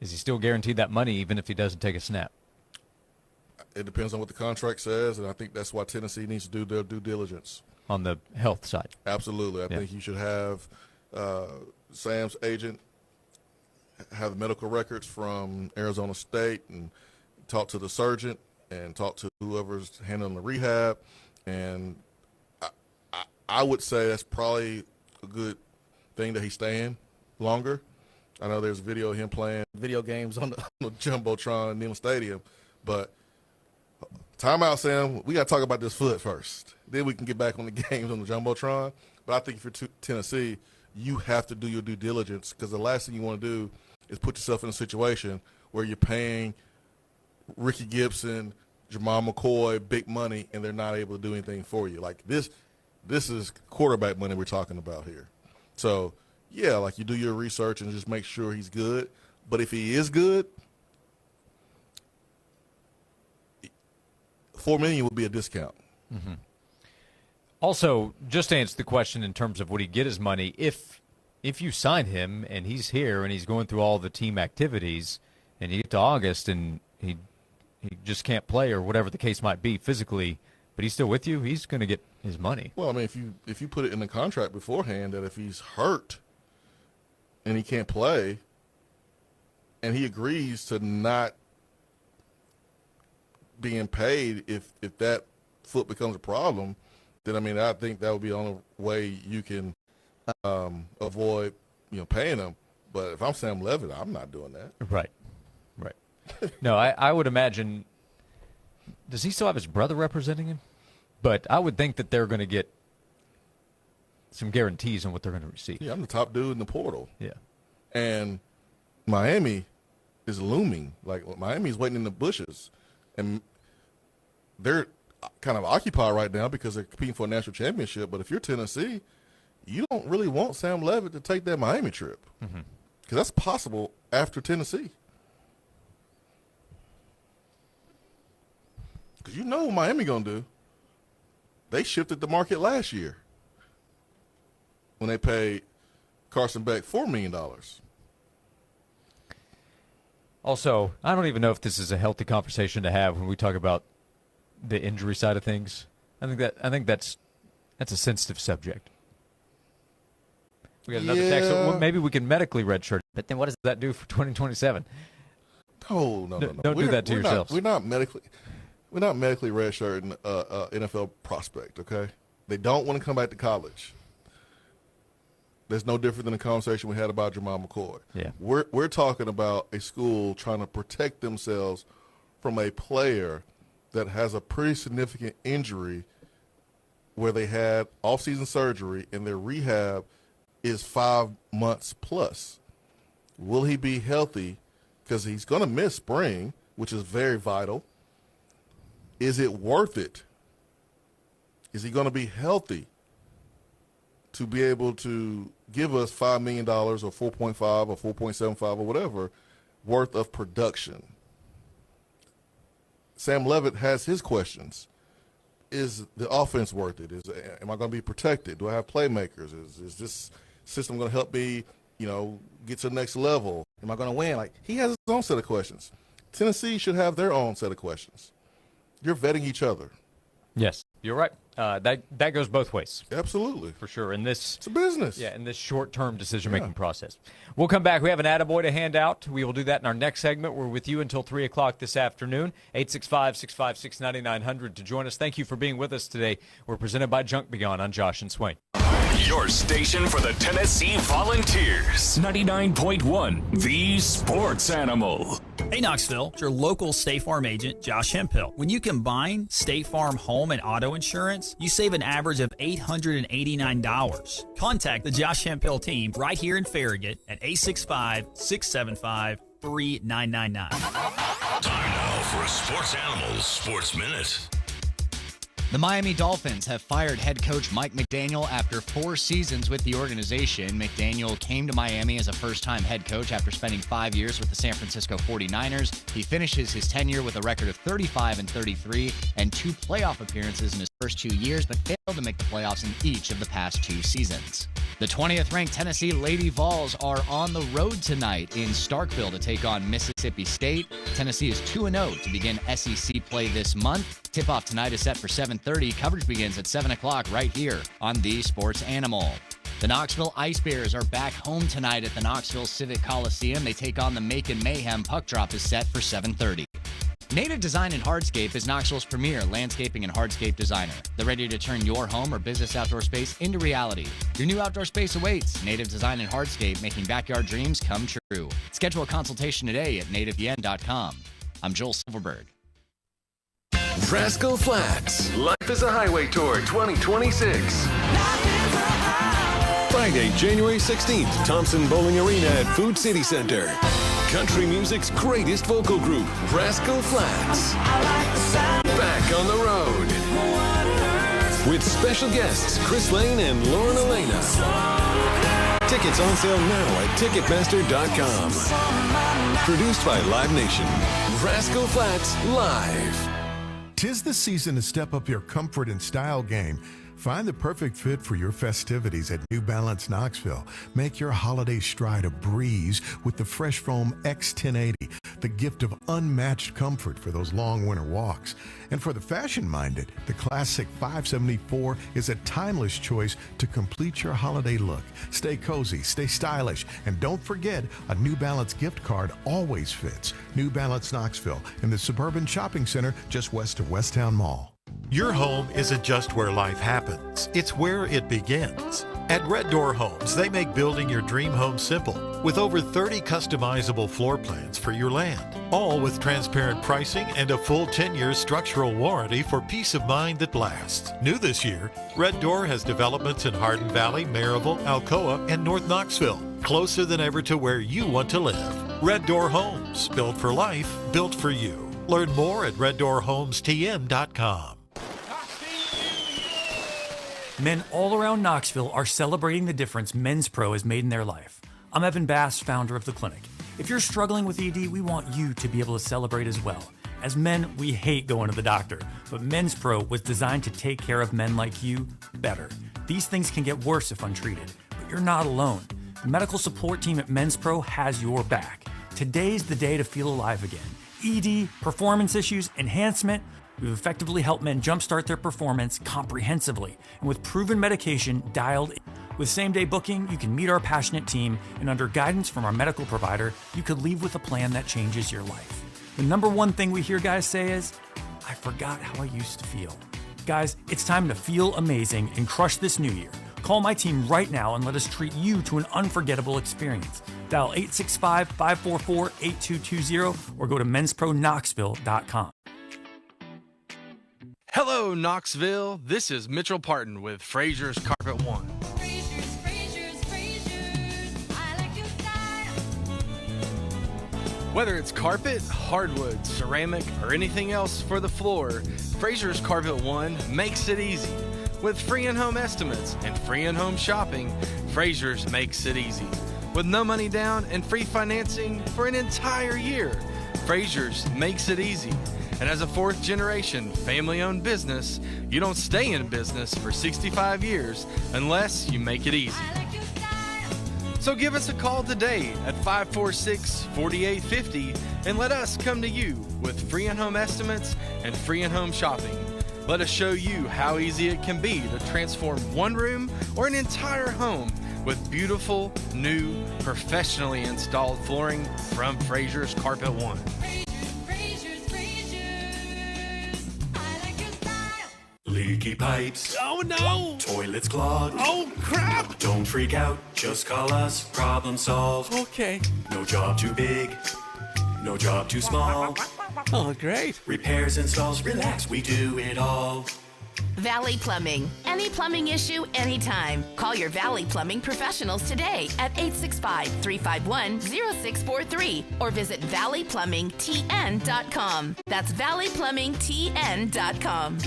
Is he still guaranteed that money even if he doesn't take a snap? It depends on what the contract says, and I think that's why Tennessee needs to do their due diligence. On the health side. Absolutely. I think you should have Sam's agent have the medical records from Arizona State and talk to the surgeon and talk to whoever's handling the rehab. And I would say that's probably a good thing that he's staying longer. I know there's a video of him playing video games on the Jumbotron in Neyland Stadium, but timeout, Sam. We got to talk about this foot first. Then we can get back on the games on the Jumbotron. But I think for Tennessee, you have to do your due diligence because the last thing you want to do is put yourself in a situation where you're paying Ricky Gibson, Jamal McCoy big money, and they're not able to do anything for you. Like this is quarterback money we're talking about here. So, yeah, like you do your research and just make sure he's good. But if he is good, $4 million would be a discount. Mm-hmm. Also, just to answer the question in terms of would he get his money, if you sign him and he's here and he's going through all the team activities and you get to August and he just can't play or whatever the case might be physically, but he's still with you, he's going to get his money. Well, I mean, if you put it in the contract beforehand that if he's hurt and he can't play and he agrees to not being paid if that foot becomes a problem, then, I mean, I think that would be the only way you can avoid, paying him. But if I'm Sam Levitt, I'm not doing that. Right. No, I would imagine, does he still have his brother representing him? But I would think that they're going to get some guarantees on what they're going to receive. Yeah, I'm the top dude in the portal. Yeah. And Miami is looming. Like, Miami's waiting in the bushes. And they're kind of occupied right now because they're competing for a national championship. But if you're Tennessee, you don't really want Sam Levitt to take that Miami trip because that's possible after Tennessee. Because you know what Miami going to do. They shifted the market last year when they paid Carson Beck $4 million. Also, I don't even know if this is a healthy conversation to have when we talk about the injury side of things. I think that's a sensitive subject. We got another text. Well, maybe we can medically redshirt, but then what does that do for 2027? No. Don't do that to yourselves. We're not medically redshirting NFL prospect. Okay, they don't want to come back to college. That's no different than the conversation we had about Jamal McCoy. Yeah, we're talking about a school trying to protect themselves from a player that has a pretty significant injury where they had off-season surgery and their rehab is 5 months plus. Will he be healthy? Because he's going to miss spring, which is very vital. Is it worth it? Is he going to be healthy to be able to give us $5 million or 4.5 or 4.75 or whatever worth of production? Sam Levitt has his questions. Is the offense worth it? Am I going to be protected? Do I have playmakers? Is this system going to help me, get to the next level? Am I going to win? Like, he has his own set of questions. Tennessee should have their own set of questions. You're vetting each other. Yes, you're right. That goes both ways. Absolutely. For sure. It's a business. Yeah, in this short-term decision-making process. We'll come back. We have an attaboy to hand out. We will do that in our next segment. We're with you until 3 o'clock this afternoon. 865-656-9900 to join us. Thank you for being with us today. We're presented by Junk Beyond on Josh and Swain. Your station for the Tennessee Volunteers. 99.1, the Sports Animal. Hey, Knoxville, it's your local State Farm agent, Josh Hemphill. When you combine State Farm home and auto insurance, you save an average of $889. Contact the Josh Hemphill team right here in Farragut at 865-675-3999. Time now for a Sports Animals Sports Minute. The Miami Dolphins have fired head coach Mike McDaniel after 4 seasons with the organization. McDaniel came to Miami as a first-time head coach after spending 5 years with the San Francisco 49ers. He finishes his tenure with a record of 35-33 and 2 playoff appearances in his first 2 years, but failed to make the playoffs in each of the past 2 seasons. The 20th-ranked Tennessee Lady Vols are on the road tonight in Starkville to take on Mississippi State. Tennessee is 2-0 to begin SEC play this month. Tip-off tonight is set for 7:30. Coverage begins at 7 o'clock right here on The Sports Animal. The Knoxville Ice Bears are back home tonight at the Knoxville Civic Coliseum. They take on the Macon Mayhem. Puck drop is set for 7:30. Native Design and Hardscape is Knoxville's premier landscaping and hardscape designer. They're ready to turn your home or business outdoor space into reality. Your new outdoor space awaits. Native Design and Hardscape, making backyard dreams come true. Schedule a consultation today at nativeyen.com. I'm Joel Silverberg. Rascal Flats, Life is a Highway Tour 2026. Friday, January 16th, Thompson Bowling Arena at Food City Center. Country music's greatest vocal group, Rascal Flats. Back on the road. With special guests, Chris Lane and Lauren Elena. Tickets on sale now at Ticketmaster.com. Produced by Live Nation. Rascal Flats Live. 'Tis the season to step up your comfort and style game. Find the perfect fit for your festivities at New Balance Knoxville. Make your holiday stride a breeze with the Fresh Foam X1080, the gift of unmatched comfort for those long winter walks. And for the fashion-minded, the classic 574 is a timeless choice to complete your holiday look. Stay cozy, stay stylish, and don't forget, a New Balance gift card always fits. New Balance Knoxville in the Suburban Shopping Center just west of Westtown Mall. Your home isn't just where life happens, it's where it begins. At Red Door Homes, they make building your dream home simple with over 30 customizable floor plans for your land, all with transparent pricing and a full 10-year structural warranty for peace of mind that lasts. New this year, Red Door has developments in Hardin Valley, Maryville, Alcoa, and North Knoxville, closer than ever to where you want to live. Red Door Homes, built for life, built for you. Learn more at reddoorhomestn.com. Men all around Knoxville are celebrating the difference Men's Pro has made in their life. I'm Evan Bass, founder of the clinic. If you're struggling with ED, we want you to be able to celebrate as well. As men, we hate going to the doctor, but Men's Pro was designed to take care of men like you better. These things can get worse if untreated, but you're not alone. The medical support team at Men's Pro has your back. Today's the day to feel alive again. ED, performance issues, enhancement. We've effectively helped men jumpstart their performance comprehensively and with proven medication dialed in. With same-day booking, you can meet our passionate team, and under guidance from our medical provider, you could leave with a plan that changes your life. The number one thing we hear guys say is, I forgot how I used to feel. Guys, it's time to feel amazing and crush this new year. Call my team right now and let us treat you to an unforgettable experience. Dial 865-544-8220 or go to menspronknoxville.com. Hello, Knoxville. This is Mitchell Parton with Frazier's Carpet One. Whether it's carpet, hardwood, ceramic, or anything else for the floor, Frazier's Carpet One makes it easy. With free in-home estimates and free in-home shopping, Frazier's makes it easy. With no money down and free financing for an entire year, Frazier's makes it easy. And as a fourth-generation family-owned business, you don't stay in business for 65 years unless you make it easy. So give us a call today at 546-4850 and let us come to you with free in-home estimates and free in-home shopping. Let us show you how easy it can be to transform one room or an entire home with beautiful, new, professionally installed flooring from Fraser's Carpet One. Leaky pipes. Oh no! Toilets clogged. Oh crap! Don't freak out, just call us. Problem solved. Okay. No job too big, no job too small. Oh, great. Repairs, installs, relax, we do it all. Valley Plumbing. Any plumbing issue, anytime. Call your Valley Plumbing professionals today at 865-351-0643 or visit valleyplumbingtn.com. That's valleyplumbingtn.com.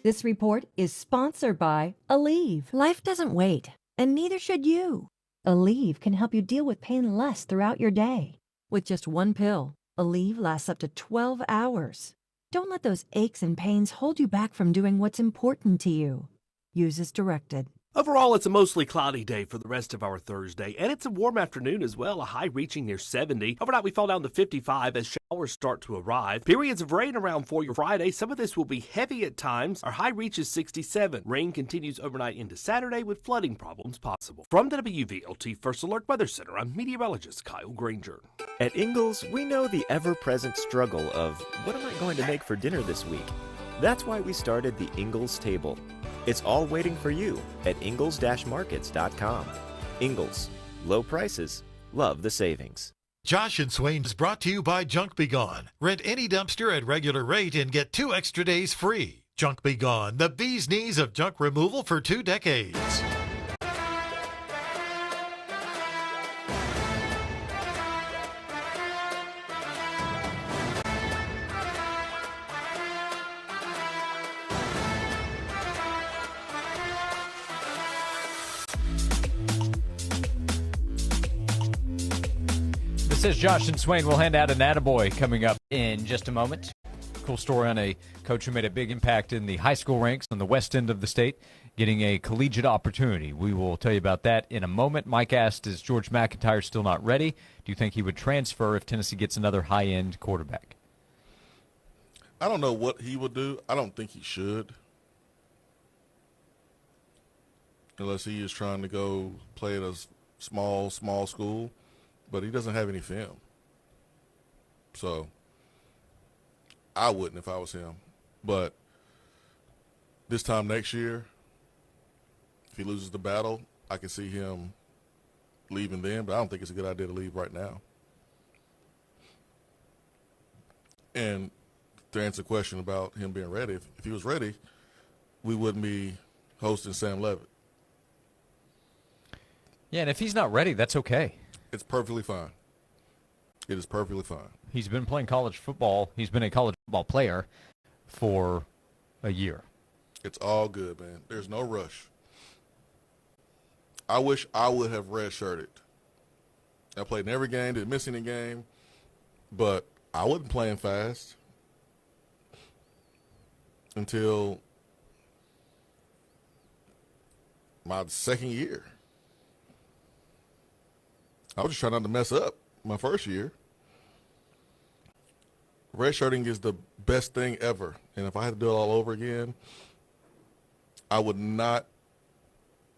This report is sponsored by Aleve. Life doesn't wait, and neither should you. Aleve can help you deal with pain less throughout your day. With just one pill, Aleve lasts up to 12 hours. Don't let those aches and pains hold you back from doing what's important to you. Use as directed. Overall, it's a mostly cloudy day for the rest of our Thursday, and it's a warm afternoon as well, a high reaching near 70. Overnight, we fall down to 55 as showers start to arrive. Periods of rain around for your Friday. Some of this will be heavy at times. Our high reaches 67. Rain continues overnight into Saturday with flooding problems possible. From the WVLT First Alert Weather Center, I'm meteorologist Kyle Granger. At Ingalls, we know the ever-present struggle of, what am I going to make for dinner this week? That's why we started the Ingalls Table. It's all waiting for you at ingalls-markets.com. Ingalls, low prices, love the savings. Josh and Swain is brought to you by Junk Be Gone. Rent any dumpster at regular rate and get 2 extra days free. Junk Be Gone, the bee's knees of junk removal for 2 decades. This is Josh and Swain. We'll hand out an attaboy coming up in just a moment. Cool story on a coach who made a big impact in the high school ranks on the west end of the state, getting a collegiate opportunity. We will tell you about that in a moment. Mike asked, is George McIntyre still not ready? Do you think he would transfer if Tennessee gets another high-end quarterback? I don't know what he would do. I don't think he should. Unless he is trying to go play at a small school. But he doesn't have any film. So I wouldn't if I was him. But this time next year, if he loses the battle, I can see him leaving then, but I don't think it's a good idea to leave right now. And to answer the question about him being ready, if he was ready, we wouldn't be hosting Sam Levitt. Yeah, and if he's not ready, that's okay. It's perfectly fine. It is perfectly fine. He's been playing college football. He's been a college football player for a year. It's all good, man. There's no rush. I wish I would have redshirted. I played in every game, didn't miss any game, but I wasn't playing fast until my second year. I was just trying not to mess up my first year. Redshirting is the best thing ever. And if I had to do it all over again, I would not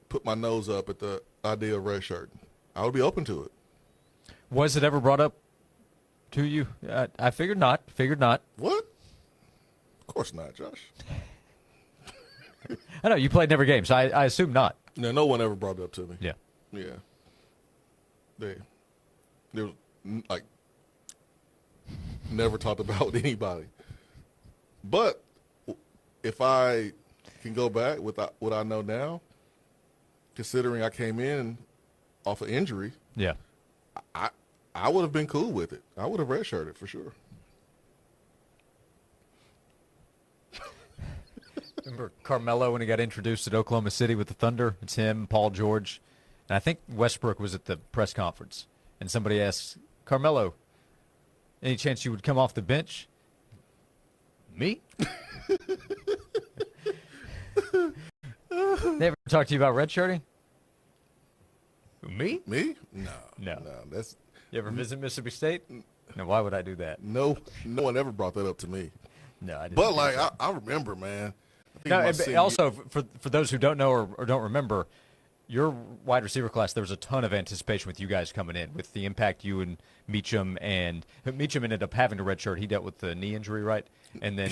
put my nose up at the idea of redshirting. I would be open to it. Was it ever brought up to you? I figured not. What? Of course not, Josh. I know, you played in every game, so I assume not. No one ever brought it up to me. Yeah. Yeah. They was like never talked about with anybody. But if I can go back with what I know now, considering I came in off of injury, yeah, I would have been cool with it. I would have redshirted for sure. Remember Carmelo when he got introduced at Oklahoma City with the Thunder? It's him, Paul George, and I think Westbrook was at the press conference. And somebody asks, Carmelo, any chance you would come off the bench? Me? They ever talk to you about redshirting? Me? Me? No. You ever visit Mississippi State? No, why would I do that? No one ever brought that up to me. No, I didn't. But like I remember, man. No, and also for those who don't know or don't remember, your wide receiver class, there was a ton of anticipation with you guys coming in with the impact you and Meacham ended up having to redshirt. He dealt with the knee injury, right? And then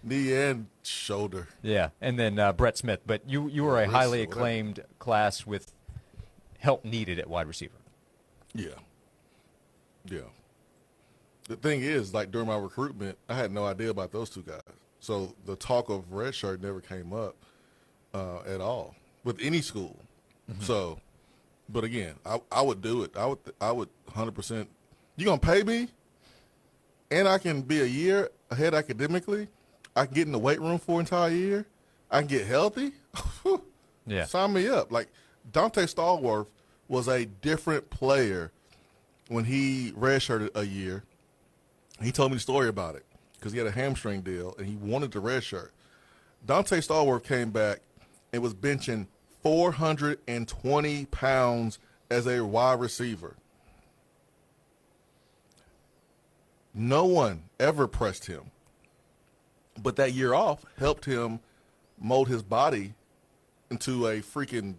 knee and shoulder. Yeah, and then Brett Smith. But you were a highly acclaimed class with help needed at wide receiver. Yeah. The thing is, like during my recruitment, I had no idea about those two guys. So the talk of redshirt never came up at all with any school. Mm-hmm. So, but again, I would do it. I would 100%. You gonna pay me, and I can be a year ahead academically. I can get in the weight room for an entire year. I can get healthy. Yeah, sign me up. Like Dante Stallworth was a different player when he redshirted a year. He told me the story about it because he had a hamstring deal and he wanted to redshirt. Dante Stallworth came back and was benching 420 pounds as a wide receiver. No one ever pressed him. But that year off helped him mold his body into a freaking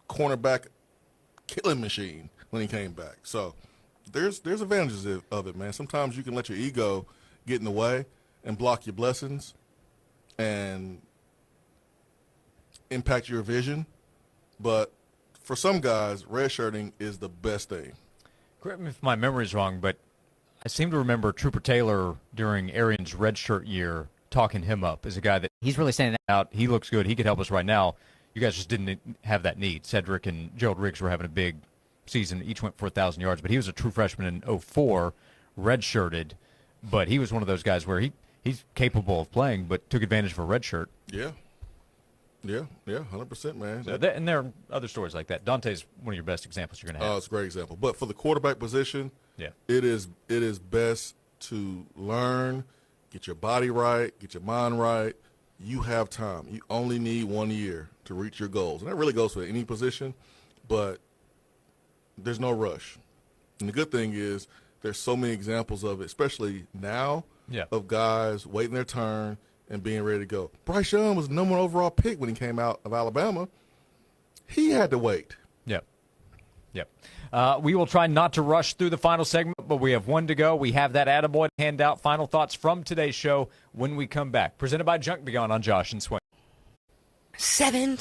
cornerback killing machine when he came back. So there's advantages of it, man. Sometimes you can let your ego get in the way and block your blessings and impact your vision. But for some guys, redshirting is the best thing. Correct me if my memory is wrong, but I seem to remember Trooper Taylor during Arian's redshirt year talking him up as a guy that he's really standing out. He looks good. He could help us right now. You guys just didn't have that need. Cedric and Gerald Riggs were having a big season. Each went for 1,000 yards, but he was a true freshman in 2004, redshirted. But he was one of those guys where he's capable of playing, but took advantage of a redshirt. Yeah, 100%, man. So and there are other stories like that. Dante's one of your best examples you're going to have. Oh, it's a great example. But for the quarterback position, yeah, it is best to learn, get your body right, get your mind right. You have time. You only need 1 year to reach your goals. And that really goes for any position, but there's no rush. And the good thing is there's so many examples of it, especially now, of guys waiting their turn and being ready to go. Bryce Young was the number 1 overall pick when he came out of Alabama. He had to wait. Yep. We will try not to rush through the final segment, but we have one to go. We have that attaboy handout. Final thoughts from today's show when we come back. Presented by Junk Beyond on Josh and Swain. 7.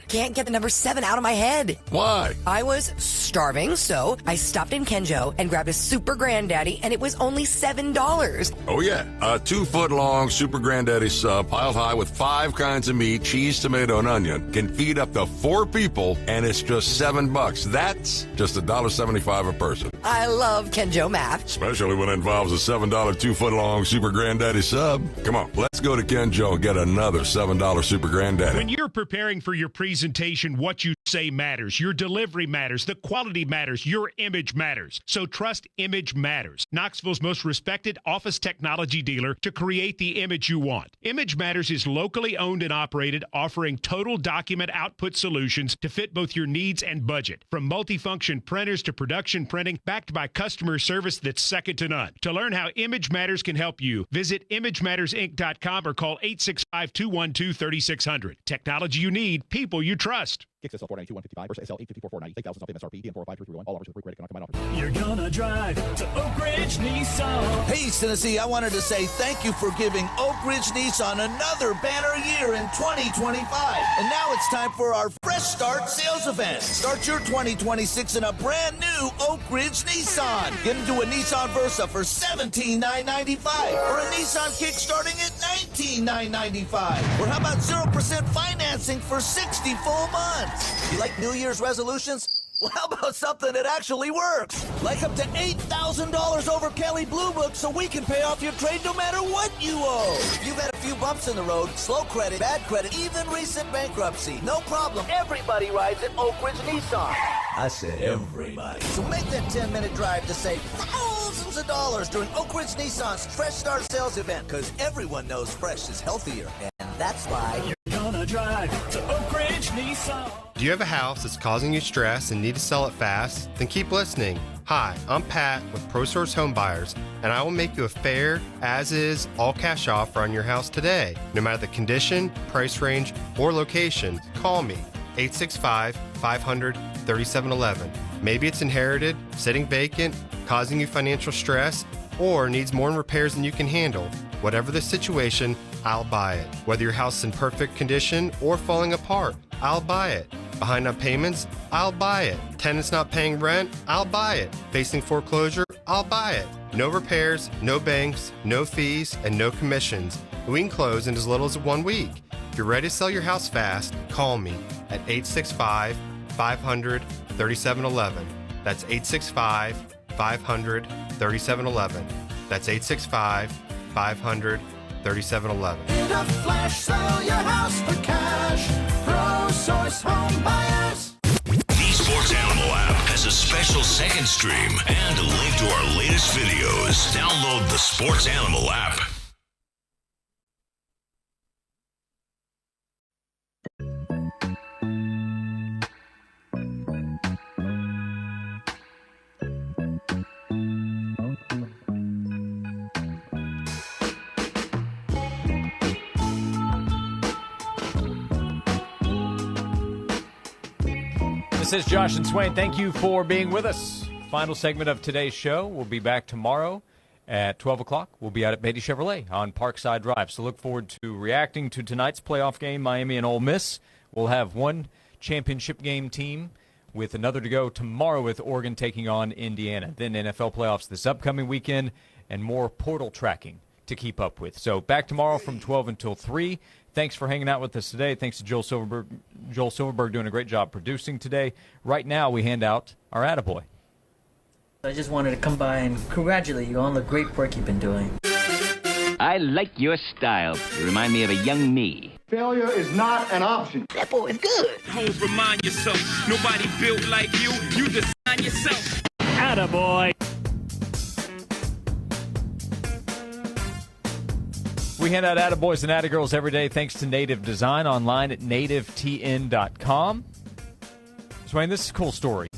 Can't get the number 7 out of my head. Why? I was starving, so I stopped in Kenjo and grabbed a Super Granddaddy, and it was only $7. Oh, yeah. A 2-foot-long Super Granddaddy sub piled high with 5 kinds of meat, cheese, tomato, and onion can feed up to 4 people, and it's just $7. That's just $1.75 a person. I love Kenjo math. Especially when it involves a $7 2-foot-long Super Granddaddy sub. Come on, let's go to Kenjo and get another $7 Super Granddaddy. When you're preparing for your presentation, what you say matters. Your delivery matters. The quality matters. Your image matters. So trust Image Matters, Knoxville's most respected office technology dealer to create the image you want. Image Matters is locally owned and operated, offering total document output solutions to fit both your needs and budget. From multifunction printers to production printing, backed by customer service that's second to none. To learn how Image Matters can help you, visit ImageMattersInc.com or call 865-212-3600. Technology you need, people you trust. Kicks SL 492-155 versus SL 854-490. 8,000 off MSRP. DM 405-331. All offers with quick credit cannot combine offers. You're gonna drive to Oak Ridge Nissan. Hey, East Tennessee, I wanted to say thank you for giving Oak Ridge Nissan another banner year in 2025. And now it's time for our Fresh Start sales event. Start your 2026 in a brand new Oak Ridge Nissan. Get into a Nissan Versa for $17,995 or a Nissan Kick starting at $19,995. Or how about 0% financing for 60 full months? You like New Year's resolutions? Well, how about something that actually works? Like up to $8,000 over Kelly Blue Book so we can pay off your trade no matter what you owe. If you've had a few bumps in the road, slow credit, bad credit, even recent bankruptcy, no problem. Everybody rides at Oak Ridge Nissan. I said everybody. So make that 10-minute drive to save thousands of dollars during Oak Ridge Nissan's Fresh Start sales event, because everyone knows fresh is healthier, and that's why You're on a drive to Oak Ridge Nissan. Do you have a house that's causing you stress and need to sell it fast? Then keep listening. Hi, I'm Pat with ProSource Home Buyers, and I will make you a fair, as-is, all-cash offer on your house today. No matter the condition, price range, or location, call me, 865-500-3711. Maybe it's inherited, sitting vacant, causing you financial stress, or needs more in repairs than you can handle. Whatever the situation, I'll buy it. Whether your house is in perfect condition or falling apart, I'll buy it. Behind on payments, I'll buy it. Tenants not paying rent, I'll buy it. Facing foreclosure, I'll buy it. No repairs, no banks, no fees, and no commissions. We can close in as little as 1 week. If you're ready to sell your house fast, call me at 865-500-3711. That's 865-500-3711. That's 865-500-3711. In a flash, sell your house for cash. ProSource Home Buyers. The Sports Animal app has a special second stream and a link to our latest videos. Download the Sports Animal app. This is Josh and Swain. Thank you for being with us. Final segment of today's show. We'll be back tomorrow at 12 o'clock. We'll be out at Beatty Chevrolet on Parkside Drive. So look forward to reacting to tonight's playoff game, Miami and Ole Miss. We'll have one championship game team with another to go tomorrow with Oregon taking on Indiana. Then NFL playoffs this upcoming weekend and more portal tracking to keep up with. So back tomorrow from 12 until 3. Thanks for hanging out with us today. Thanks to Joel Silverberg. Joel Silverberg doing a great job producing today. Right now, we hand out our attaboy. I just wanted to come by and congratulate you on the great work you've been doing. I like your style. You remind me of a young me. Failure is not an option. That boy is good. Homes, remind yourself, nobody built like you. You design yourself. Attaboy. We hand out attaboys and attagirls every day thanks to Native Design online at nativetn.com. Swain, this is a cool story.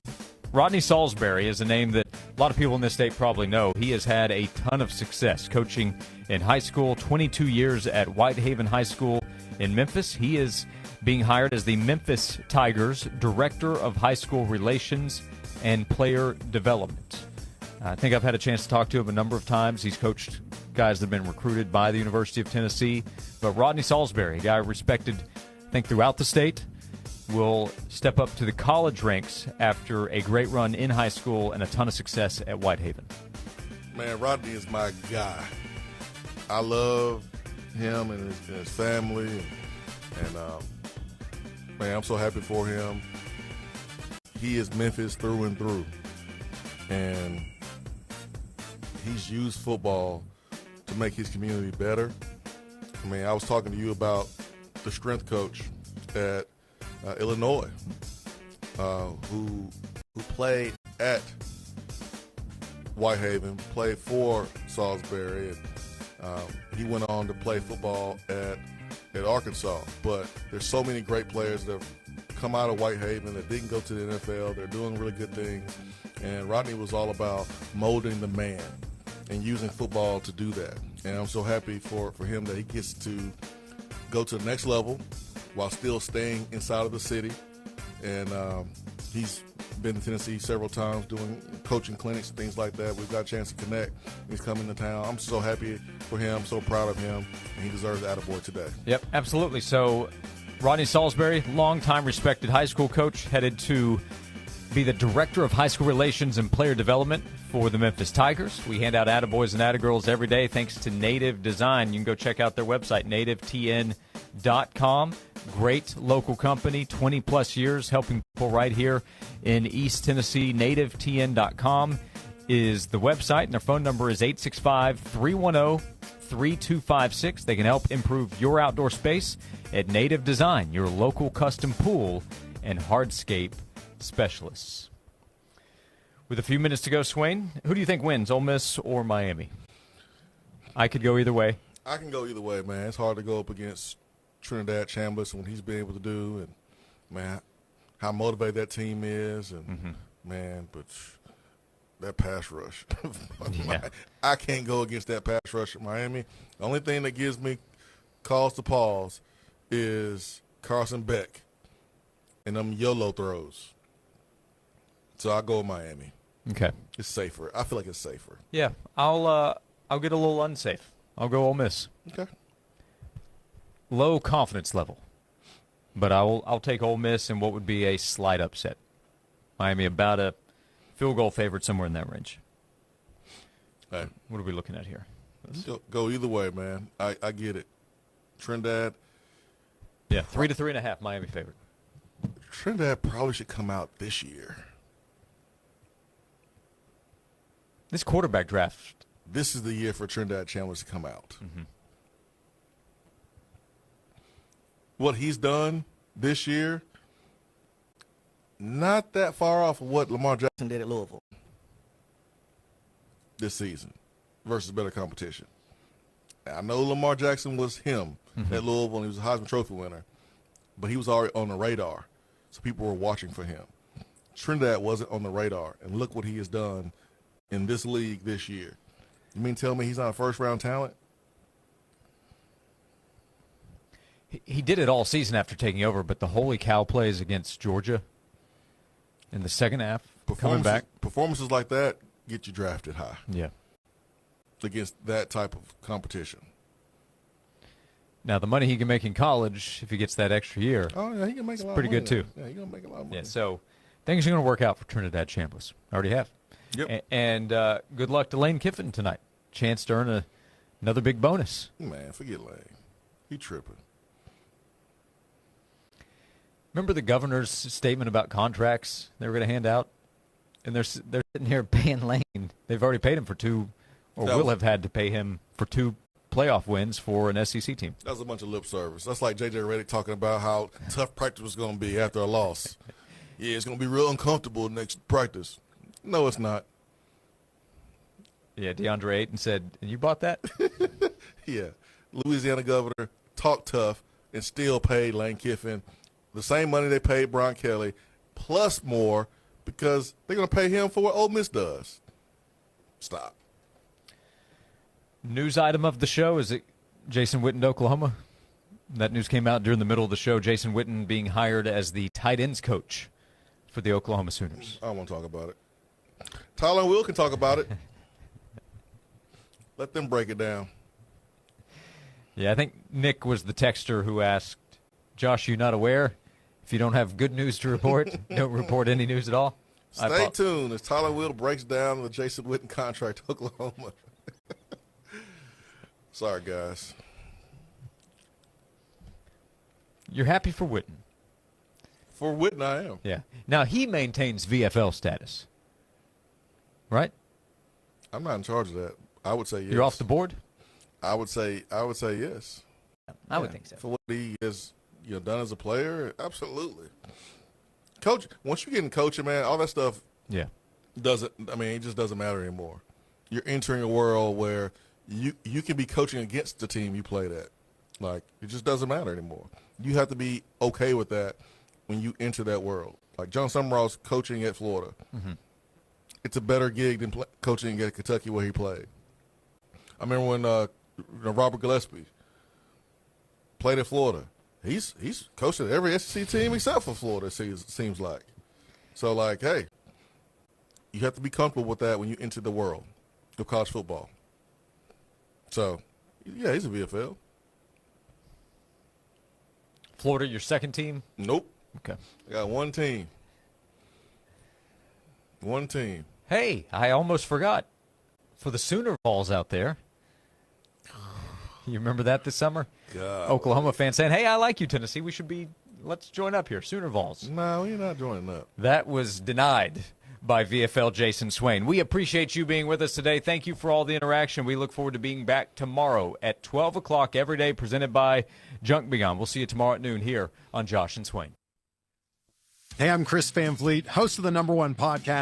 Rodney Salisbury is a name that a lot of people in this state probably know. He has had a ton of success coaching in high school, 22 years at Whitehaven High School in Memphis. He is being hired as the Memphis Tigers Director of High School Relations and Player Development. I think I've had a chance to talk to him a number of times. He's coached guys that have been recruited by the University of Tennessee. But Rodney Salisbury, a guy respected, I think, throughout the state, will step up to the college ranks after a great run in high school and a ton of success at Whitehaven. Man, Rodney is my guy. I love him and his family. And man, I'm so happy for him. He is Memphis through and through. And he's used football to make his community better. I mean, I was talking to you about the strength coach at Illinois, who played at Whitehaven, played for Salisbury, and he went on to play football at Arkansas. But there's so many great players that have come out of Whitehaven that didn't go to the NFL. They're doing really good things. And Rodney was all about molding the man and using football to do that. And I'm so happy for him that he gets to go to the next level while still staying inside of the city. And he's been to Tennessee several times doing coaching clinics and things like that. We've got a chance to connect. He's coming to town. I'm so happy for him, so proud of him, and he deserves the attaboy today. Yep, absolutely. So Rodney Salisbury, longtime respected high school coach, headed to be the Director of High School Relations and Player Development for the Memphis Tigers. We hand out attaboys and attagirls every day thanks to Native Design. You can go check out their website, nativetn.com. Great local company, 20-plus years helping people right here in East Tennessee. nativetn.com is the website, and their phone number is 865-310-3256. They can help improve your outdoor space at Native Design, your local custom pool and hardscape specialists. With a few minutes to go, Swain, who do you think wins, Ole Miss or Miami? I could go either way. I can go either way, man. It's hard to go up against Trinidad Chambliss and what he's been able to do, and man, how motivated that team is, and man, but that pass rush, I can't go against that pass rush at Miami. The only thing that gives me cause to pause is Carson Beck and them YOLO throws. So I'll go with Miami. Okay. It's safer. I feel like it's safer. Yeah, I'll get a little unsafe. I'll go Ole Miss. Okay. Low confidence level, but I'll take Ole Miss in what would be a slight upset. Miami about a field goal favorite somewhere in that range. Hey, what are we looking at here? Go either way, man. I get it. Trinidad. Yeah, 3 to 3.5. Miami favorite. Trinidad probably should come out this year. This quarterback draft. This is the year for Trinidad Chambliss to come out. What he's done this year, not that far off of what Lamar Jackson did at Louisville this season versus better competition. I know Lamar Jackson was him at Louisville, and he was a Heisman Trophy winner, but he was already on the radar, so people were watching for him. Trinidad wasn't on the radar, and look what he has done in this league this year. You mean tell me he's not a first-round talent? He did it all season after taking over, but the holy cow plays against Georgia in the second half, coming back. Performances like that get you drafted high. Yeah. Against that type of competition. Now, the money he can make in college, if he gets that extra year, oh yeah, he can make a lot pretty of money good too. Yeah, he's going to make a lot of money. Yeah, so things are going to work out for Trinidad Chambliss. Already have. Yep. And good luck to Lane Kiffin tonight. Chance to earn another big bonus. Man, forget Lane. He tripping. Remember the governor's statement about contracts they were going to hand out? And they're sitting here paying Lane. They've already paid him for 2, or will have had to pay him for 2 playoff wins for an SEC team. That was a bunch of lip service. That's like J.J. Redick talking about how tough practice was going to be after a loss. Yeah, it's going to be real uncomfortable next practice. No, it's not. Yeah, DeAndre Ayton said, and you bought that? Yeah. Louisiana governor talked tough and still paid Lane Kiffin the same money they paid Brian Kelly, plus more, because they're going to pay him for what Ole Miss does. Stop. News item of the show, is it Jason Witten to Oklahoma? That news came out during the middle of the show. Jason Witten being hired as the tight ends coach for the Oklahoma Sooners. I don't want to talk about it. Tyler and Will can talk about it. Let them break it down. Yeah, I think Nick was the texter who asked, Josh, you not aware? If you don't have good news to report, don't report any news at all. Stay tuned as Tyler Will breaks down the Jason Witten contract to Oklahoma. Sorry, guys. You're happy for Witten? For Witten, I am. Yeah. Now, he maintains VFL status, right? I'm not in charge of that. I would say yes. You're off the board? I would say yes. I would think so. For what he has done as a player, absolutely. Coach, once you get in coaching, man, all that stuff it just doesn't matter anymore. You're entering a world where you can be coaching against the team you played at. Like, it just doesn't matter anymore. You have to be okay with that when you enter that world. Like John Summerall's coaching at Florida. Mm-hmm. It's a better gig than coaching at Kentucky where he played. I remember when Robert Gillespie played at Florida. He's coached at every SEC team except for Florida, it seems like. So, like, hey, you have to be comfortable with that when you enter the world of college football. So, yeah, he's a VFL. Florida, your second team? Nope. Okay. I got one team. One team. Hey, I almost forgot. For the Sooner Vols out there. You remember that this summer? God. Oklahoma fans saying, hey, I like you, Tennessee. Let's join up here. Sooner Vols. No, we're not joining up. That was denied by VFL Jason Swain. We appreciate you being with us today. Thank you for all the interaction. We look forward to being back tomorrow at 12 o'clock every day, presented by Junk Beyond. We'll see you tomorrow at noon here on Josh and Swain. Hey, I'm Chris Van Vliet, host of the #1 podcast,